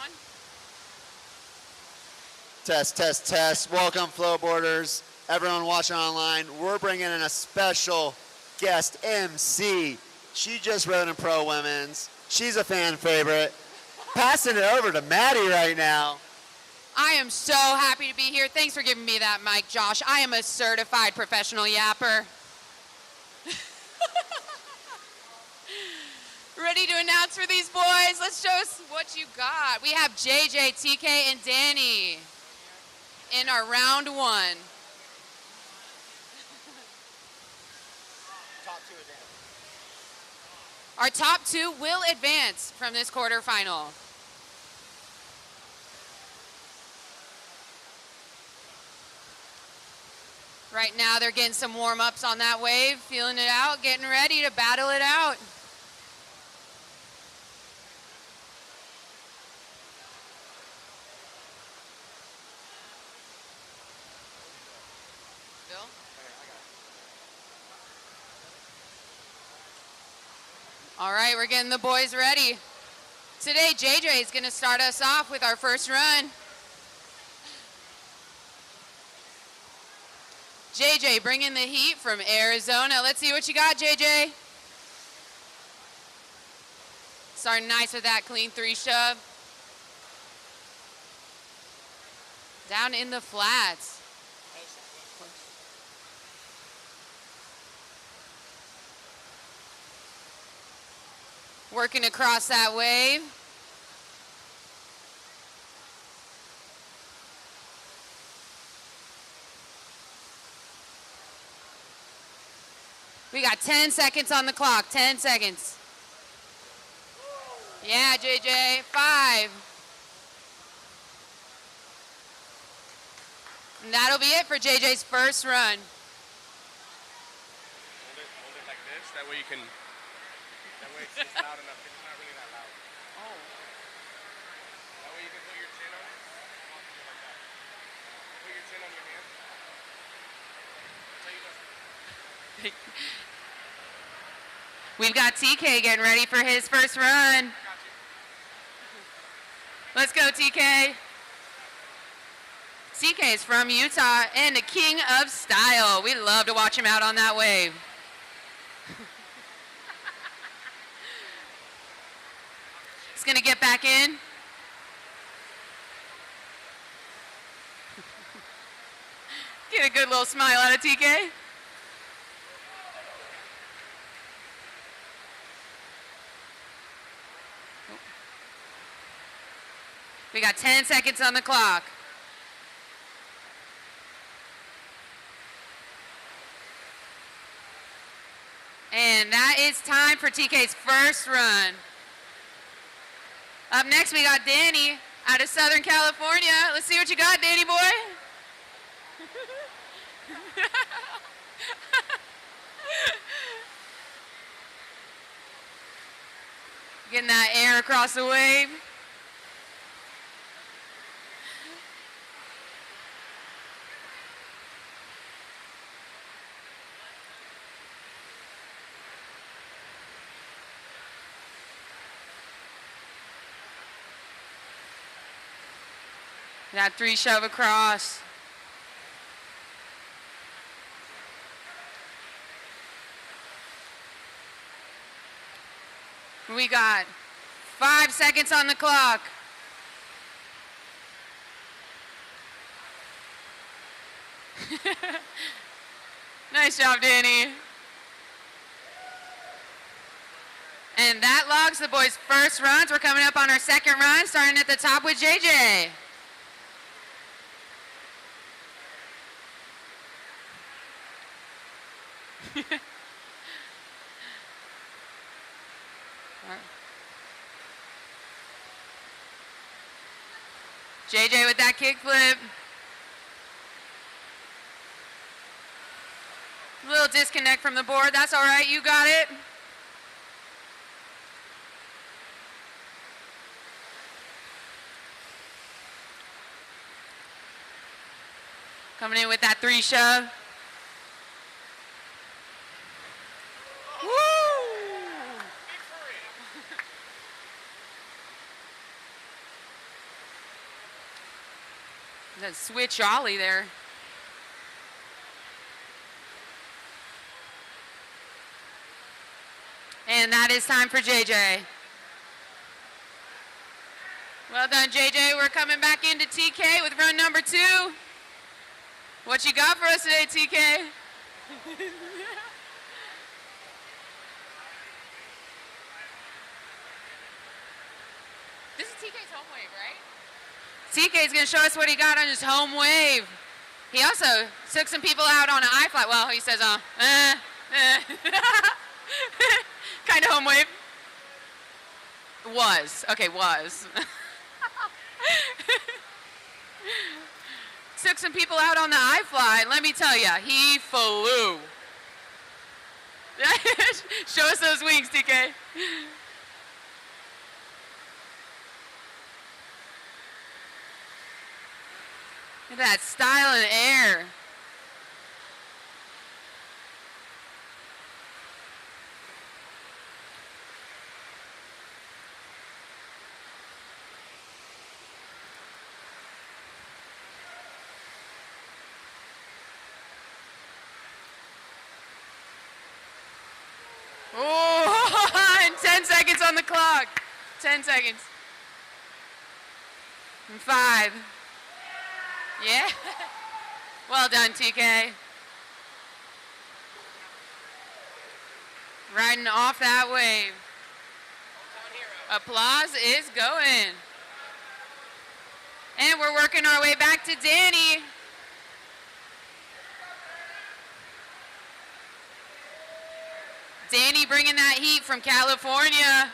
Speaker 3: on?
Speaker 1: Test, test, test. Welcome, flowboarders. Everyone watching online. We're bringing in a special guest MC. She just rode in Pro Women's. She's a fan favorite. Passing it over to Maddie right now.
Speaker 3: I am so happy to be here. Thanks for giving me that mic, Josh. I am a certified professional yapper. Ready to announce for these boys? Let's show us what you got. We have JJ, TK, and Danny in our round one. Our top two will advance from this quarterfinal. Right now they're getting some warm-ups on that wave, feeling it out, getting ready to battle it out. Bill? All right, we're getting the boys ready. Today, JJ is gonna start us off with our first run. JJ bringing the heat from Arizona. Let's see what you got, JJ. Starting nice with that clean 3 shove. Down in the flats. Working across that wave. We got 10 seconds on the clock, 10 seconds. Yeah, JJ, 5. And that'll be it for JJ's first run.
Speaker 4: Hold it like this. That way you can. That way it's loud enough. It's not really that loud.
Speaker 3: Oh.
Speaker 4: That way you can put your chin on it. Like that. Put your chin on your hand. That's how you go.
Speaker 3: We've got TK getting ready for his first run. Let's go, TK. TK is from Utah and the king of style. We love to watch him out on that wave. He's gonna get back in. Get a good little smile out of TK. We got 10 seconds on the clock. And that is time for TK's first run. Up next, we got Danny out of Southern California. Let's see what you got, Danny boy. Getting that air across the wave. That 3 shove across. We got 5 seconds on the clock. Nice job, Danny. And that logs the boys' first runs. We're coming up on our second run, starting at the top with JJ. JJ with that kickflip. A little disconnect from the board. That's all right. You got it. Coming in with that 3 shove. The switch ollie there. And that is time for JJ. Well done, JJ. We're coming back into TK with run number 2. What you got for us today, TK? This is TK's home wave, right? TK's going to show us what he got on his home wave. He also took some people out on an I-flat. Well, he says, kind of home wave. Was. Okay, was. Took some people out on the I-fly, and let me tell you, he flew. Show us those wings, TK. Look at that style and air. Oh, and 10 seconds on the clock. 10 seconds. And 5. Yeah. Well done, TK. Riding off that wave. Applause is going. And we're working our way back to Danny. Danny bringing that heat from California.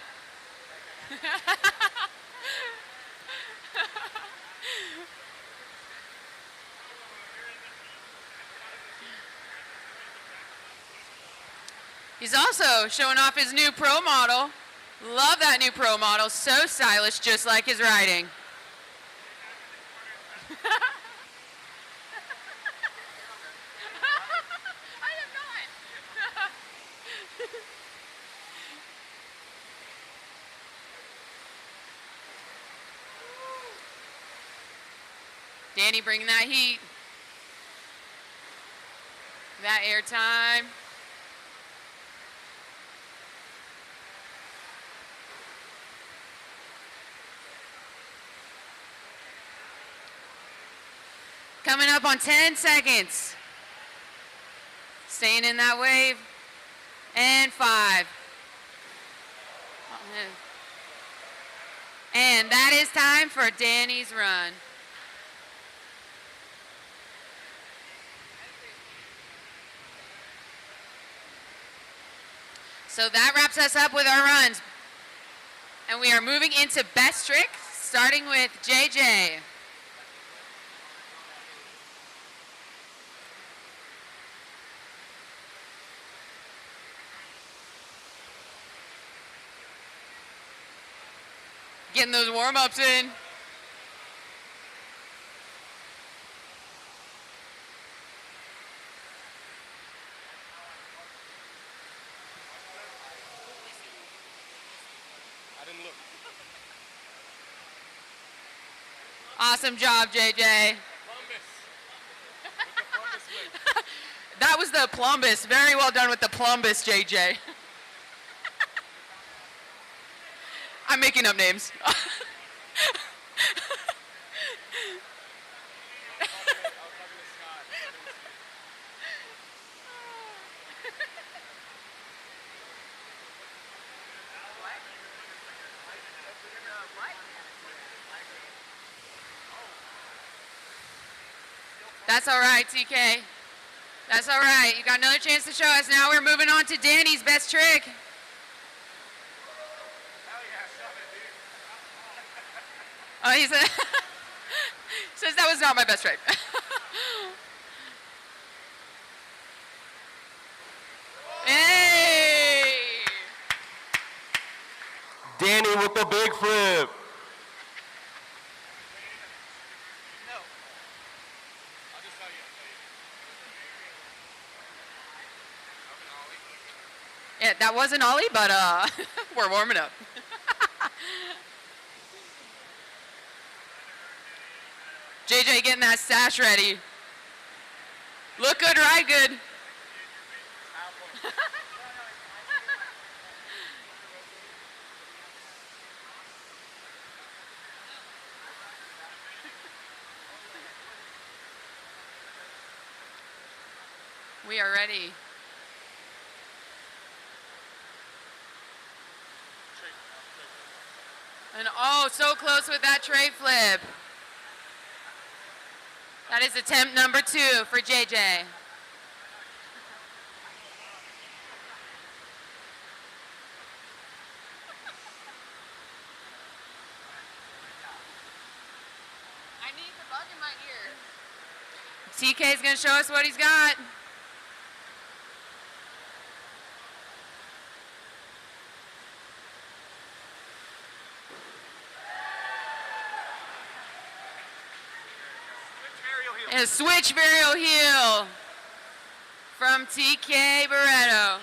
Speaker 3: He's also showing off his new Pro model. Love that new Pro model. So stylish, just like his riding. Danny bringing that heat. That air time. Coming up on 10 seconds. Staying in that wave. And 5. And that is time for Danny's run. So that wraps us up with our runs. And we are moving into best trick, starting with JJ. Getting those warm-ups in.
Speaker 4: I didn't look.
Speaker 3: Awesome job, JJ.
Speaker 4: Plumbus. With the Plumbus whip.
Speaker 3: That was the plumbus. Very well done with the plumbus, JJ. I'm making up names.
Speaker 4: I was talking to Scott.
Speaker 3: That's all right, TK. That's all right. You got another chance to show us. Now we're moving on to Danny's best trick.
Speaker 4: Hell yeah, shove it, dude.
Speaker 3: Oh, he said, says that was not my best trick. Hey!
Speaker 4: Danny with the big flip.
Speaker 3: No.
Speaker 4: I'll just tell you.
Speaker 3: Yeah, that wasn't Ollie, but we're warming up. JJ getting that stash ready. Look good, ride good. We are ready. And oh, so close with that tray flip. That is attempt number 2 for JJ. I need the bug in my ear. TK is going to show us what he's got. And a switch varial heel from TK Barreto.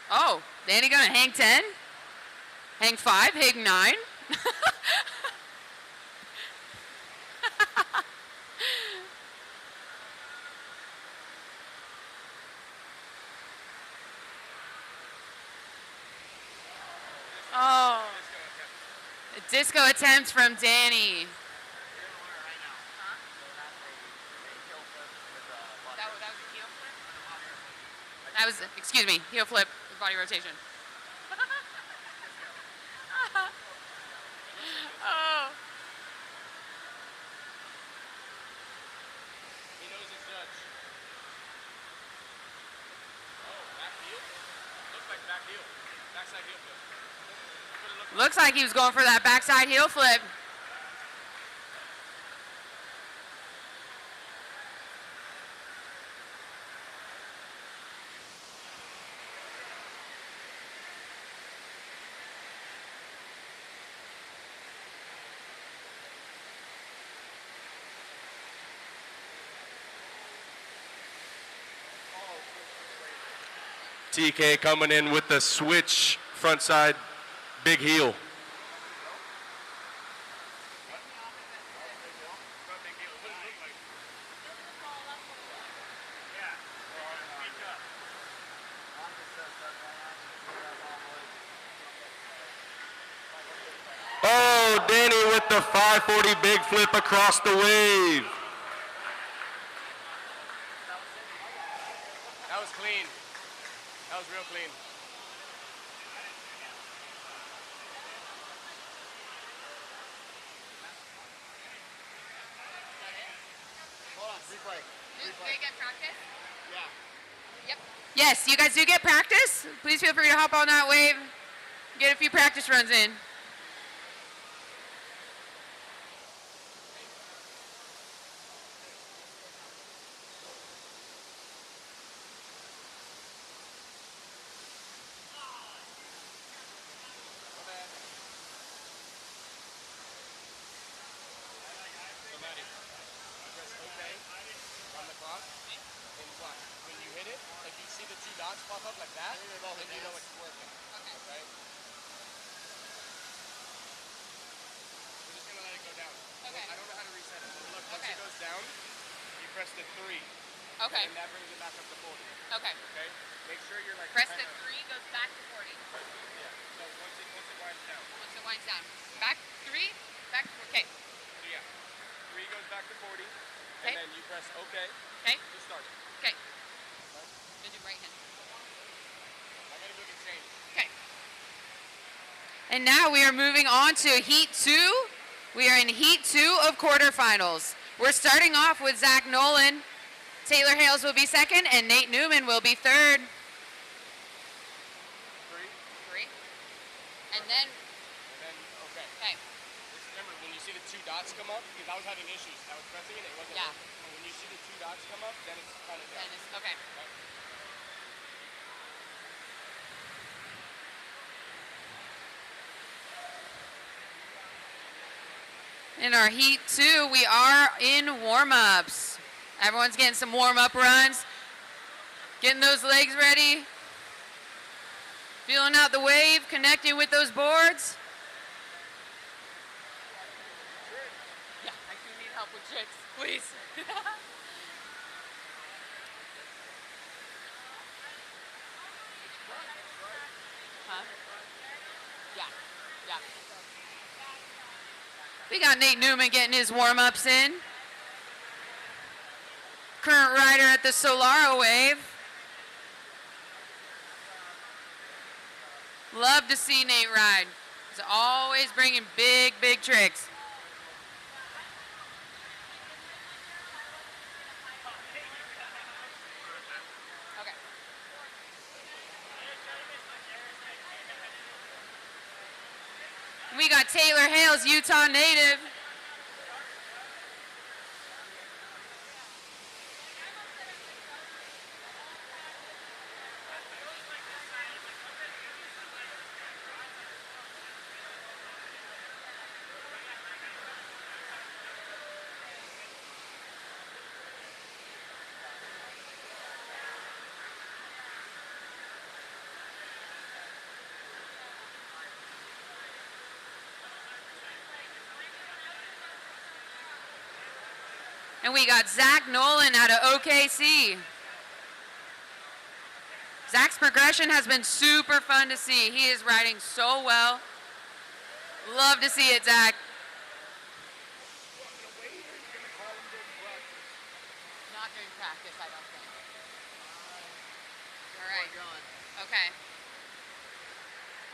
Speaker 3: Oh, Danny gonna hang 10? Hang 5, hang 9? Oh, a disco attempt from Danny. That was, excuse me, heel flip with body rotation. Oh.
Speaker 4: He knows his judge. Oh, back heel? Looks like back heel. Backside heel flip.
Speaker 3: Looks like he was going for that backside heel flip.
Speaker 4: TK coming in with the switch front side big heel. Oh, Danny with the 540 big flip across the wave. That was clean. That was real clean.
Speaker 1: Hold on, replay.
Speaker 3: Do they get practice?
Speaker 1: Yeah.
Speaker 3: Yep. Yes, you guys do get practice. Please feel free to hop on that wave. Get a few practice runs in.
Speaker 4: When you hit it, like you see the 2 dots pop up like that, then you know it's working. Okay? We're just gonna let it go down.
Speaker 3: Okay.
Speaker 4: I don't know how to reset it. But look, once it goes down, you press the 3.
Speaker 3: Okay.
Speaker 4: And that brings it back up to 40.
Speaker 3: Okay.
Speaker 4: Okay? Make sure you're like
Speaker 3: Press the 3 goes back to 40.
Speaker 4: Yeah. So once it winds down.
Speaker 3: Once it winds down. Back 3, back 4. Okay.
Speaker 4: So yeah. 3 goes back to 40.
Speaker 3: Okay.
Speaker 4: And then you press OK
Speaker 3: Okay.
Speaker 4: to start it.
Speaker 3: Okay. I'm gonna do right hand.
Speaker 4: I gotta go get changed.
Speaker 3: Okay. And now we are moving on to Heat 2. We are in Heat 2 of quarterfinals. We're starting off with Zach Nolan. Taylor Hales will be second, and Nate Newman will be third.
Speaker 4: 3.
Speaker 3: 3. And then,
Speaker 4: Okay.
Speaker 3: okay.
Speaker 4: Just remember, when you see the 2 dots come up, because I was having issues. I was pressing it, it wasn't
Speaker 3: Yeah.
Speaker 4: working. But when you see the 2 dots come up, then it's kind of down.
Speaker 3: Then it's, okay. In our heat 2, we are in warm-ups. Everyone's getting some warm-up runs, getting those legs ready, feeling out the wave, connecting with those boards. Yeah, I do need help with tricks, please. Huh? Yeah, yeah. We got Nate Newman getting his warm-ups in. Current rider at the Solaro wave. Love to see Nate ride. He's always bringing big, big tricks. Okay. We got Taylor Hales, Utah native. And we got Zach Nolan out of OKC. Zach's progression has been super fun to see. He is riding so well. Love to see it, Zach. Not during practice, I don't think. All right. Okay.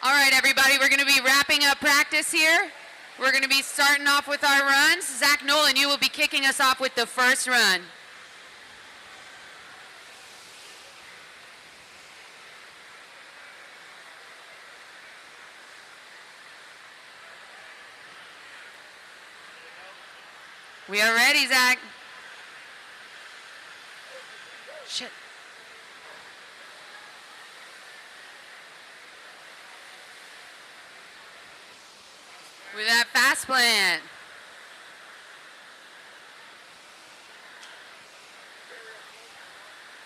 Speaker 3: All right, everybody, we're going to be wrapping up practice here. We're going to be starting off with our runs. Zach Nolan, you will be kicking us off with the first run. We are ready, Zach. Shit. With that fast plant.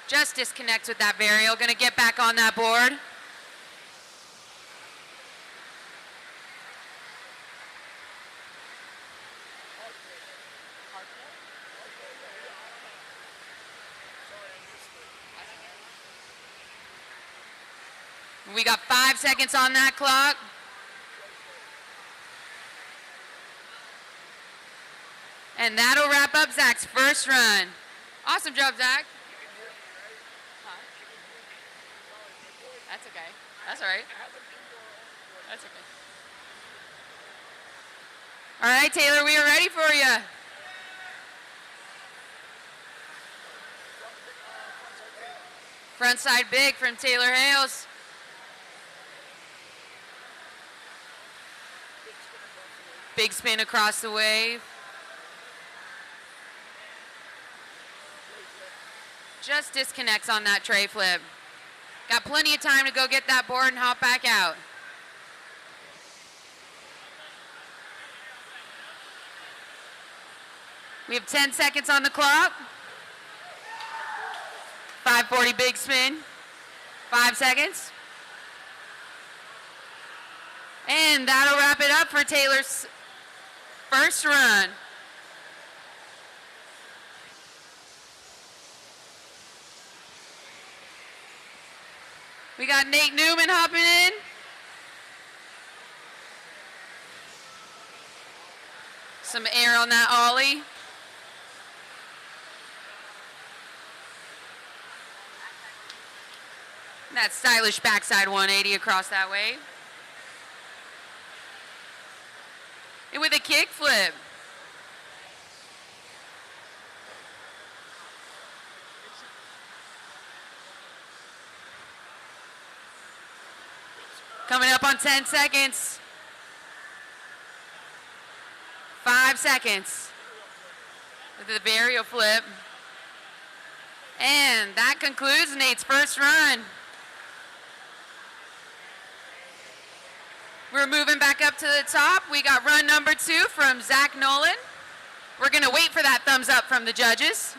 Speaker 3: Just disconnects with that varial. Gonna get back on that board. We got 5 seconds on that clock. And that'll wrap up Zach's first run. Awesome job, Zach. Huh? That's okay. That's all right. That's okay. All right, Taylor, we are ready for you. Front side big from Taylor Hales. Big spin across the wave. Just disconnects on that tray flip. Got plenty of time to go get that board and hop back out. We have 10 seconds on the clock. 540 big spin. 5 seconds. And that'll wrap it up for Taylor's first run. We got Nate Newman hopping in. Some air on that ollie. That stylish backside 180 across that wave. And with a kick flip. Coming up on 10 seconds. 5 seconds. With the varial flip. And that concludes Nate's first run. We're moving back up to the top. We got run number 2 from Zach Nolan. We're gonna wait for that thumbs up from the judges.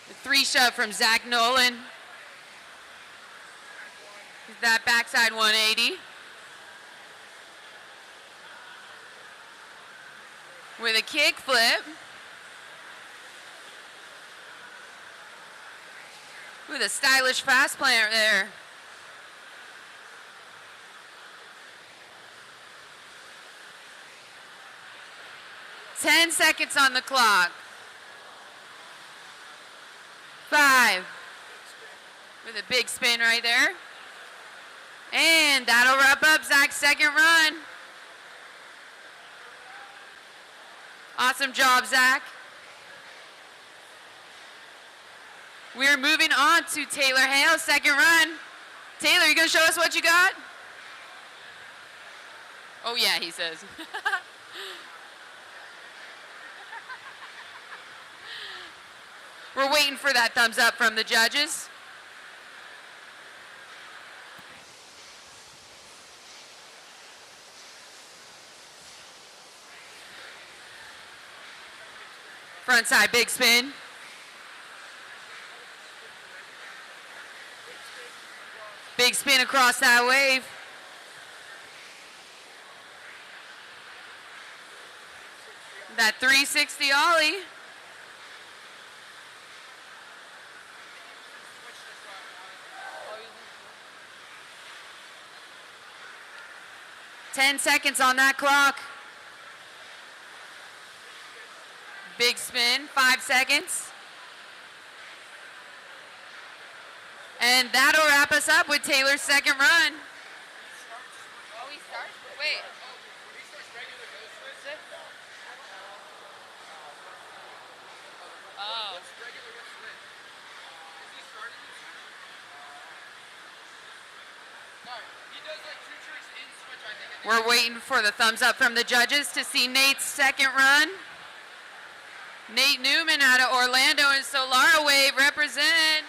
Speaker 3: The 3 shove from Zach Nolan. That backside 180. With a kick flip. With a stylish fast plant there. Ten seconds on the clock. 5. With a big spin right there. And that'll wrap up Zach's second run. Awesome job, Zach. We're moving on to Taylor Hale's second run. Taylor, you gonna show us what you got? Oh yeah, he says. We're waiting for that thumbs up from the judges. Front side big spin. Big spin across that wave. That 360 ollie. Ten seconds on that clock. Big spin, 5 seconds. And that'll wrap us up with Taylor's second run. Oh, he starts? Wait. Oh. We're waiting for the thumbs up from the judges to see Nate's second run. Nate Newman out of Orlando and Solara Wave represent.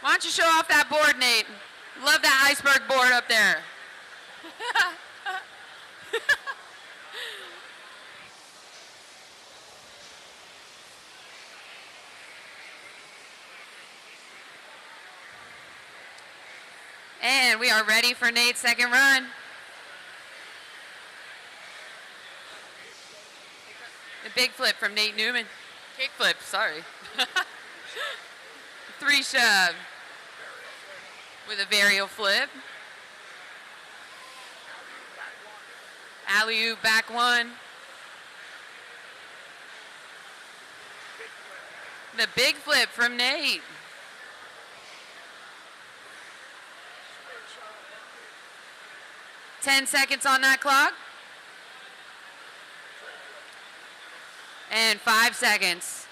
Speaker 3: Why don't you show off that board, Nate? Love that iceberg board up there. And we are ready for Nate's second run. The big flip from Nate Newman. Kick flip, sorry. 3 shove with a varial flip. Alley-oop back 1. The big flip from Nate. Ten seconds on that clock. And 5 seconds.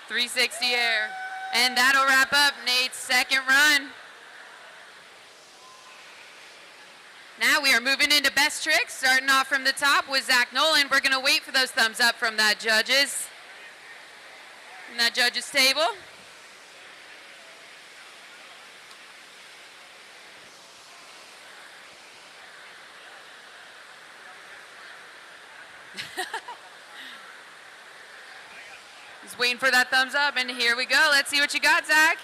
Speaker 3: 360 air. And that'll wrap up Nate's second run. Now we are moving into best tricks, starting off from the top with Zach Nolan. We're gonna wait for those thumbs up from that judges. From that judges table. Just waiting for that thumbs up, and here we go. Let's see what you got, Zach.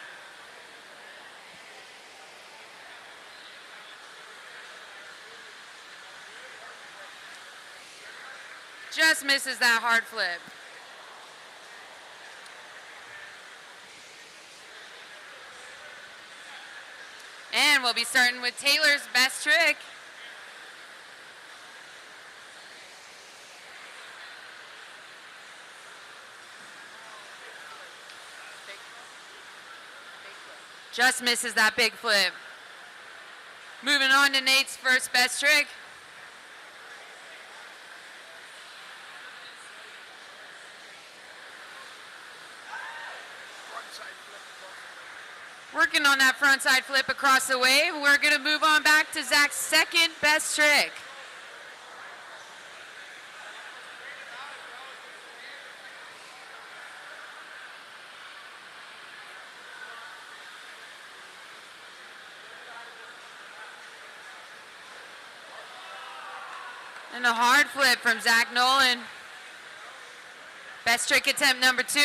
Speaker 3: Just misses that hard flip. And we'll be starting with Taylor's best trick. Just misses that big flip. Moving on to Nate's first best trick. Working on that front side flip across the wave. We're gonna move on back to Zach's second best trick. And a hard flip from Zach Nolan. Best trick attempt number 2.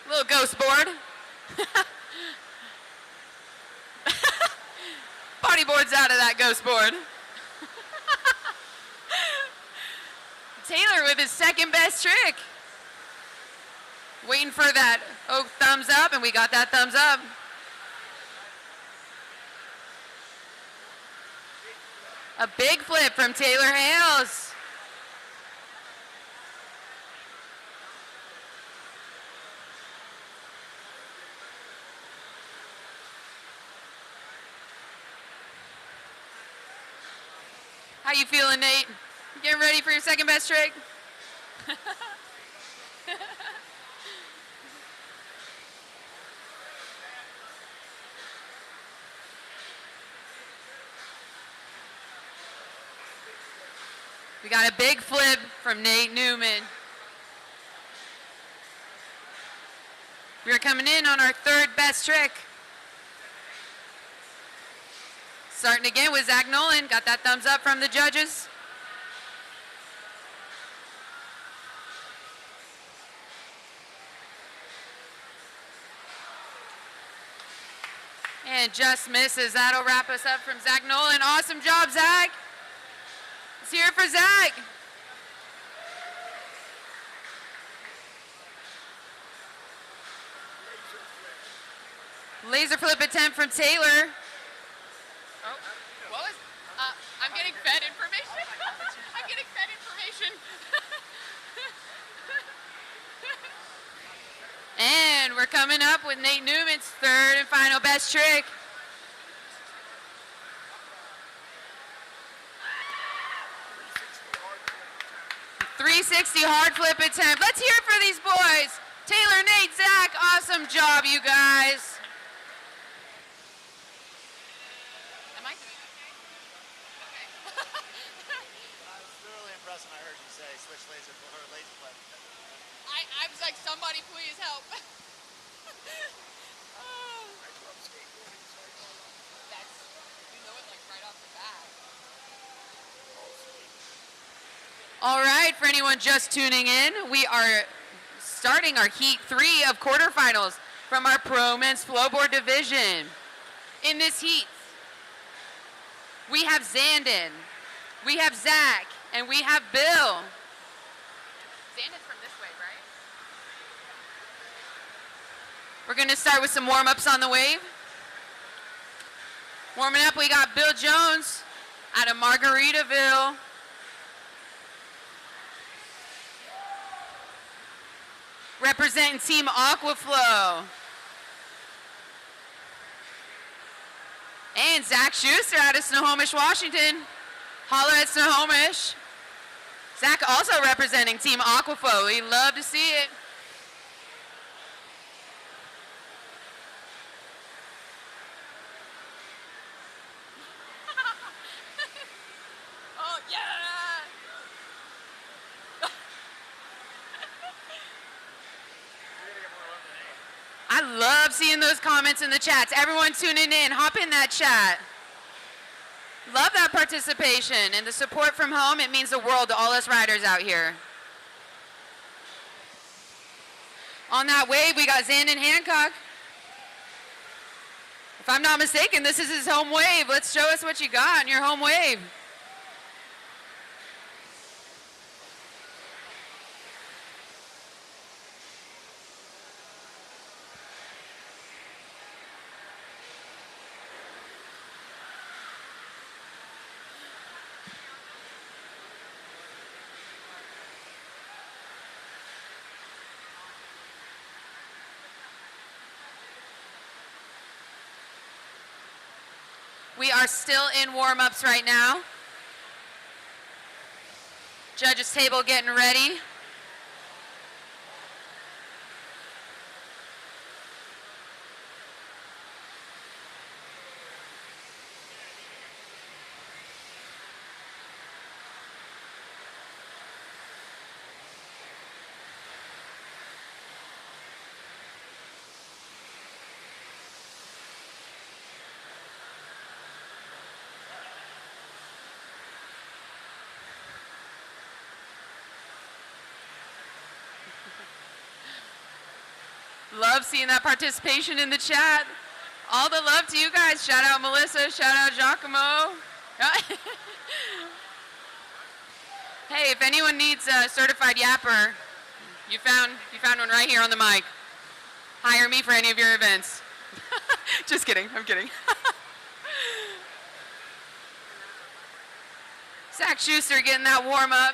Speaker 3: Little ghost board. Bodyboard's out of that ghost board. Taylor with his second best trick. Waiting for that thumbs up, and we got that thumbs up. A big flip from Taylor Hales. How you feeling, Nate? Getting ready for your second best trick? We got a big flip from Nate Newman. We're coming in on our third best trick. Starting again with Zach Nolan. Got that thumbs up from the judges. And just misses. That'll wrap us up from Zach Nolan. Awesome job, Zach. Let's hear it for Zach. Laser flip attempt from Taylor. Oh, what was? I'm getting fed information. I'm getting fed information. And we're coming up with Nate Newman's third and final best trick. .360 hard flip attempt. Let's hear it for these boys. Taylor, Nate, Zach, awesome job, you guys. Am I doing okay? Okay.
Speaker 1: I was thoroughly impressed when I heard you say switch laser or laser flip.
Speaker 3: I was like, somebody please help. Oh. That's, you know it like right off the bat. All right, for anyone just tuning in, we are starting our Heat 3 of quarterfinals from our Pro Men's Flowboard division. In this heat, we have Zandon, we have Zach, and we have Bill. Zandon's from this way, right? We're going to start with some warm-ups on the wave. Warming up, we got Bill Jones out of Margaritaville. Representing Team Aquaflow. And Zach Schuster out of Snohomish, Washington. Holler at Snohomish. Zach also representing Team Aquaflow. We love to see it. Oh, yeah! I love seeing those comments in the chats. Everyone tuning in, hop in that chat. Love that participation and the support from home. It means the world to all us riders out here. On that wave, we got Zandon Hancock. If I'm not mistaken, this is his home wave. Let's show us what you got in your home wave. We are still in warm-ups right now. Judges table getting ready. Love seeing that participation in the chat. All the love to you guys. Shout out Melissa, shout out Giacomo. Hey, if anyone needs a certified yapper, you found one right here on the mic. Hire me for any of your events. Just kidding, I'm kidding. Zach Schuster getting that warm up.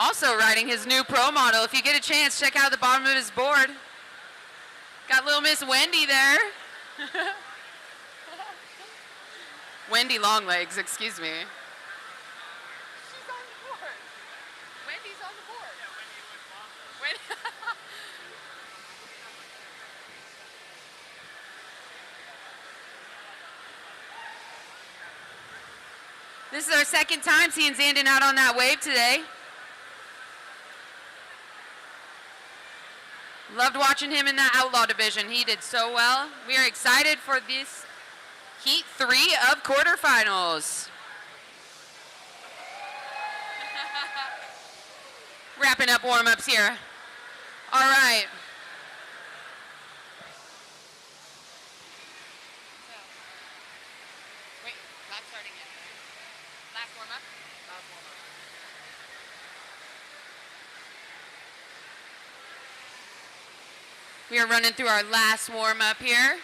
Speaker 3: Also riding his new pro model. If you get a chance, check out the bottom of his board. Got little Miss Wendy there. Wendy Longlegs, excuse me. She's on the board. Wendy's on the board. Yeah, Wendy with This is our second time seeing Zandon out on that wave today. Loved watching him in that Outlaw division. He did so well. We are excited for this Heat 3 of quarterfinals. Wrapping up warm-ups here. All right. Wait, not starting yet. Last warm-up? Last warm-up. We are running through our last warm-up here.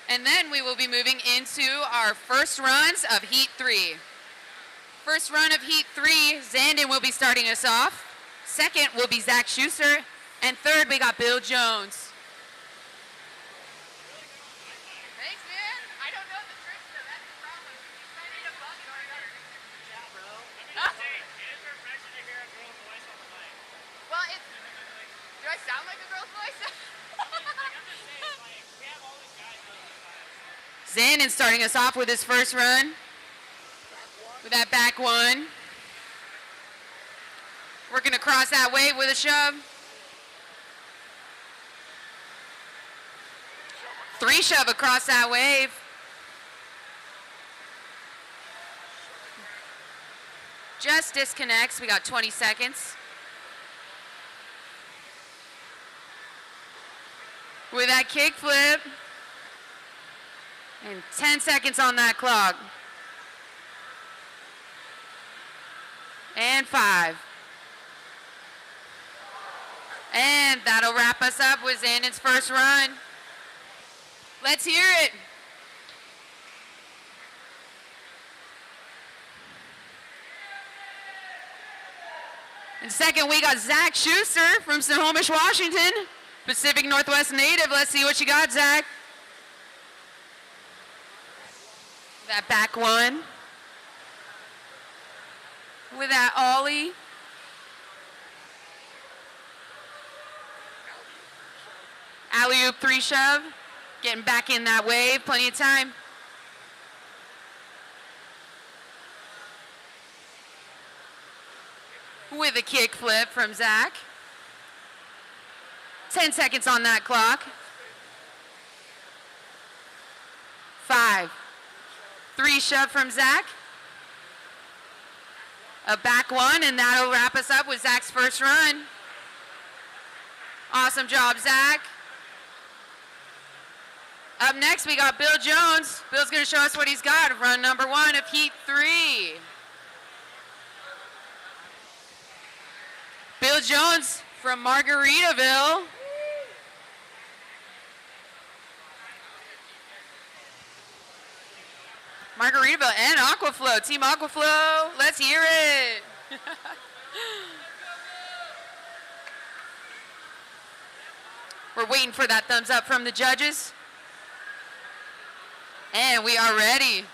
Speaker 3: And then we will be moving into our first runs of Heat 3. First run of Heat 3, Zandon will be starting us off. Second will be Zach Schuster. And third, we got Bill Jones. Thanks, man. I don't know the tricks, though. That's the problem. I need a bug in order to... Yeah, bro. It is refreshing to hear a girl's voice on the mic. Well, it's... Do I sound like a girl's voice? Zandon starting us off with his first run. With that back one. Working across that wave with a shove. 3 shove across that wave. Just disconnects. We got 20 seconds. With that kick flip. And 10 seconds on that clock. And 5. And that'll wrap us up with Zandon's first run. Let's hear it. In second, we got Zach Schuster from Snohomish, Washington. Pacific Northwest native. Let's see what you got, Zach. That back one. With that ollie. Alley-oop 3 shove. Getting back in that wave. Plenty of time. With a kick flip from Zach. 10 seconds on that clock. 5. 3 shove from Zach. A back one, and that'll wrap us up with Zach's first run. Awesome job, Zach. Up next, we got Bill Jones. Bill's gonna show us what he's got. Run number 1 of Heat 3. Bill Jones from Margaritaville. Margaritaville and Aquaflow. Team Aquaflow, let's hear it. We're waiting for that thumbs up from the judges. And we are ready.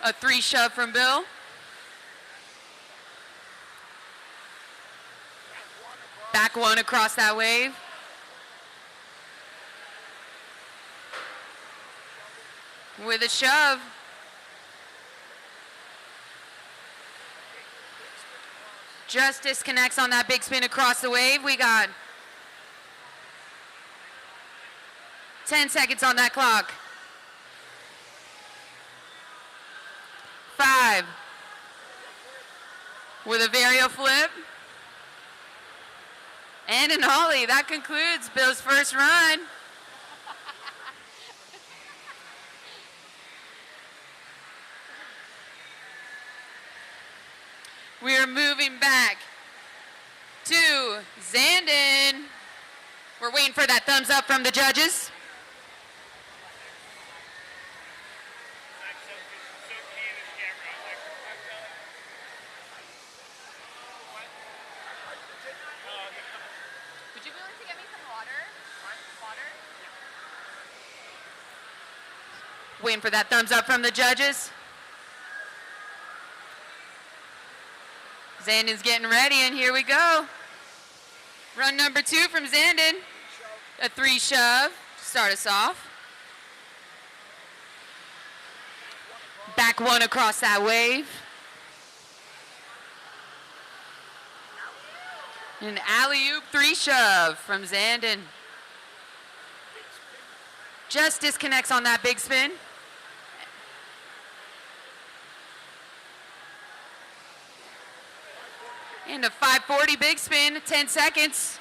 Speaker 3: A 3 shove from Bill. Back 1 across that wave. With a shove. Just disconnects on that big spin across the wave. We got 10 seconds on that clock. 5. With a vario flip. And an ollie. That concludes Bill's first run. We are moving back to Zandon. We're waiting for that thumbs up from the judges. Would you be willing to get me some water? Water? Waiting for that thumbs up from the judges. Zandon's getting ready, and here we go. Run number 2 from Zandon. A 3 shove to start us off. Back 1 across that wave. An alley-oop 3 shove from Zandon. Just disconnects on that big spin. And a 540 big spin, 10 seconds.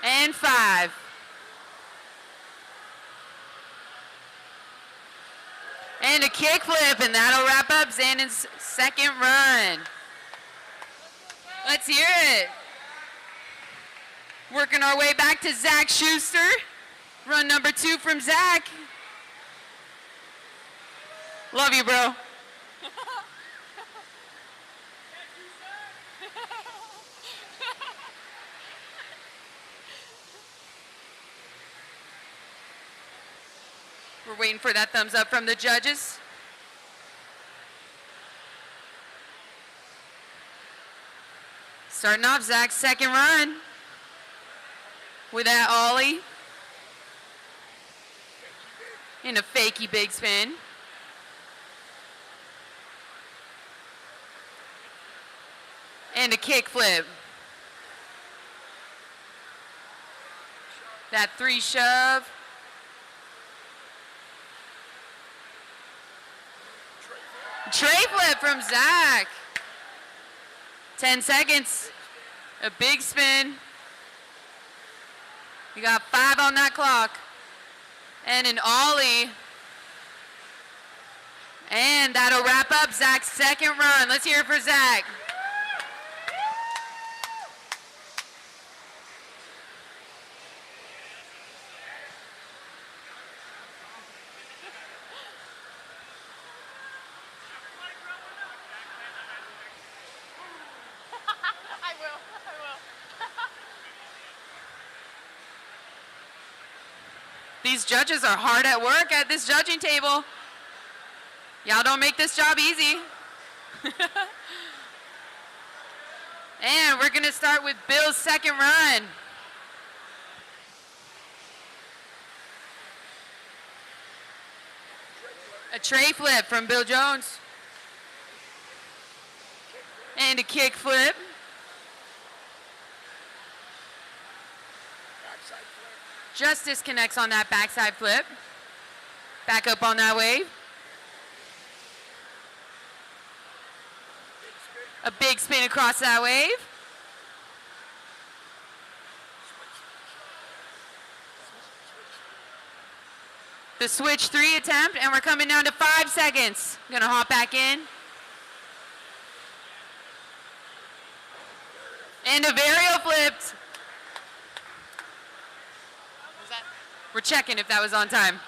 Speaker 3: And 5. And a kickflip, and that'll wrap up Zandon's second run. Let's hear it. Working our way back to Zach Schuster. Run number 2 from Zach. Love you, bro. We're waiting for that thumbs up from the judges. Starting off Zach's second run with that ollie and a fakey big spin. And a kick flip. That 3 shove. Tray flip from Zach. 10 seconds. A big spin. We got 5 on that clock. And an ollie. And that'll wrap up Zach's second run. Let's hear it for Zach. These judges are hard at work at this judging table. Y'all don't make this job easy. And we're gonna start with Bill's second run. A tray flip from Bill Jones. And a kick flip. Just disconnects on that backside flip. Back up on that wave. A big spin across that wave. The switch 3 attempt, and we're coming down to 5 seconds. Gonna hop back in. And a vario flipped. We're checking if that was on time.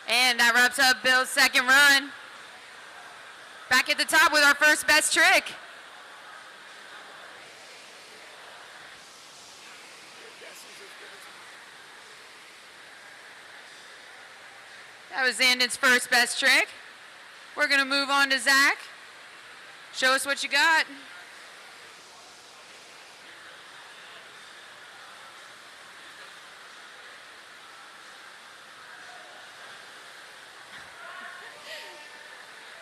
Speaker 3: And that wraps up Bill's second run. Back at the top with our first best trick. That was Zandon's first best trick. We're gonna move on to Zach. Show us what you got.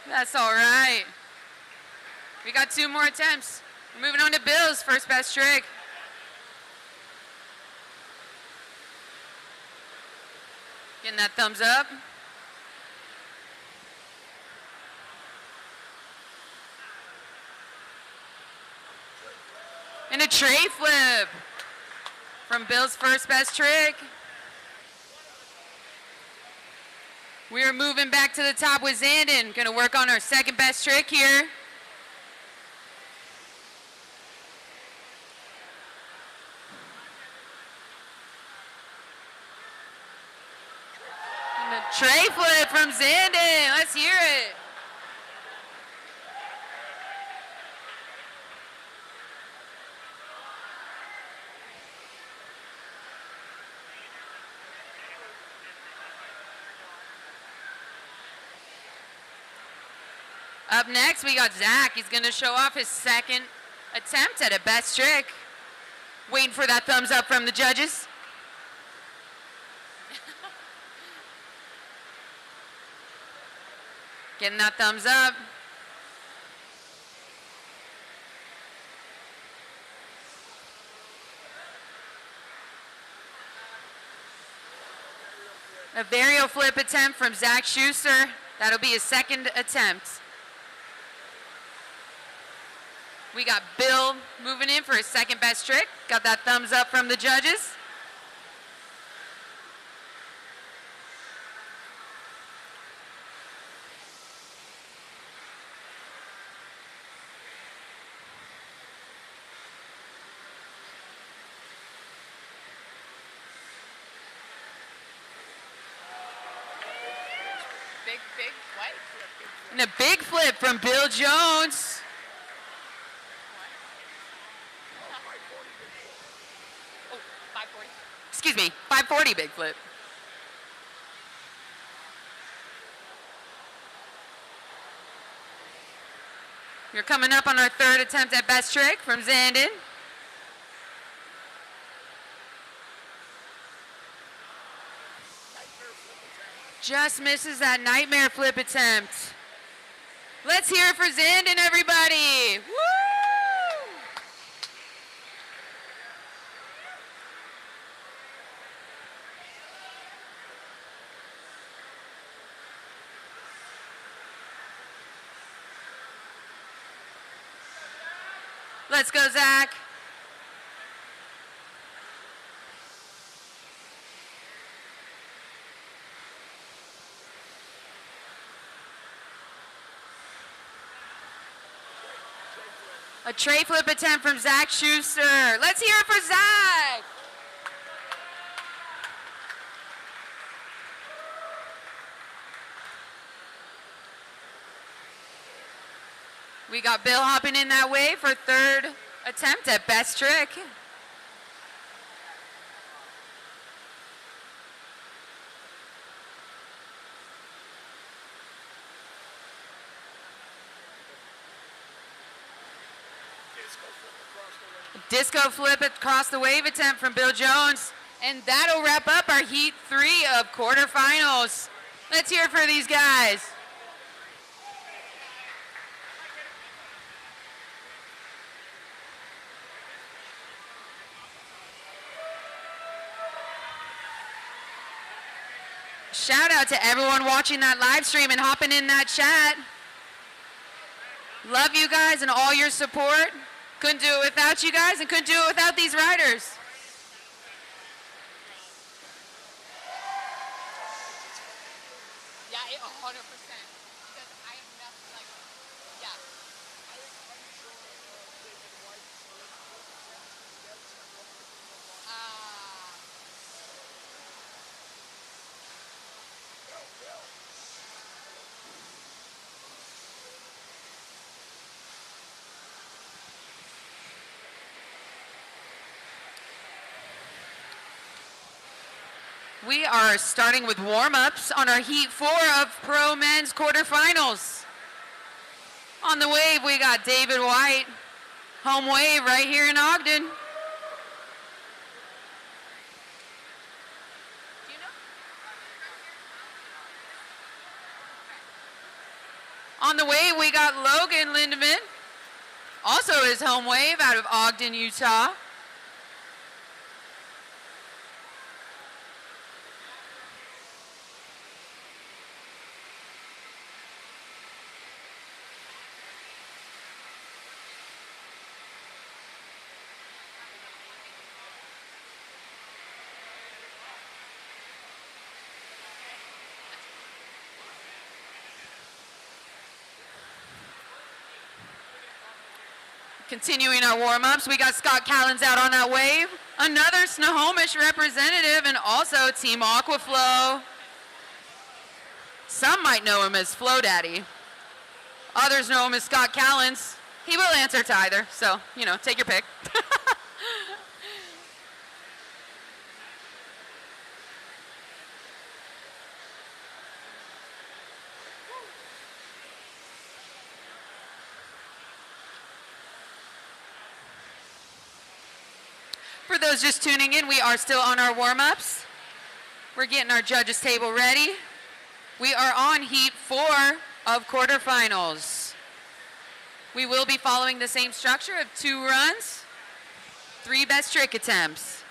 Speaker 3: That's all right. We got 2 more attempts. We're moving on to Bill's first best trick. Getting that thumbs up. And a tray flip from Bill's first best trick. We are moving back to the top with Zandon. Gonna work on our second best trick here. And a tray flip from Zandon. Let's hear it. Up next, we got Zach. He's gonna show off his second attempt at a best trick. Waiting for that thumbs up from the judges. Getting that thumbs up. A varial flip attempt from Zach Schuster. That'll be his second attempt. We got Bill moving in for his second best trick. Got that thumbs up from the judges. Big what? And a big flip from Bill Jones. Excuse me, 540 big flip. We're coming up on our third attempt at best trick from Zandon. Just misses that nightmare flip attempt. Let's hear it for Zandon, everybody. Woo! Let's go, Zach. A tray flip attempt from Zach Schuster. Let's hear it for Zach. We got Bill hopping in that way for third attempt at best trick. Disco flip across the wave attempt from Bill Jones. And that'll wrap up our Heat 3 of quarterfinals. Let's hear it for these guys. Shout out to everyone watching that live stream and hopping in that chat. Love you guys and all your support. Couldn't do it without you guys and couldn't do it without these riders. Yeah, 100%. Because I have nothing like, yeah. We are starting with warm-ups on our Heat 4 of Pro Men's quarterfinals. On the wave, we got David White, home wave right here in Ogden. On the wave, we got Logan Lindemann, also his home wave out of Ogden, Utah. Continuing our warm-ups, we got Scott Callens out on that wave. Another Snohomish representative and also Team Aquaflow. Some might know him as Flow Daddy. Others know him as Scott Callens. He will answer to either, so, you know, take your pick. For those just tuning in, we are still on our warm-ups. We're getting our judges table ready. We are on Heat 4 of quarterfinals. We will be following the same structure of 2 runs, 3 best trick attempts.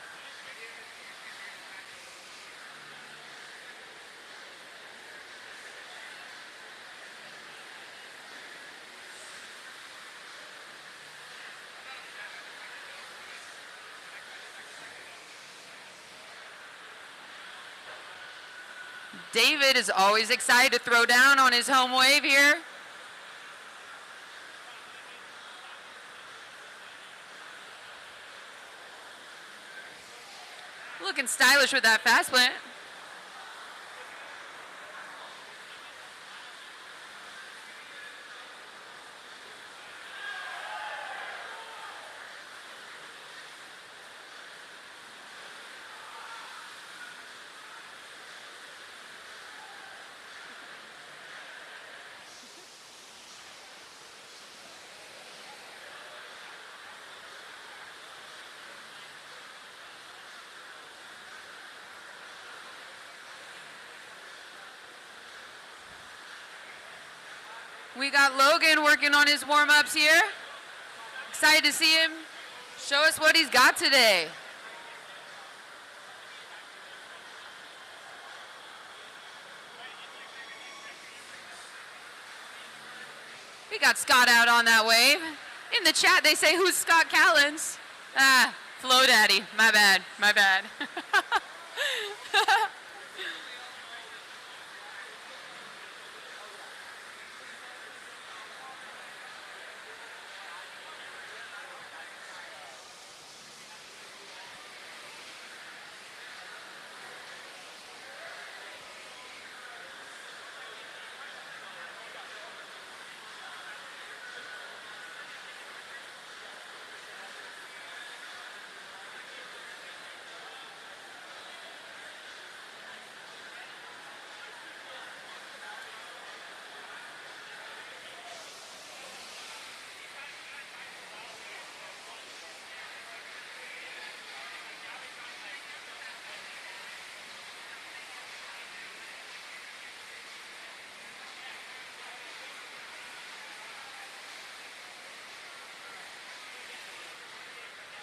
Speaker 3: David is always excited to throw down on his home wave here. Looking stylish with that fast plant. We got Logan working on his warm-ups here. Excited to see him show us what he's got today. We got Scott out on that wave. In the chat, they say, who's Scott Callens? Ah, Flow Daddy. My bad, my bad.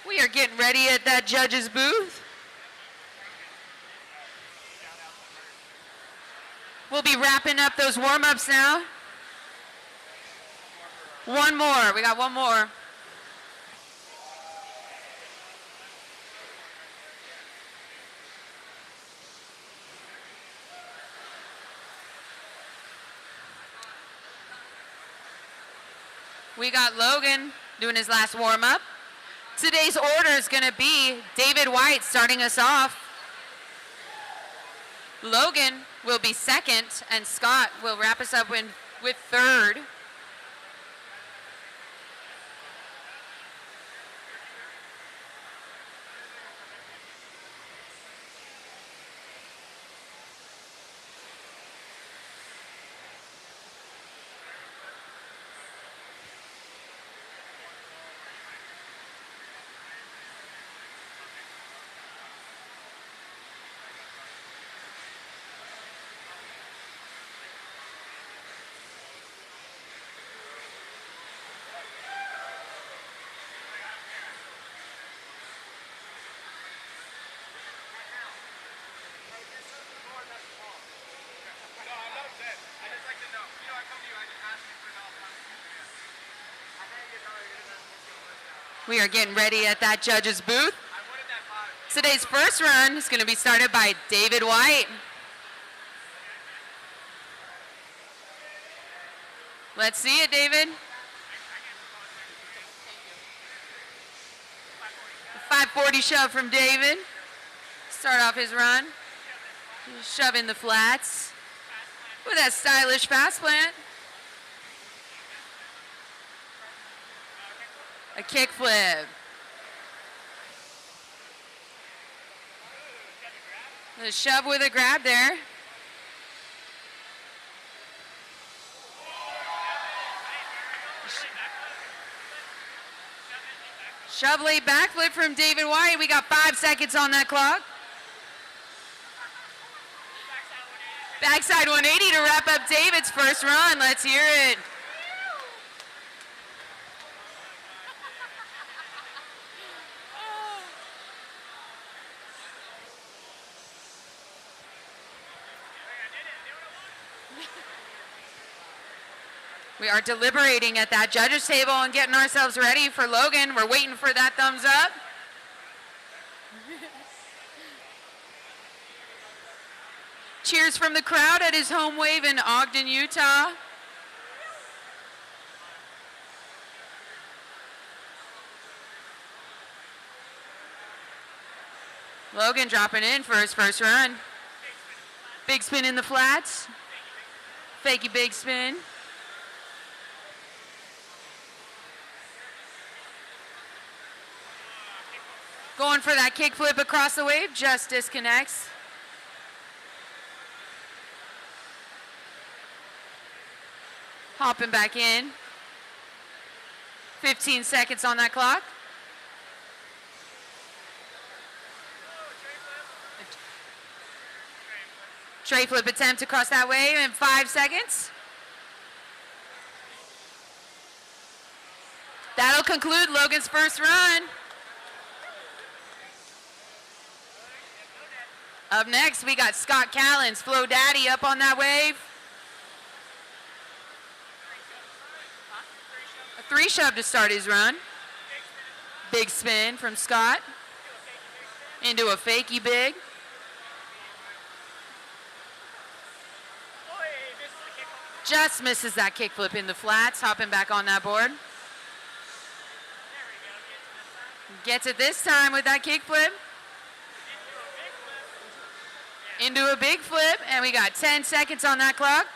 Speaker 3: We are getting ready at that judge's booth. We'll be wrapping up those warm-ups now. One more, we got one more. We got Logan doing his last warm-up. Today's order is going to be David White starting us off. Logan will be second, and Scott will wrap us up with third. We are getting ready at that judge's booth. Today's first run is going to be started by David White. Let's see it, David. 540 shove from David. Start off his run. Shove in the flats with that stylish fast plant. A kick flip. A shove with a grab there. Shove late backflip from David White. We got 5 seconds on that clock. Backside 180 to wrap up David's first run. Let's hear it. We are deliberating at that judges table and getting ourselves ready for Logan. We're waiting for that thumbs up. Cheers from the crowd at his home wave in Ogden, Utah. Logan dropping in for his first run. Big spin in the flats. Fakey big spin. Going for that kick flip across the wave, just disconnects. Hopping back in. 15 seconds on that clock. Tray flip attempt across that wave in 5 seconds. That'll conclude Logan's first run. Up next, we got Scott Callens, Flow Daddy, up on that wave. A 3 shove to start his run. Big spin from Scott. Into a fakey big. Just misses that kickflip in the flats, hopping back on that board. Gets it this time with that kickflip. Into a big flip, and we got 10 seconds on that clock.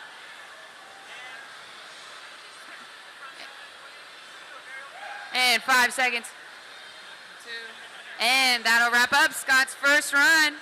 Speaker 3: And 5 seconds. And that'll wrap up Scott's first run.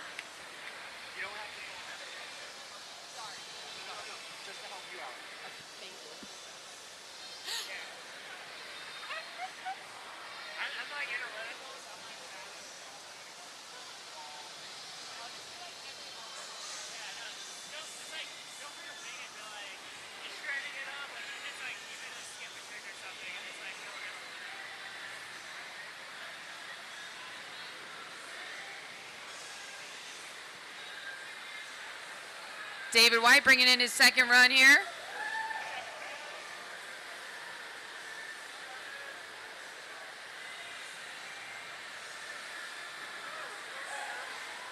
Speaker 3: David White bringing in his second run here.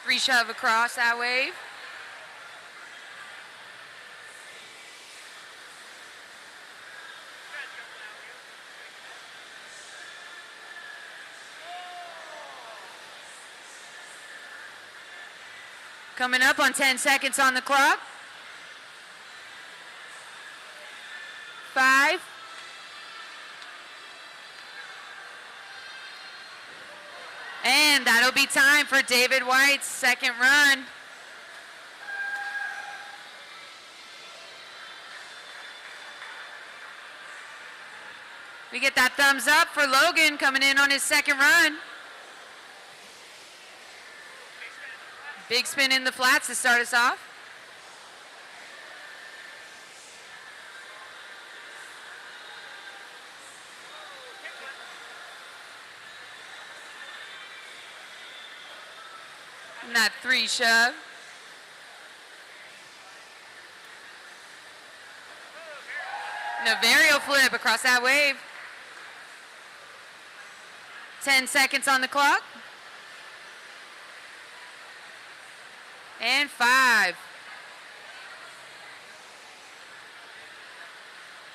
Speaker 3: Three shove across that wave. Coming up on 10 seconds on the clock. 5. And that'll be time for David White's second run. We get that thumbs up for Logan coming in on his second run. Big spin in the flats to start us off. And that 3 shove. And a varial flip across that wave. 10 seconds on the clock. And 5.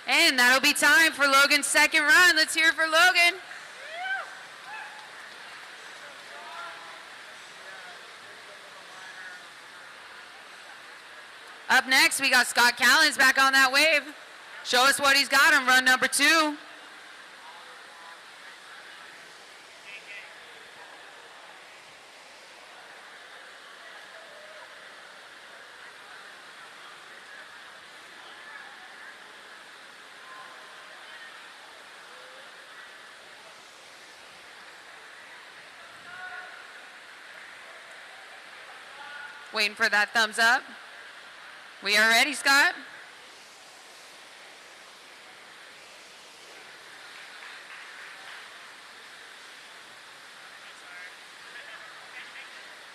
Speaker 3: And that'll be time for Logan's second run. Let's hear it for Logan. Up next, we got Scott Callens back on that wave. Show us what he's got on run number 2. Waiting for that thumbs up. We are ready, Scott.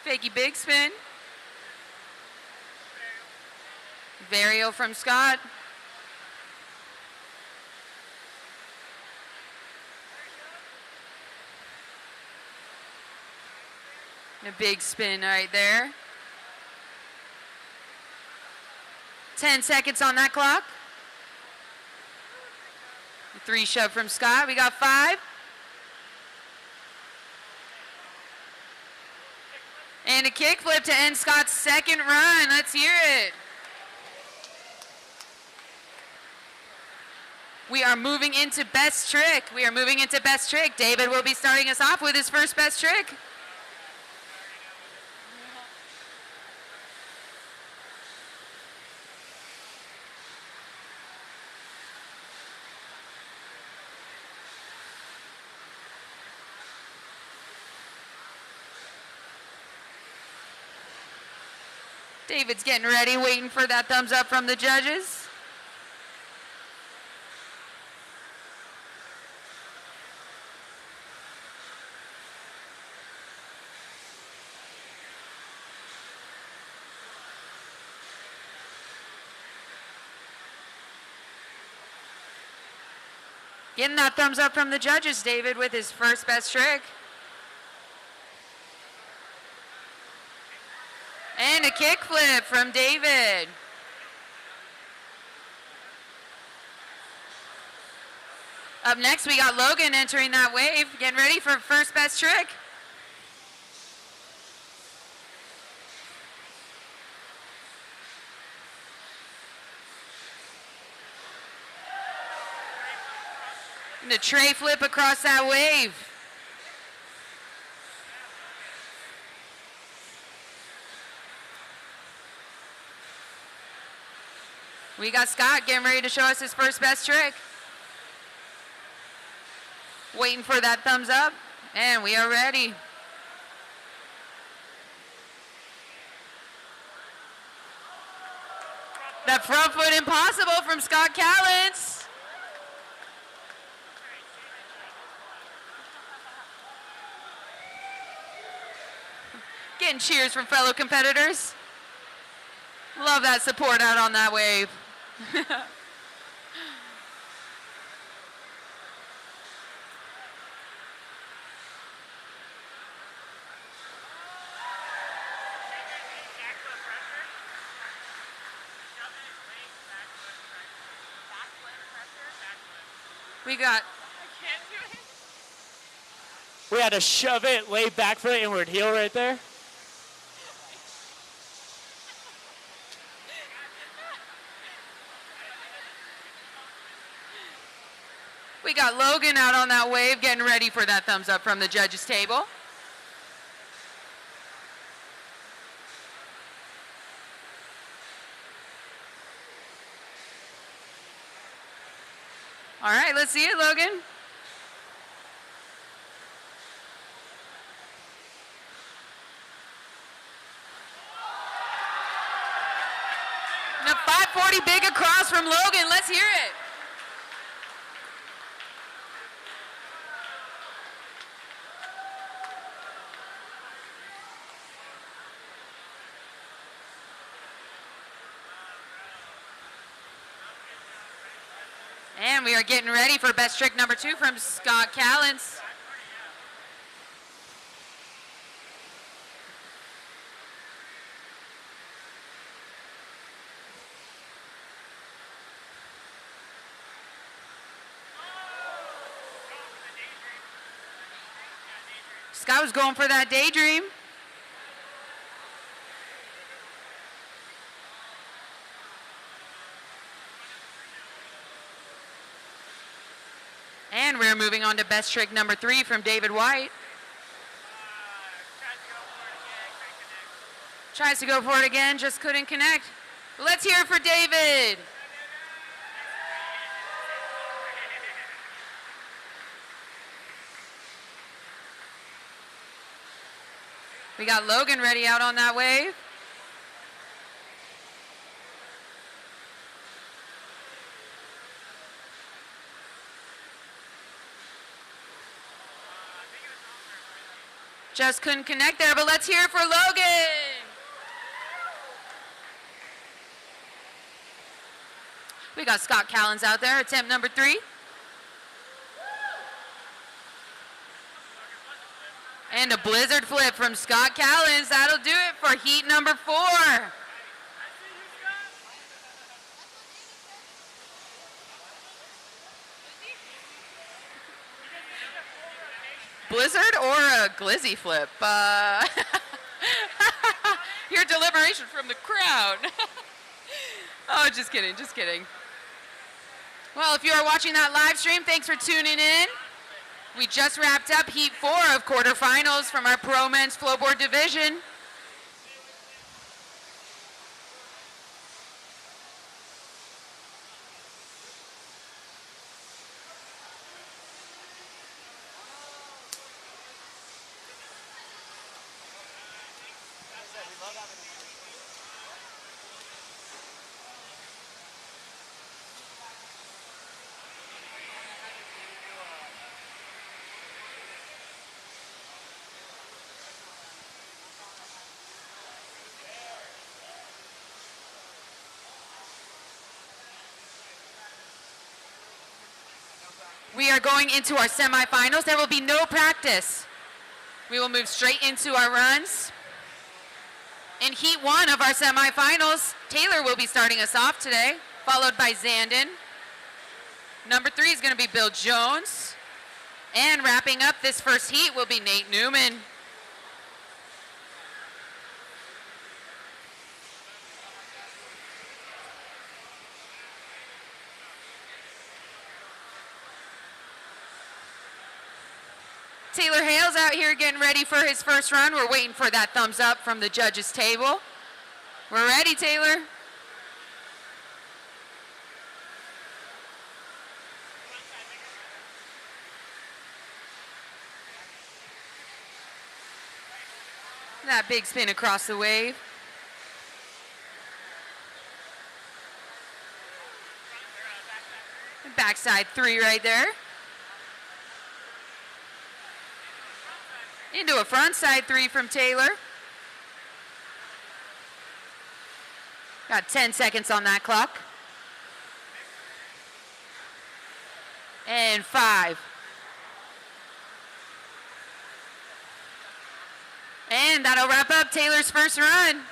Speaker 3: Fakey big spin. Vario from Scott. A big spin right there. 10 seconds on that clock. 3 shove from Scott. We got 5. And a kickflip to end Scott's second run. Let's hear it. We are moving into best trick. David will be starting us off with his first best trick. David's getting ready, waiting for that thumbs up from the judges. Getting that thumbs up from the judges, David, with his first best trick. And a kickflip from David. Up next, we got Logan entering that wave, getting ready for first best trick. And a tray flip across that wave. We got Scott getting ready to show us his first best trick. Waiting for that thumbs up, and we are ready. That front foot impossible from Scott Callens. Getting cheers from fellow competitors. Love that support out on that wave. We got.
Speaker 5: We had to shove it, lay back foot, inward heel right there.
Speaker 3: We got Logan out on that wave, getting ready for that thumbs up from the judges' table. All right, let's see it, Logan. And a 540 big across from Logan. Let's hear it. And we are getting ready for best trick number 2 from Scott Callens. Scott was going for that daydream. And we're moving on to best trick number 3 from David White. Tries to go for it again, just couldn't connect. Let's hear it for David. We got Logan ready out on that wave. Just couldn't connect there, but let's hear it for Logan. We got Scott Callens out there, attempt number 3. And a blizzard flip from Scott Callens. That'll do it for heat number 4. Blizzard or a glizzy flip? Your deliberation from the crowd. Oh, just kidding, just kidding. Well, if you are watching that live stream, thanks for tuning in. We just wrapped up heat 4 of quarterfinals from our pro men's flowboard division. We are going into our semifinals. There will be no practice. We will move straight into our runs. In heat 1 of our semifinals, Taylor will be starting us off today, followed by Zandon. Number 3 is going to be Bill Jones. And wrapping up this first heat will be Nate Newman. Taylor Hale's out here getting ready for his first run. We're waiting for that thumbs up from the judges' table. We're ready, Taylor. That big spin across the wave. Backside 3 right there. Into a frontside 3 from Taylor. Got 10 seconds on that clock. And 5. And that'll wrap up Taylor's first run.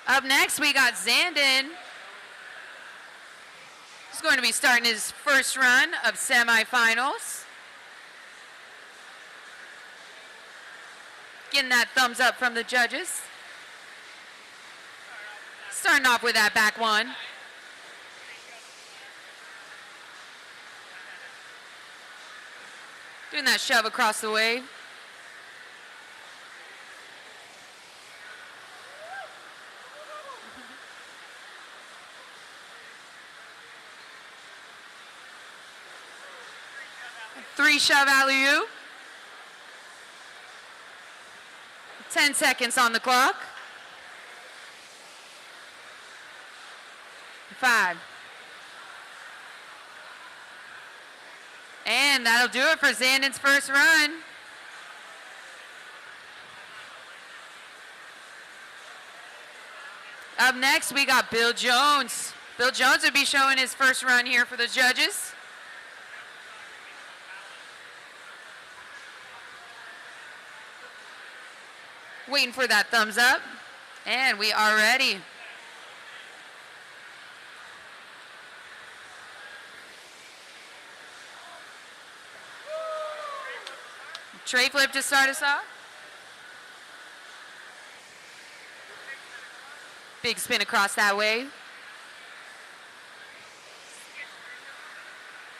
Speaker 3: Up next, we got Zandon. He's going to be starting his first run of semifinals. Getting that thumbs up from the judges. Starting off with that back 1. Doing that shove across the wave. Three shove alley-oop. 10 seconds on the clock. 5. And that'll do it for Zandon's first run. Up next, we got Bill Jones. Bill Jones will be showing his first run here for the judges. Waiting for that thumbs up. And we are ready. Tray flip to start us off. Big spin across that wave.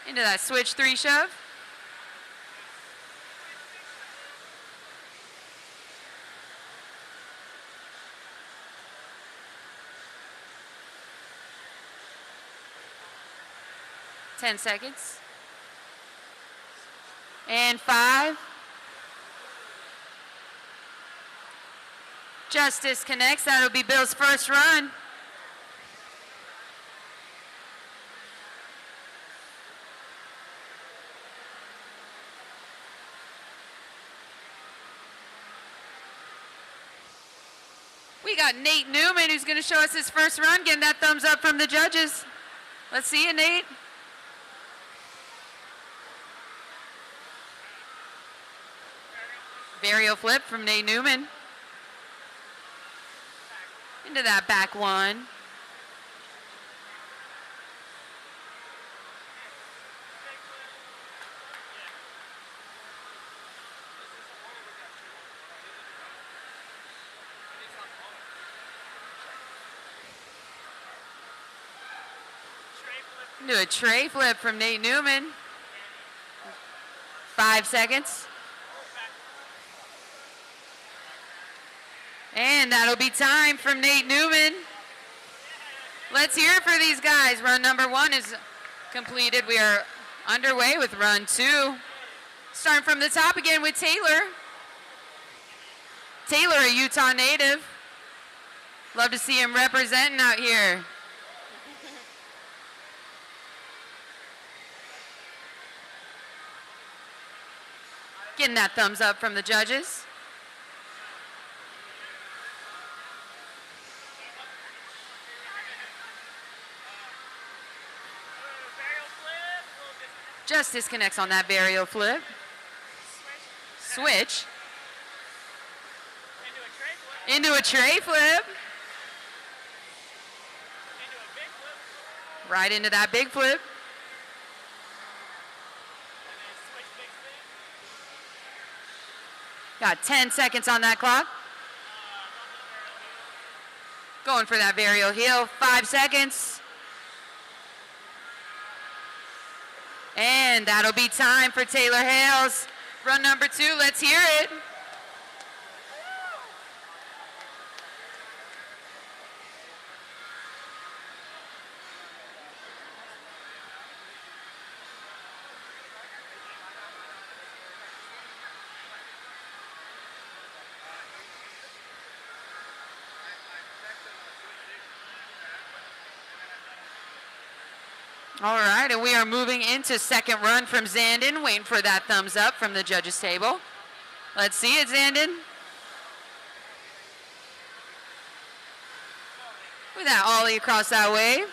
Speaker 3: Into that switch 3 shove. Ten seconds. And 5. Just disconnects. That'll be Bill's first run. We got Nate Newman, who's going to show us his first run, getting that thumbs up from the judges. Let's see it, Nate. Varial flip from Nate Newman. Into that back 1. Into a tray flip from Nate Newman. 5 seconds. And that'll be time from Nate Newman. Let's hear it for these guys. Run number 1 is completed. We are underway with run 2. Starting from the top again with Taylor. Taylor, a Utah native. Love to see him representing out here. Getting that thumbs up from the judges. Just disconnects on that varial flip. Switch. Into a tray flip. Right into that big flip. Got 10 seconds on that clock. Going for that varial heel. 5 seconds. And that'll be time for Taylor Hales. Run number 2, let's hear it. All right, and we are moving into second run from Zandon, waiting for that thumbs up from the judges' table. Let's see it, Zandon. With that ollie across that wave.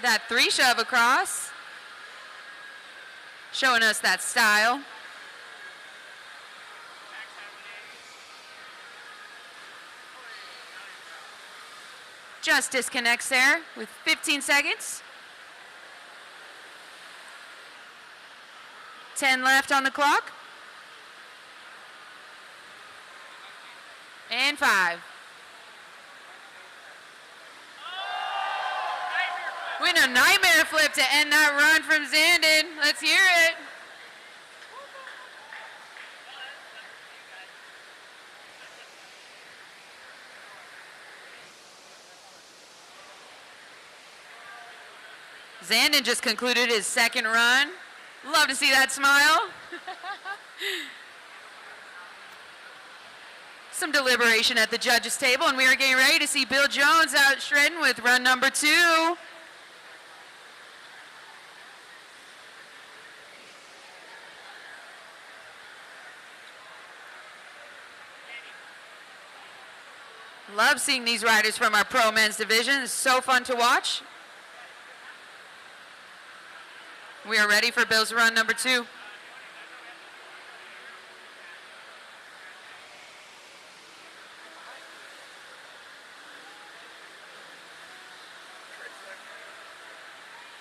Speaker 3: That 3 shove across. Showing us that style. Just disconnects there with 15 seconds. 10 left on the clock. And 5. With a nightmare flip to end that run from Zandon. Let's hear it. Zandon just concluded his second run. Love to see that smile. Some deliberation at the judges' table, and we are getting ready to see Bill Jones out shredding with run number 2. Love seeing these riders from our pro men's division. It's so fun to watch. We are ready for Bill's run number 2.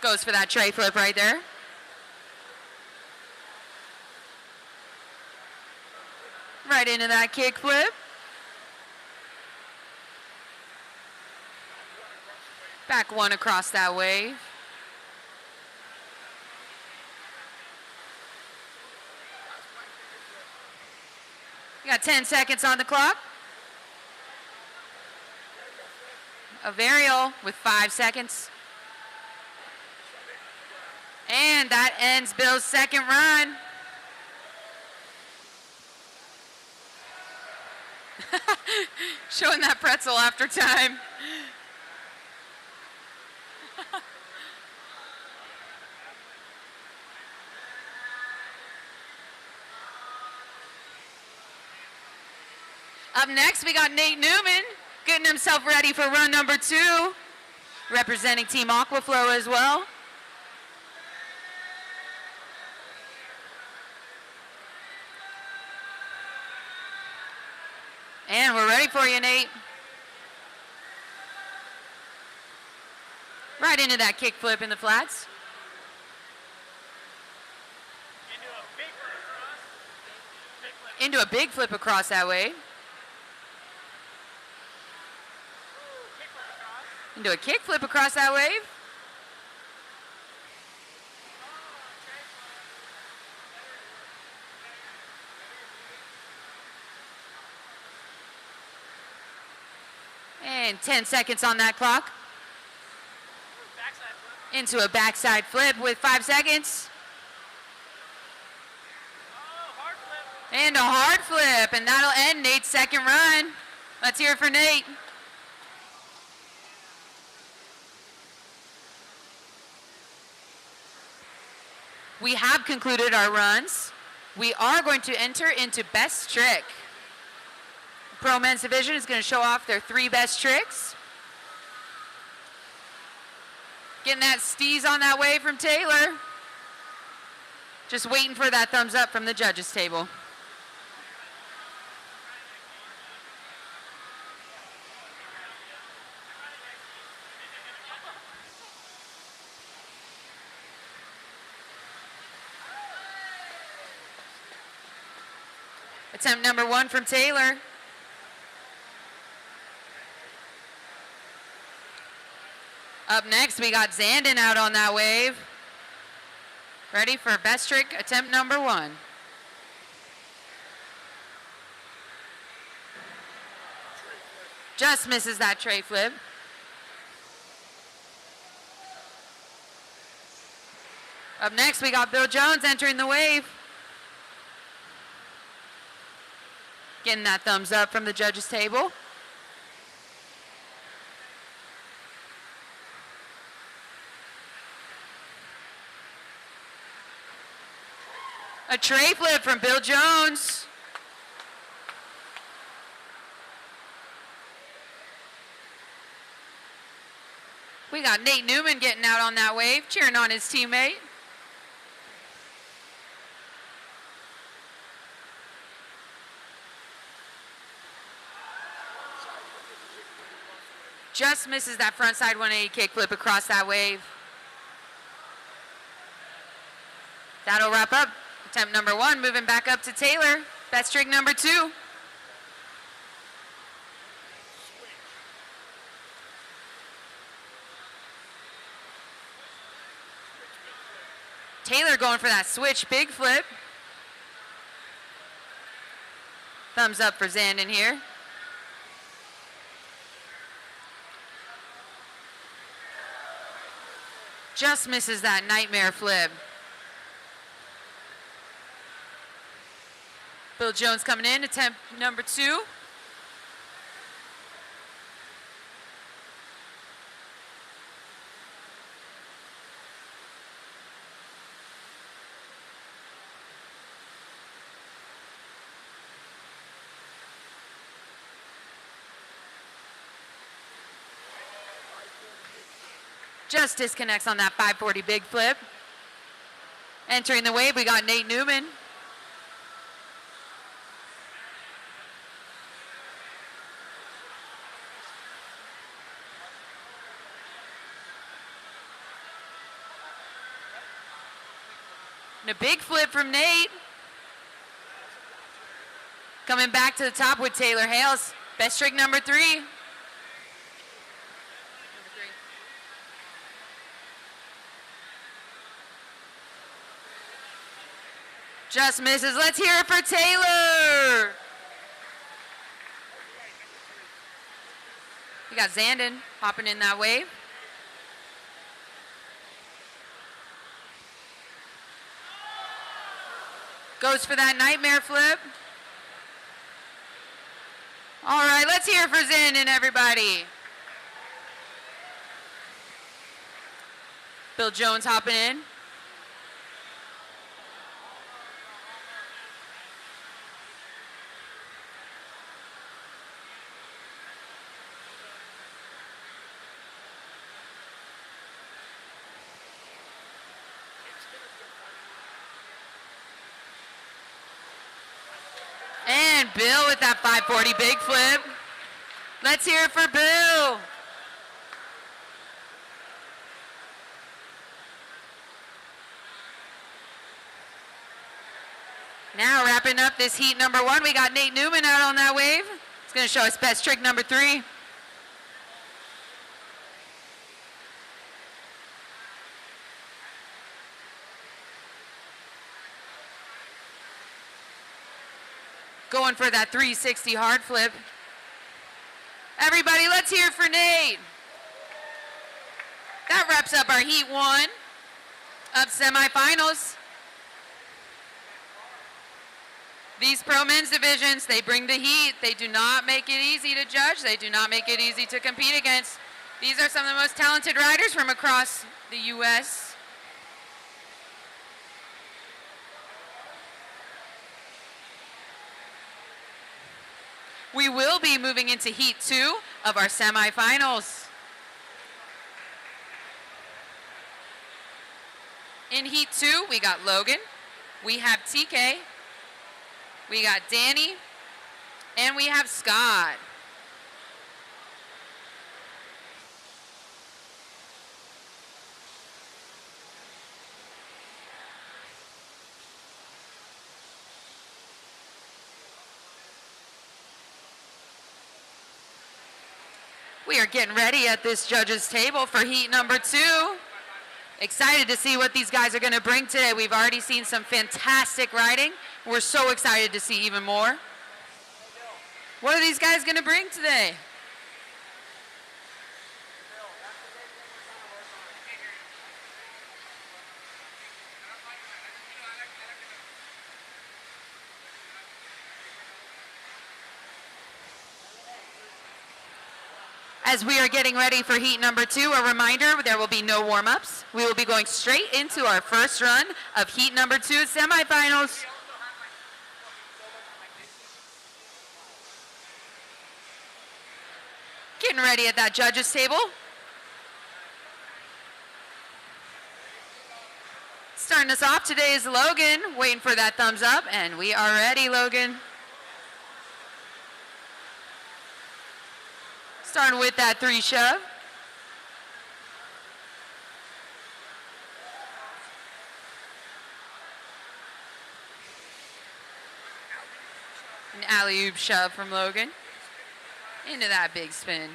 Speaker 3: Goes for that tray flip right there. Right into that kick flip. Back one across that wave. You got 10 seconds on the clock. A varial with 5 seconds. And that ends Bill's second run. Showing that pretzel after time. Up next, we got Nate Newman getting himself ready for run number 2, representing Team Aquaflow as well. And we're ready for you, Nate. Right into that kick flip in the flats. Into a big flip across that way. Into a kick flip across that wave. And 10 seconds on that clock. Into a backside flip with 5 seconds. And a hard flip, and that'll end Nate's second run. Let's hear it for Nate. We have concluded our runs. We are going to enter into best trick. Pro men's division is going to show off their 3 best tricks. Getting that steez on that wave from Taylor. Just waiting for that thumbs up from the judges table. Attempt number 1 from Taylor. Up next, we got Zandon out on that wave. Ready for best trick, attempt number 1. Just misses that tray flip. Up next, we got Bill Jones entering the wave. Getting that thumbs up from the judges table. A tray flip from Bill Jones. We got Nate Newman getting out on that wave, cheering on his teammate. Just misses that frontside 180 kickflip across that wave. That'll wrap up attempt number 1, moving back up to Taylor. Best trick number 2. Taylor going for that switch big flip. Thumbs up for Zandon here. Just misses that nightmare flip. Bill Jones coming in, attempt number 2. Just disconnects on that 540 big flip. Entering the wave, we got Nate Newman. And a big flip from Nate. Coming back to the top with Taylor Hales. Best trick number 3. Just misses. Let's hear it for Taylor. We got Zandon hopping in that wave. Goes for that nightmare flip. All right, let's hear it for Zandon, everybody. Bill Jones hopping in. And Bill with that 540 big flip. Let's hear it for Bill. Now wrapping up this heat number 1, we got Nate Newman out on that wave. He's going to show us best trick number 3. Going for that 360 hard flip. Everybody, let's hear it for Nate. That wraps up our heat 1 of semifinals. These pro men's divisions, they bring the heat. They do not make it easy to judge. They do not make it easy to compete against. These are some of the most talented riders from across the U.S. We will be moving into heat 2 of our semifinals. In heat 2, we got Logan, we have TK, we got Danny, and we have Scott. We are getting ready at this judges table for heat number 2. Excited to see what these guys are going to bring today. We've already seen some fantastic riding. We're so excited to see even more. What are these guys going to bring today? As we are getting ready for heat number 2, a reminder, there will be no warm-ups. We will be going straight into our first run of heat number 2 semifinals. Getting ready at that judges table. Starting us off today is Logan, waiting for that thumbs up, and we are ready, Logan. Starting with that 3 shove. An alley-oop shove from Logan. Into that big spin.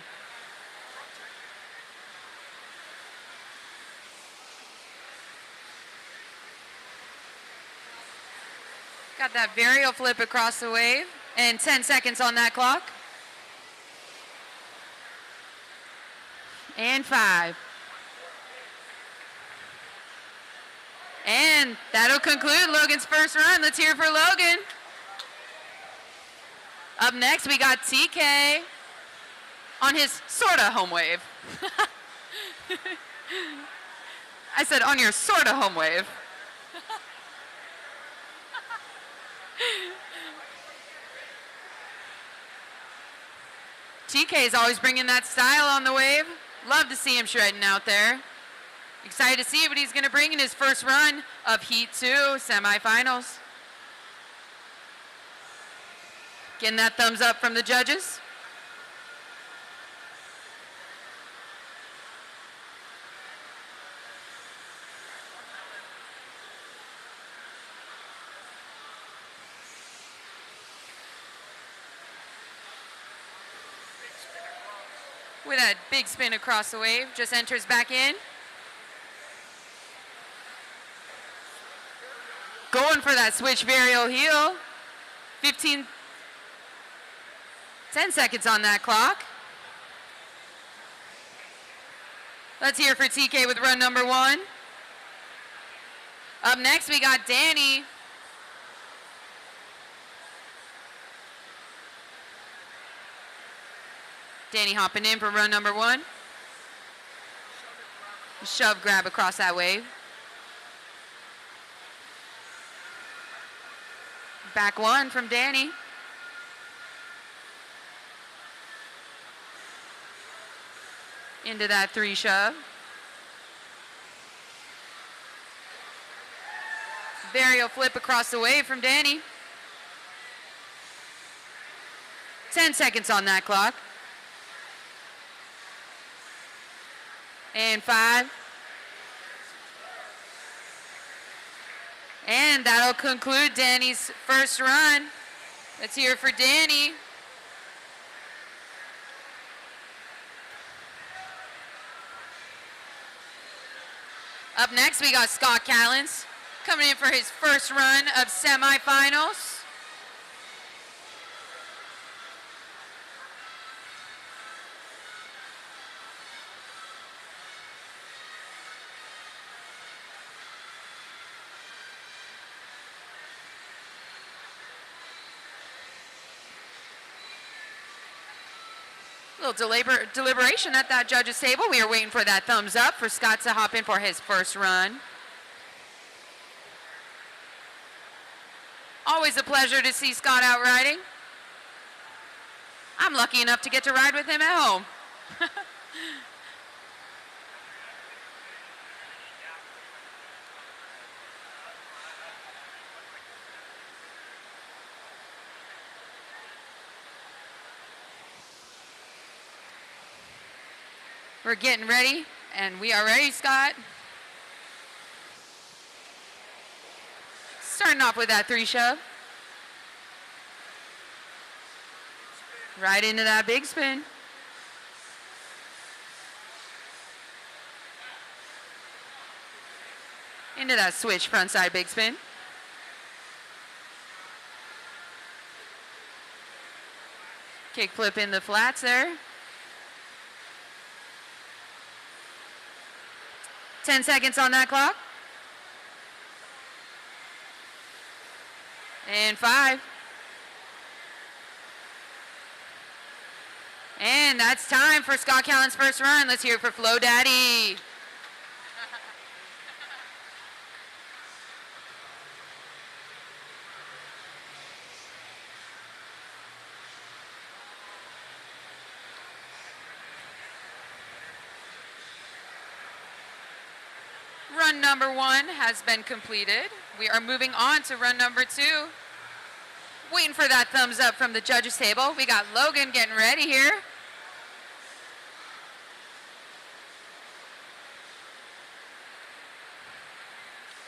Speaker 3: Got that varial flip across the wave. And 10 seconds on that clock. And 5. And that'll conclude Logan's first run. Let's hear it for Logan. Up next, we got TK on his sorta home wave. I said on your sorta home wave. TK is always bringing that style on the wave. Love to see him shredding out there. Excited to see what he's going to bring in his first run of Heat 2 semifinals. Getting that thumbs up from the judges. with a big spin across the wave. Just enters back in. Going for that switch varial heel. 10 seconds on that clock. Let's hear for TK with run number 1. Up next, we got Danny. Danny hopping in for run number 1. Shove grab across that wave. Back 1 from Danny. Into that 3 shove. Varial flip across the wave from Danny. 10 seconds on that clock. And 5. And that'll conclude Danny's first run. Let's hear it for Danny. Up next, we got Scott Callens coming in for his first run of semifinals. Little deliberation at that judges table. We are waiting for that thumbs up for Scott to hop in for his first run. Always a pleasure to see Scott out riding. I'm lucky enough to get to ride with him at home. We're getting ready, and we are ready, Scott. Starting off with that 3 shove. Right into that big spin. Into that switch front side big spin. Kick flip in the flats there. 10 seconds on that clock. And 5. And that's time for Scott Callen's first run. Let's hear it for Flow Daddy. Run number 1 has been completed. We are moving on to run number 2. Waiting for that thumbs up from the judges table. We got Logan getting ready here.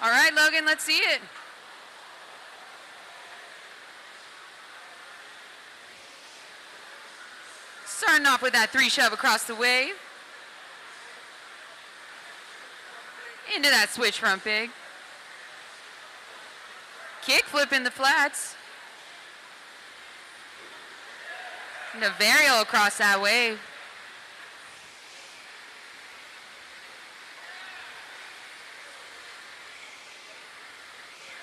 Speaker 3: All right, Logan, let's see it. Starting off with that 3 shove across the wave. Into that switch front big. Kick flip in the flats. And a varial across that wave.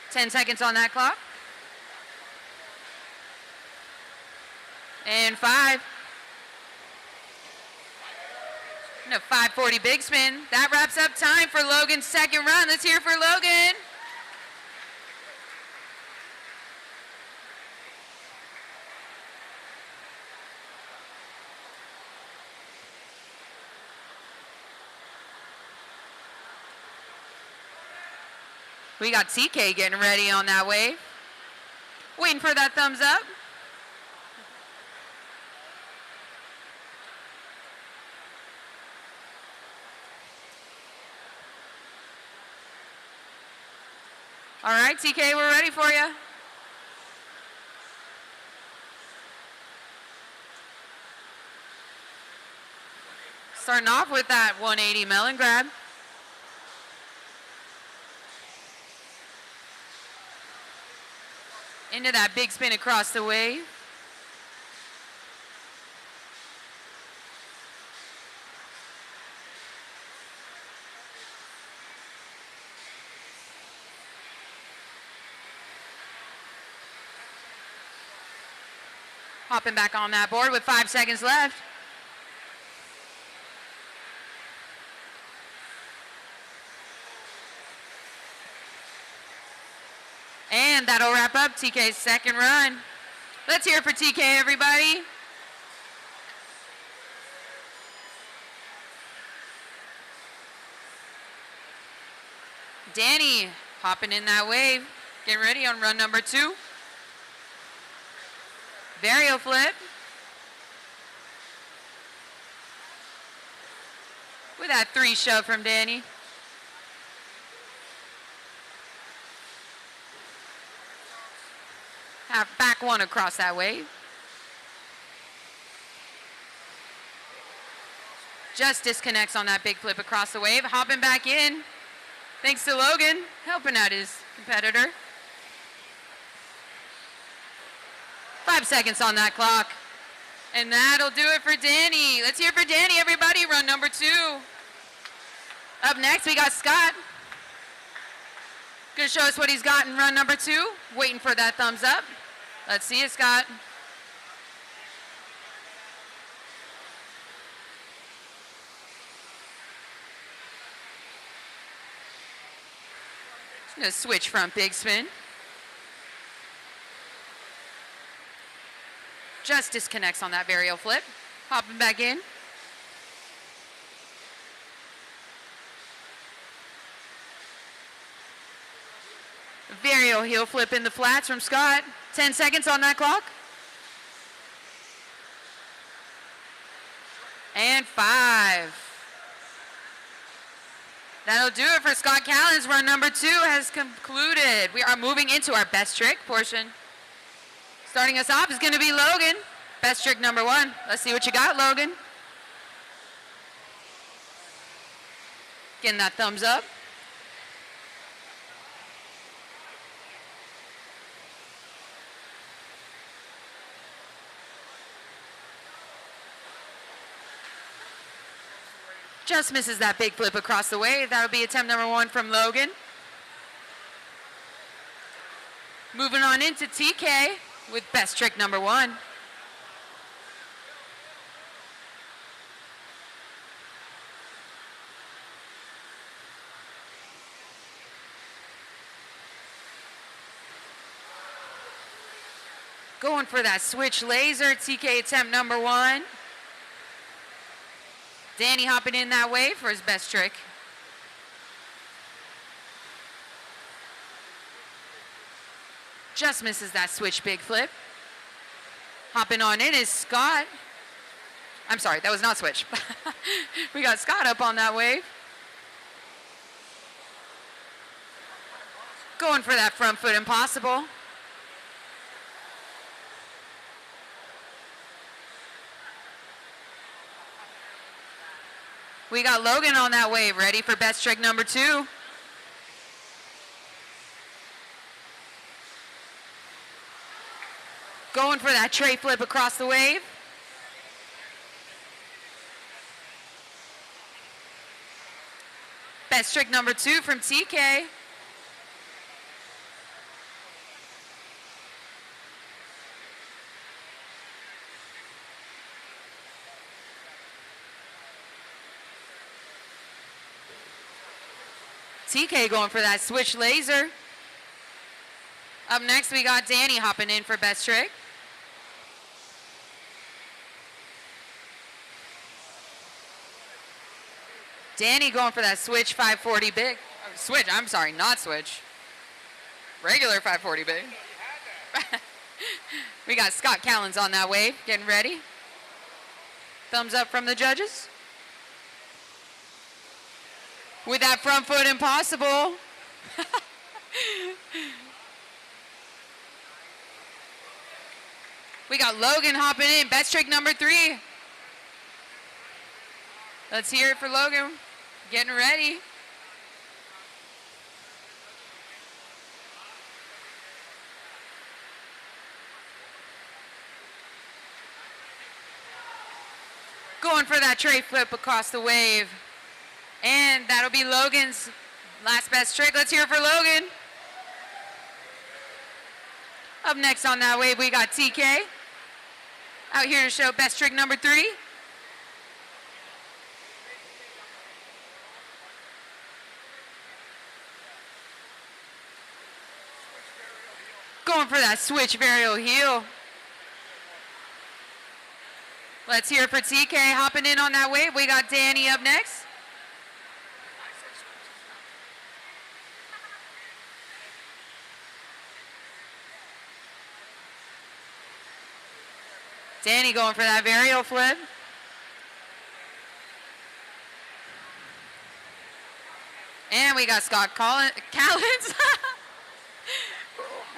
Speaker 3: Ten seconds on that clock. And 5. And a 540 big spin. That wraps up time for Logan's second run. Let's hear it for Logan. We got TK getting ready on that wave. Waiting for that thumbs up. All right, TK, we're ready for you. Starting off with that 180 melon grab. Into that big spin across the wave. Hopping back on that board with 5 seconds left. And that'll wrap up TK's second run. Let's hear it for TK, everybody. Danny hopping in that wave. Getting ready on run number 2. Varial flip. With that 3 shove from Danny. Have back 1 across that wave. Just disconnects on that big flip across the wave. Hopping back in. Thanks to Logan, helping out his competitor. 5 seconds on that clock. And that'll do it for Danny. Let's hear it for Danny, everybody. Run number 2. Up next, we got Scott. Gonna show us what he's got in run number 2. Waiting for that thumbs up. Let's see it, Scott. Just gonna switch front big spin. Just disconnects on that varial flip. Hopping back in. Varial heel flip in the flats from Scott. 10 seconds on that clock. And 5. That'll do it for Scott Callan's run number 2 has concluded. We are moving into our best trick portion. Starting us off is going to be Logan. Best trick number 1. Let's see what you got, Logan. Getting that thumbs up. Just misses that big flip across the wave. That'll be attempt number 1 from Logan. Moving on into TK with best trick number 1. Going for that switch laser, TK attempt number 1. Danny hopping in that wave for his best trick. Just misses that switch big flip. Hopping on in is Scott. I'm sorry, that was not switch. We got Scott up on that wave. Going for that front foot impossible. We got Logan on that wave, ready for best trick number 2. Going for that tray flip across the wave. Best trick number 2 from TK. TK going for that switch laser. Up next, we got Danny hopping in for best trick. Danny going for that switch 540 big. Switch, I'm sorry, not switch. Regular 540 big. We got Scott Callens on that wave, getting ready. Thumbs up from the judges. With that front foot impossible. We got Logan hopping in, best trick number 3. Let's hear it for Logan. Getting ready. Going for that tray flip across the wave. And that'll be Logan's last best trick. Let's hear it for Logan. Up next on that wave, we got TK. Out here to show best trick number 3. Going for that switch varial heel. Let's hear it for TK hopping in on that wave. We got Danny up next. Danny going for that varial flip. And we got Scott Callins.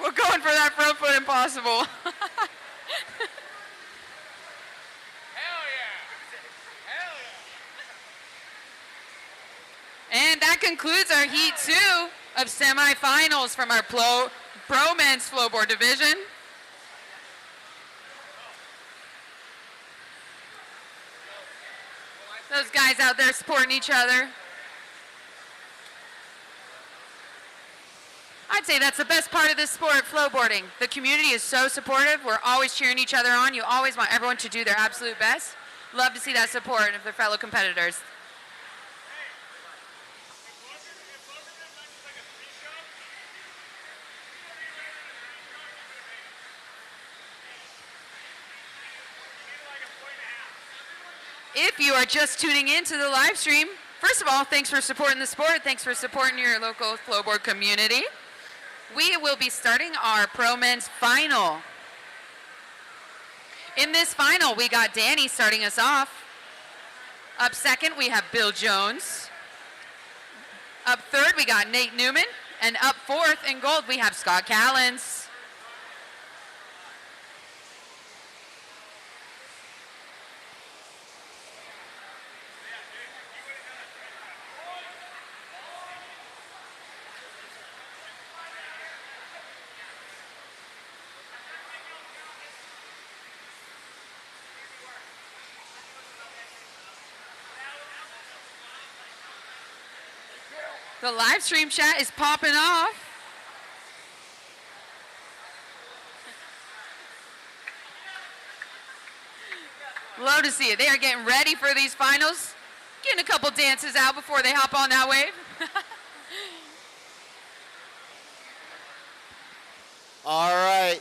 Speaker 3: We're going for that front foot impossible. And that concludes our Heat 2 of semifinals from our Pro Men's Flowboard division. Those guys out there supporting each other. I'd say that's the best part of this sport, flowboarding. The community is so supportive. We're always cheering each other on. You always want everyone to do their absolute best. Love to see that support of their fellow competitors. If you are just tuning in to the live stream, first of all, thanks for supporting the sport. Thanks for supporting your local flowboard community. We will be starting our Pro Men's Final. In this final, we got Danny starting us off. Up second, we have Bill Jones. Up third, we got Nate Newman. And up fourth in gold, we have Scott Callins. The live stream chat is popping off. Love to see it. They are getting ready for these finals. Getting a couple dances out before they hop on that wave.
Speaker 1: All right.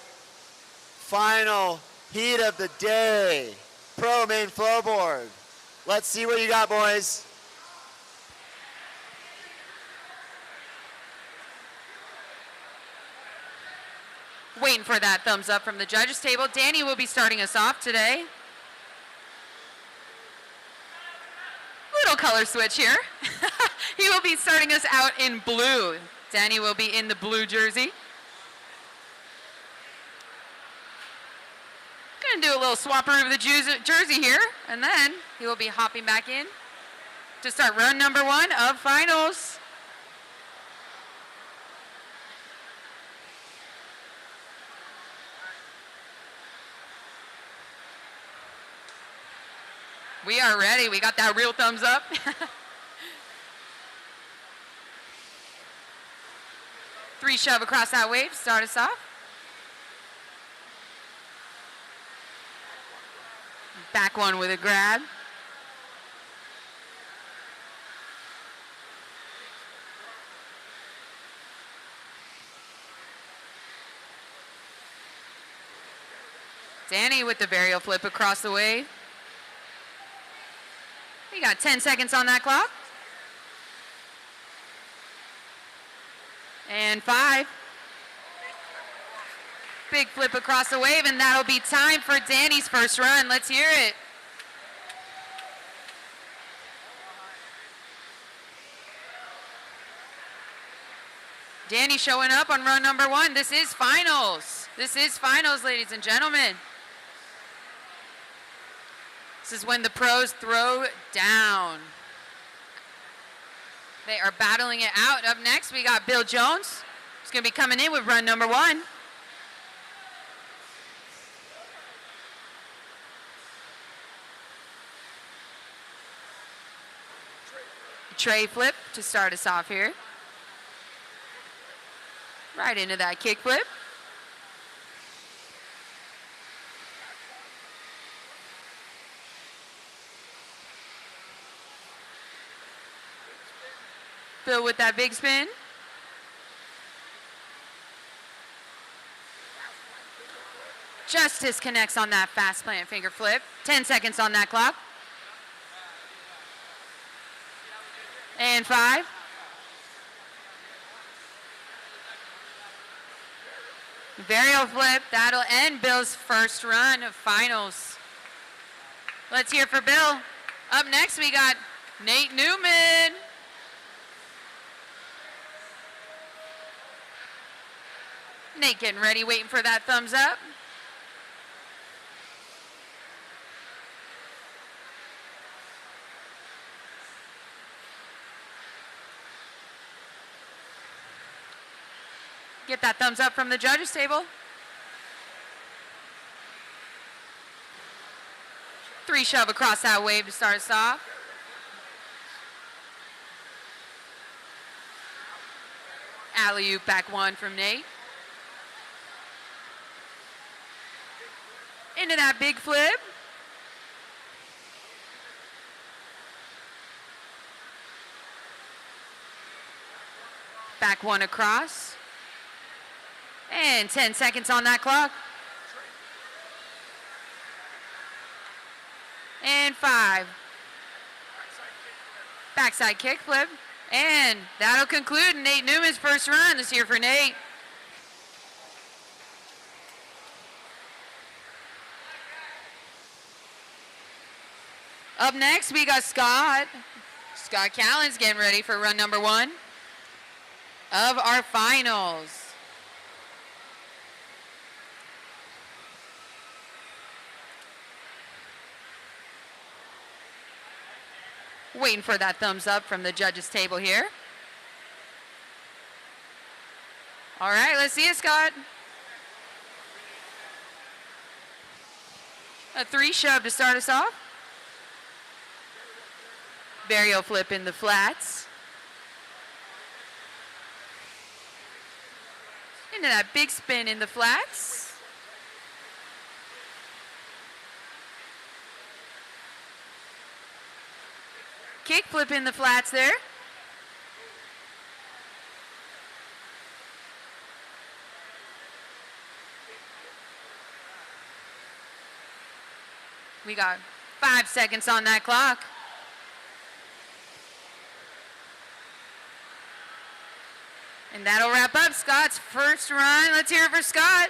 Speaker 1: Final heat of the day. Pro main flowboard. Let's see what you got, boys.
Speaker 3: Waiting for that thumbs up from the judges table. Danny will be starting us off today. Little color switch here. He will be starting us out in blue. Danny will be in the blue jersey. Gonna do a little swapperoo of the jersey here, and then he will be hopping back in to start run number 1 of finals. We are ready. We got that real thumbs up. Three shove across that wave. Start us off. Back one with a grab. Danny with the varial flip across the wave. We got 10 seconds on that clock. And 5. Big flip across the wave, and that'll be time for Danny's first run. Let's hear it. Danny showing up on run number 1. This is finals. This is finals, ladies and gentlemen. This is when the pros throw down. They are battling it out. Up next, we got Bill Jones. He's going to be coming in with run number 1. Tray flip to start us off here. Right into that kick flip. Bill with that big spin. Just disconnects on that fast plant finger flip. 10 seconds on that clock. And 5. Varial flip. That'll end Bill's first run of finals. Let's hear for Bill. Up next, we got Nate Newman. Nate getting ready, waiting for that thumbs up. Get that thumbs up from the judges table. 3 shove across that wave to start us off. Alley-oop back 1 from Nate. Into that big flip. Back 1 across. And 10 seconds on that clock. And 5. Backside kick flip. And that'll conclude Nate Newman's first run this year for Nate. Up next, we got Scott. Scott Callan's getting ready for run number 1 of our finals. Waiting for that thumbs up from the judges table here. All right, let's see it, Scott. A 3 shove to start us off. Varial flip in the flats. Into that big spin in the flats. Kick flip in the flats there. We got 5 seconds on that clock. And that'll wrap up Scott's first run. Let's hear it for Scott.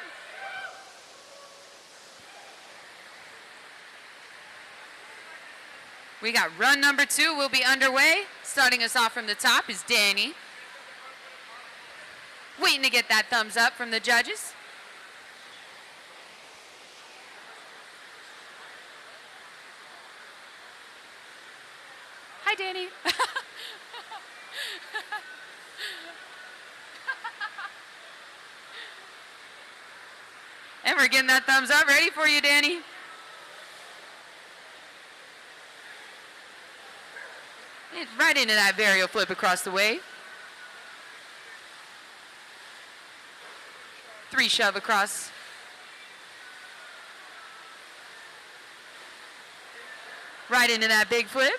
Speaker 3: We got run number 2 will be underway. Starting us off from the top is Danny. Waiting to get that thumbs up from the judges. Hi, Danny. And we're getting that thumbs up. Ready for you, Danny. It's right into that varial flip across the wave. 3 shove across. Right into that big flip.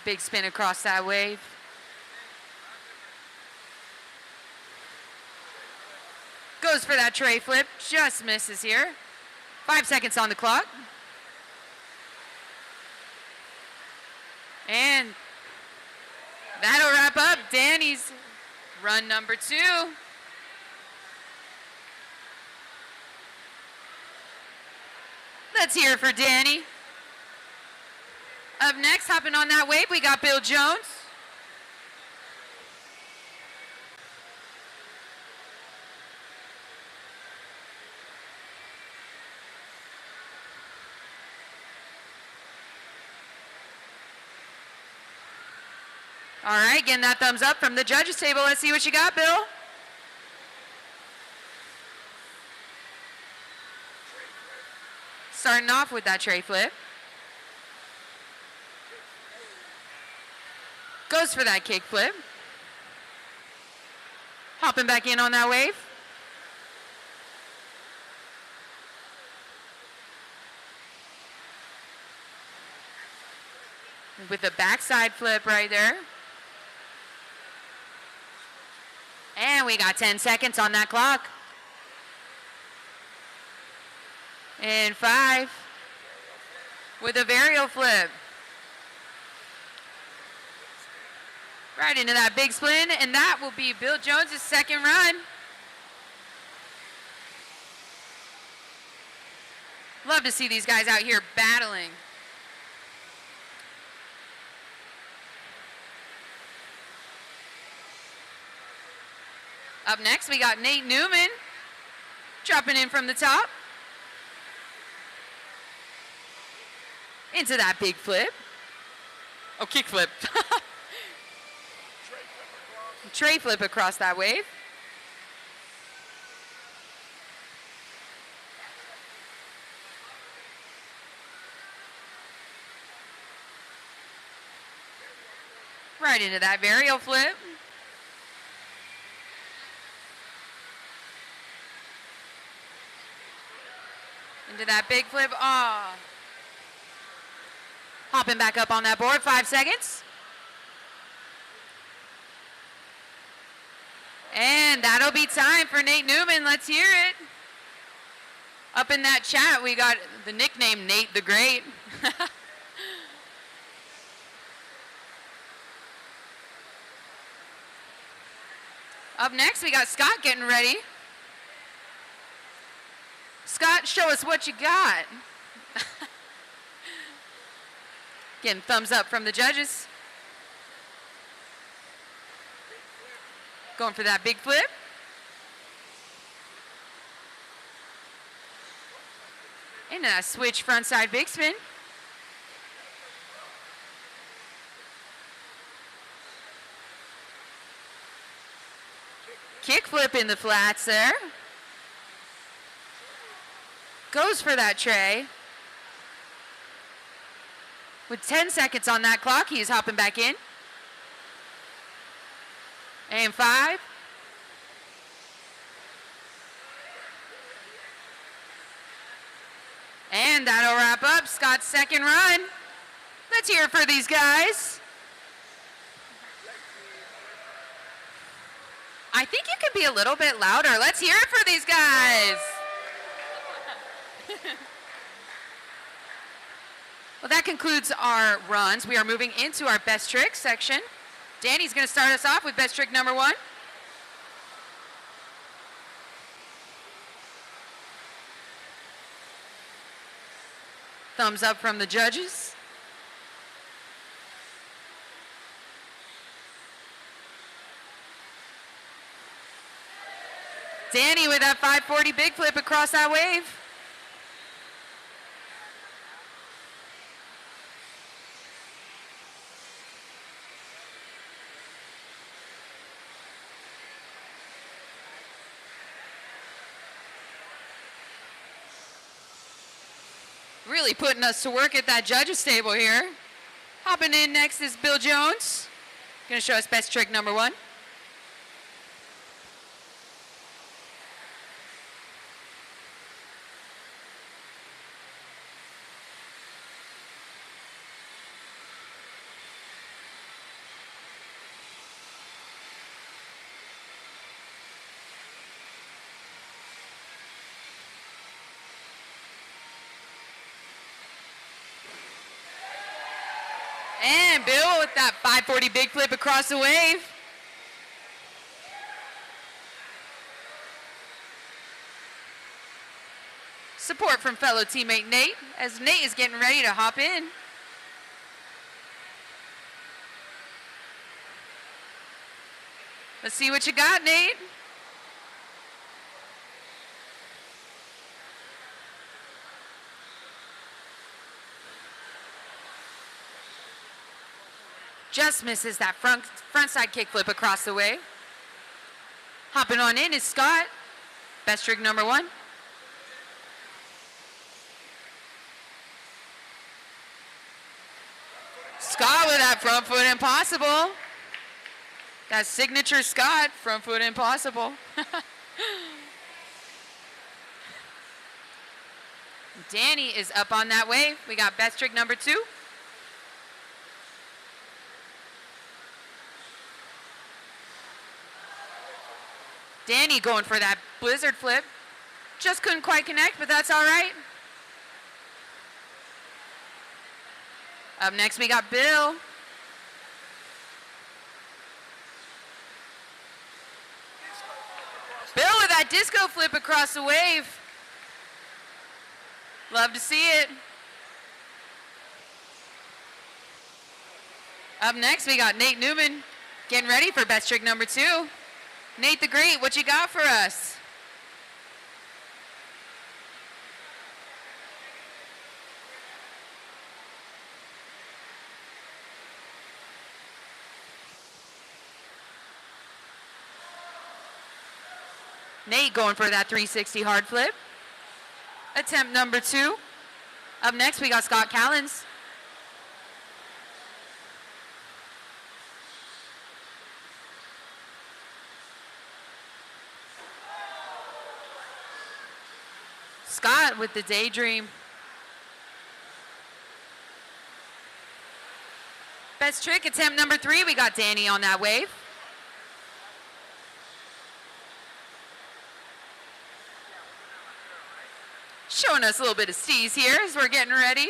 Speaker 3: Big spin across that wave. Goes for that tray flip, just misses here. 5 seconds on the clock. And that'll wrap up Danny's run number 2. Let's hear it for Danny. Up next, hopping on that wave, we got Bill Jones. All right, getting that thumbs up from the judges table. Let's see what you got, Bill. Starting off with that tray flip. Goes for that kick flip. Hopping back in on that wave. With a backside flip right there. And we got 10 seconds on that clock. And 5 with a varial flip. Right into that big spin, and that will be Bill Jones' second run. Love to see these guys out here battling. Up next, we got Nate Newman dropping in from the top. Into that big flip. Oh, kick flip. Tray flip across that wave. Right into that varial flip. Into that big flip. Ah. Hopping back up on that board. 5 seconds. And that'll be time for Nate Newman. Let's hear it. Up in that chat, we got the nickname Nate the Great. Up next, we got Scott getting ready. Scott, show us what you got. Getting thumbs up from the judges. Going for that big flip. Into that switch frontside big spin. Kick flip in the flats there. Goes for that tray. With 10 seconds on that clock, he's hopping back in. And 5. And that'll wrap up Scott's second run. Let's hear it for these guys. I think you could be a little bit louder. Let's hear it for these guys. Well, that concludes our runs. We are moving into our best trick section. Danny's going to start us off with best trick number 1. Thumbs up from the judges. Danny with that 540 big flip across that wave. Really putting us to work at that judges table here. Hopping in next is Bill Jones. Gonna show us best trick number 1. And Bill with that 540 big flip across the wave. Support from fellow teammate Nate as Nate is getting ready to hop in. Let's see what you got, Nate. Just misses that front side kickflip across the wave. Hopping on in is Scott. Best trick number 1. Scott with that front foot impossible. That signature Scott, front foot impossible. Danny is up on that wave. We got best trick number 2. Danny going for that blizzard flip. Just couldn't quite connect, but that's all right. Up next, we got Bill. Bill with that disco flip across the wave. Love to see it. Up next, we got Nate Newman getting ready for best trick number 2. Nate the Great, what you got for us? Nate going for that 360 hard flip. Attempt number 2. Up next, we got Scott Callens. Scott with the daydream. Best trick, attempt number 3. We got Danny on that wave. Showing us a little bit of steez here as we're getting ready.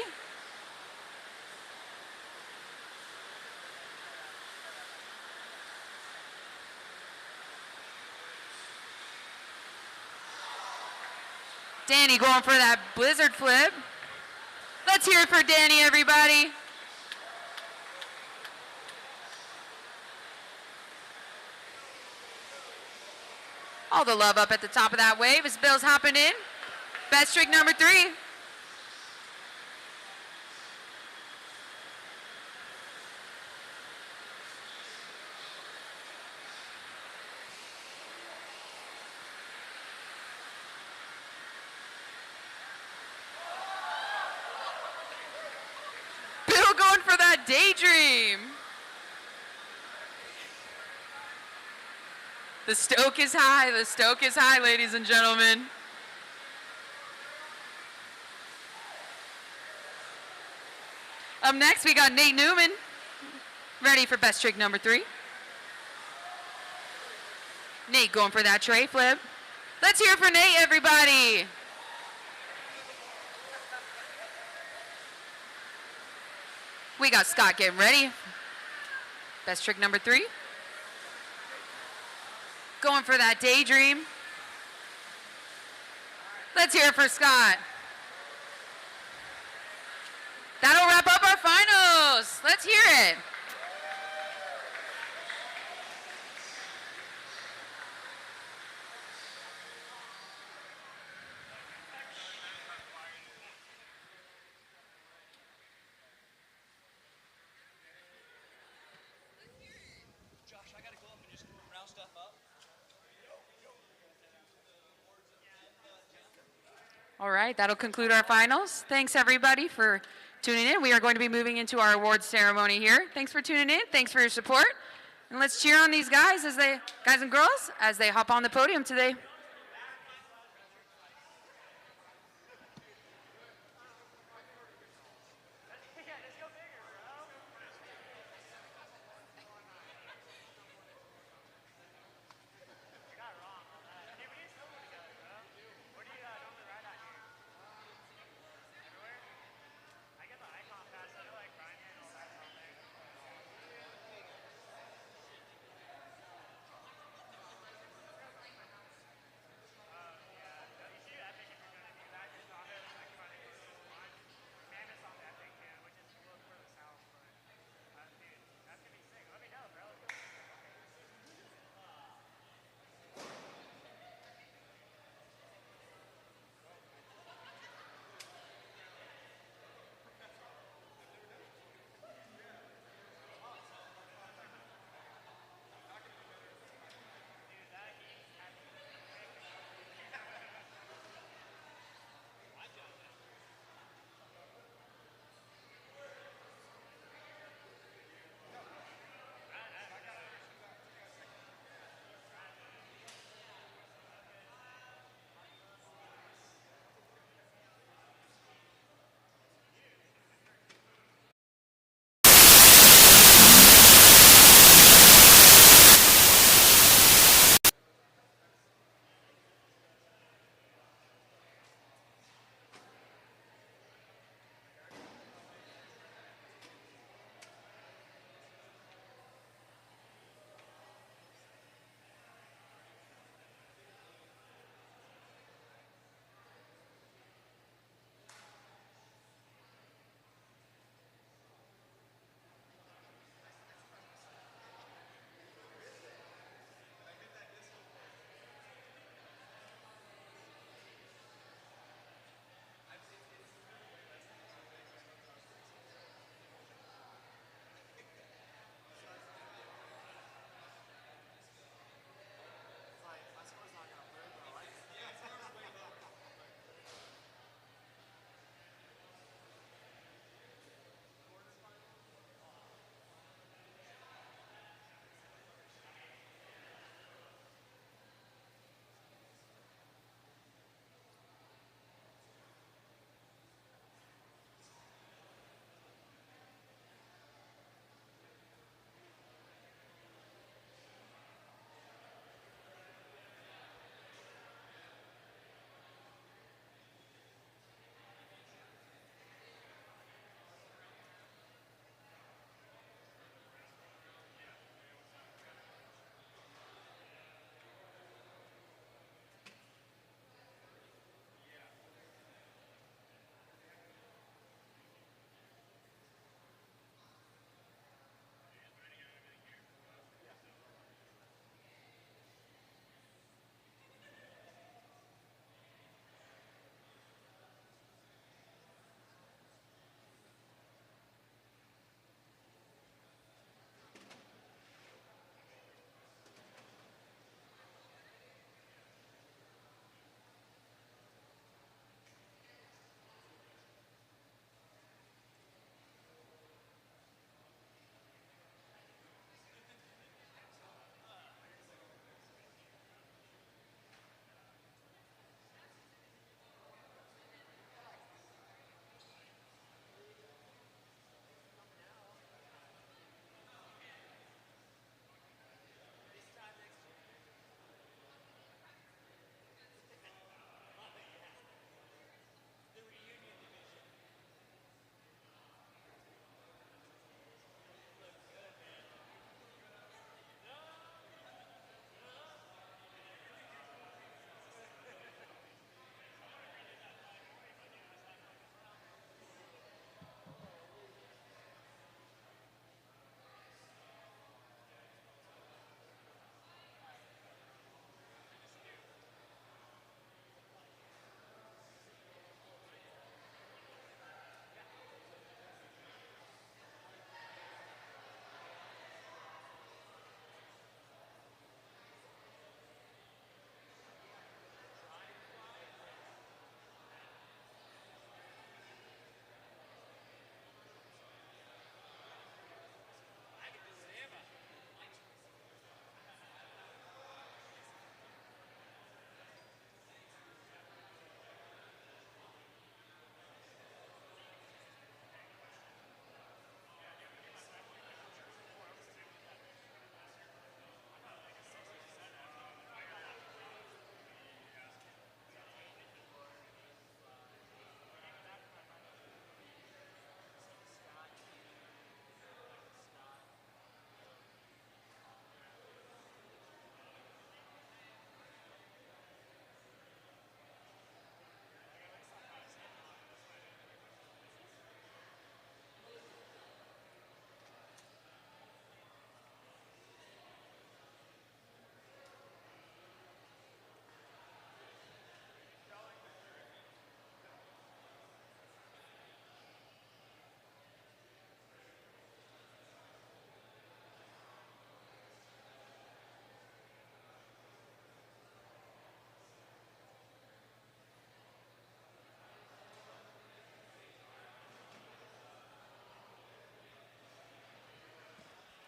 Speaker 3: Danny going for that blizzard flip. Let's hear it for Danny, everybody. All the love up at the top of that wave as Bill's hopping in. Best trick number 3. Bill going for that daydream. The stoke is high. The stoke is high, ladies and gentlemen. Up next, we got Nate Newman, ready for best trick number 3. Nate going for that tray flip. Let's hear it for Nate, everybody. We got Scott getting ready. Best trick number 3. Going for that daydream. Let's hear it for Scott. That'll wrap up our finals. Let's hear it.
Speaker 6: Josh, I gotta go up and just round stuff up.
Speaker 3: All right, that'll conclude our finals. Thanks everybody for tuning in. We are going to be moving into our awards ceremony here. Thanks for tuning in. Thanks for your support. And let's cheer on these guys and girls as they hop on the podium today.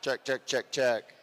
Speaker 1: Check, check, check, check.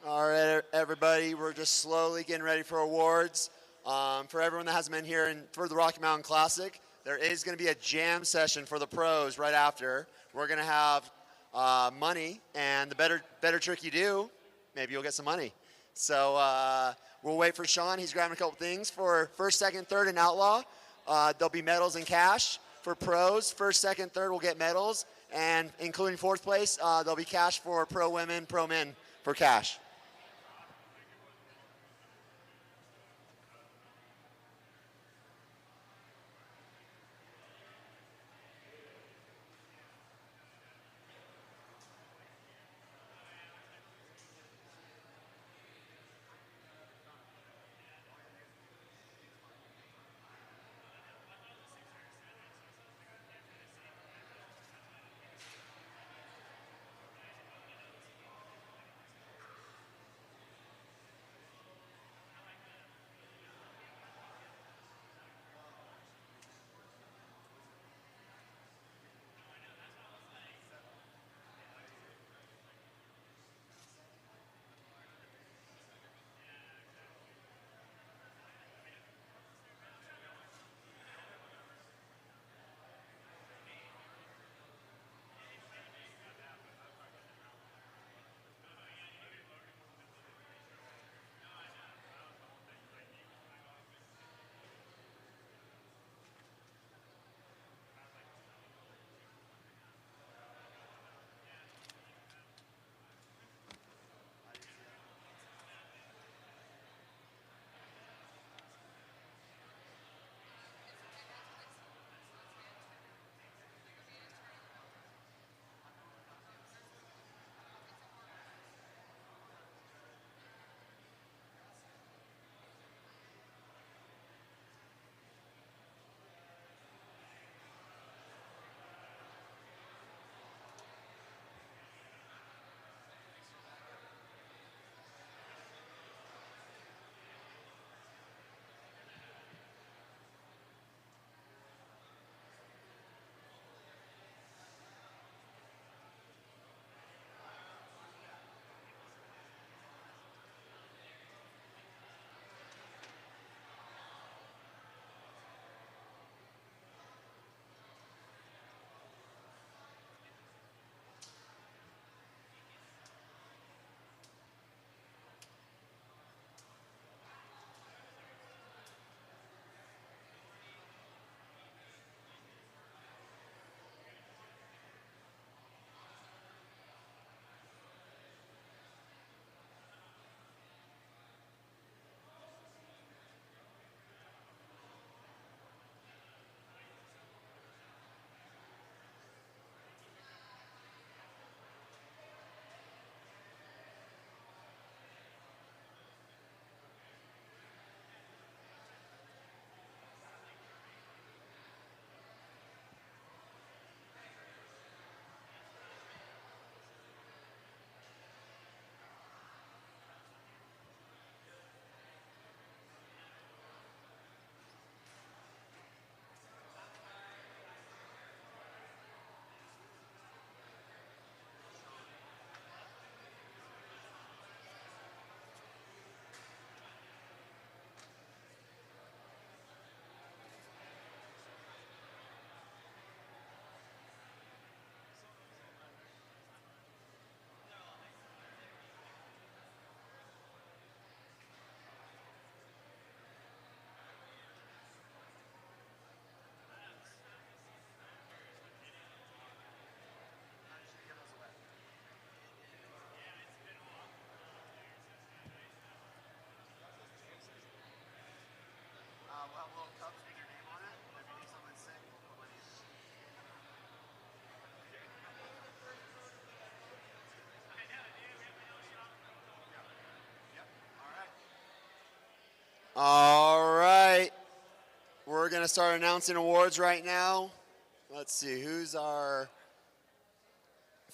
Speaker 1: All right, everybody, we're just slowly getting ready for awards. For everyone that hasn't been here and for the Rocky Mountain Classic, there is going to be a jam session for the pros right after. We're going to have money, and the better trick you do, maybe you'll get some money. So we'll wait for Sean. He's grabbing a couple things for first, second, third, and Outlaw. There'll be medals and cash. For pros, first, second, third will get medals, and including fourth place, there'll be cash for pro women, pro men for cash. All right. We're going to start announcing awards right now. Let's see, who's our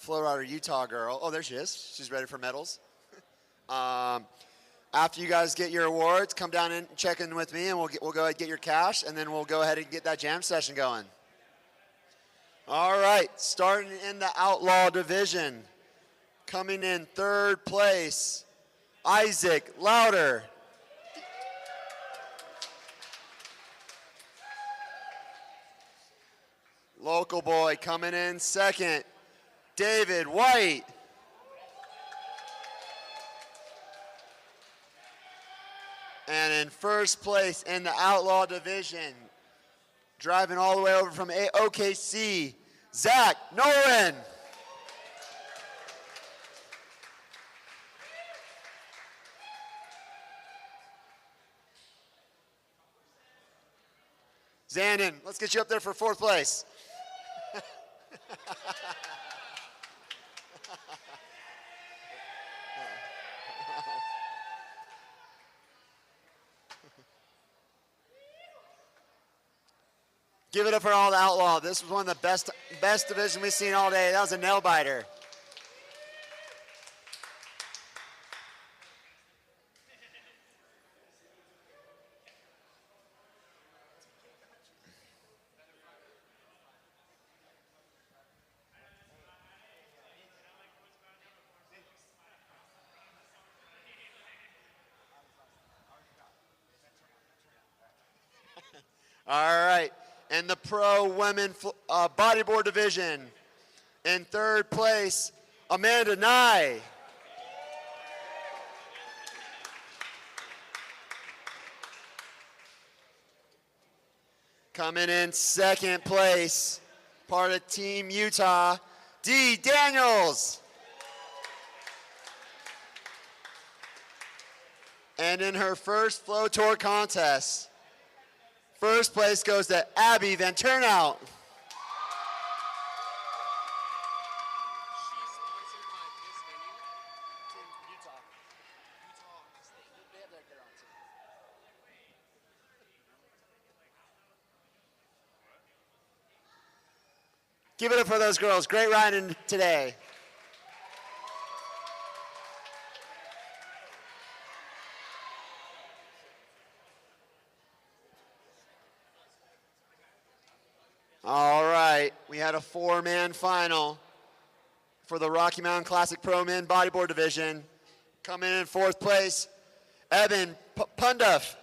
Speaker 1: FlowRider Utah girl? Oh, there she is. She's ready for medals. After you guys get your awards, come down and check in with me, and we'll go ahead and get your cash, and then we'll go ahead and get that jam session going. All right, starting in the Outlaw division. Coming in third place, Isaac Louder. Local boy coming in second, David White. And in first place in the Outlaw division, driving all the way over from OKC, Zach Nolan. Zandon, let's get you up there for fourth place. Give it up for all the Outlaw. This was one of the best division we've seen all day. That was a nail biter. All right, and the pro women bodyboard division. In third place, Amanda Nye. Coming in second place, part of Team Utah, Dee Daniels. And in her first Flow Tour contest, first place goes to Abby Van Turnout. Give it up for those girls. Great riding today. All right, we had a four-man final for the Rocky Mountain Classic Pro Men Bodyboard Division. Coming in fourth place, Evan Punduff.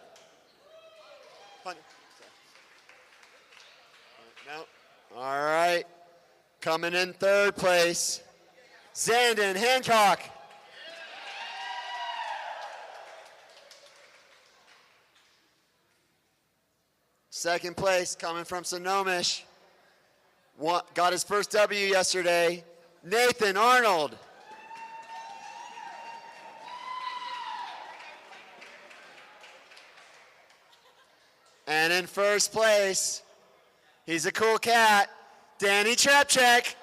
Speaker 1: No. All right, coming in third place, Zandon Hancock. Second place, coming from Sonomish. Got his first W yesterday, Nathan Arnold. And in first place, he's a cool cat, Danny Trapcheck.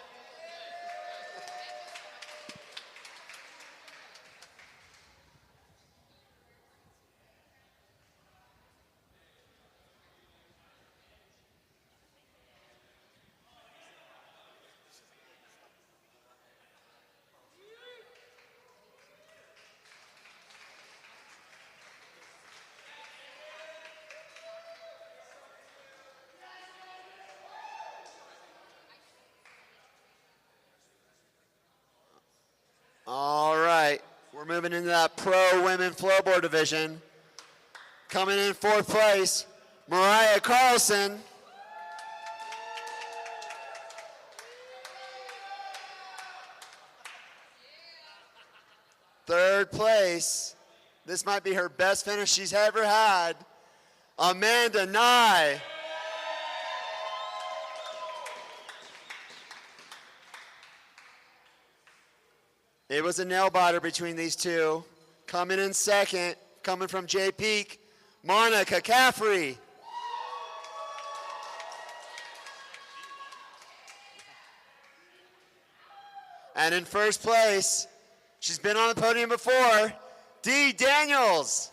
Speaker 1: All right, we're moving into that pro women flowboard division. Coming in fourth place, Mariah Carlson. Third place, this might be her best finish she's ever had, Amanda Nye. It was a nail biter between these two. Coming in second, coming from J Peak, Monica Caffrey. And in first place, she's been on the podium before, Dee Daniels.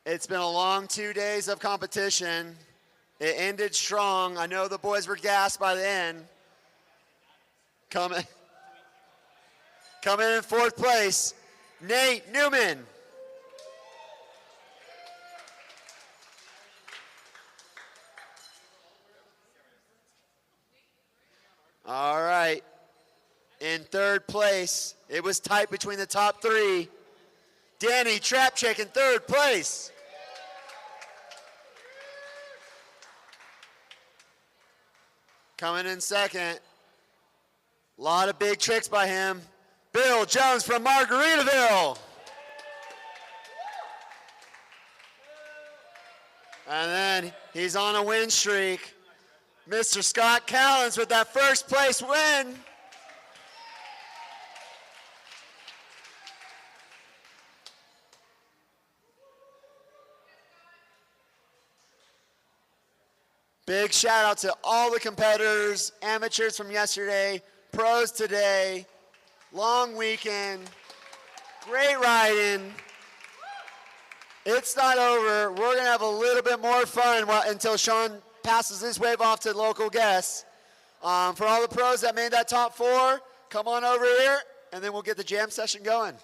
Speaker 1: It's been a long 2 days of competition. It ended strong. I know the boys were gassed by the end. Coming in fourth place, Nate Newman. All right. In third place, it was tight between the top three. Danny Trapchick in third place. Coming in second, a lot of big tricks by him. Bill Jones from Margaritaville. And then he's on a win streak. Mr. Scott Callens with that first place win. Big shout out to all the competitors, amateurs from yesterday, pros today, long weekend, great riding. It's not over. We're gonna have a little bit more fun until Sean passes this wave off to local guests. For all the pros that made that top four, come on over here and then we'll get the jam session going.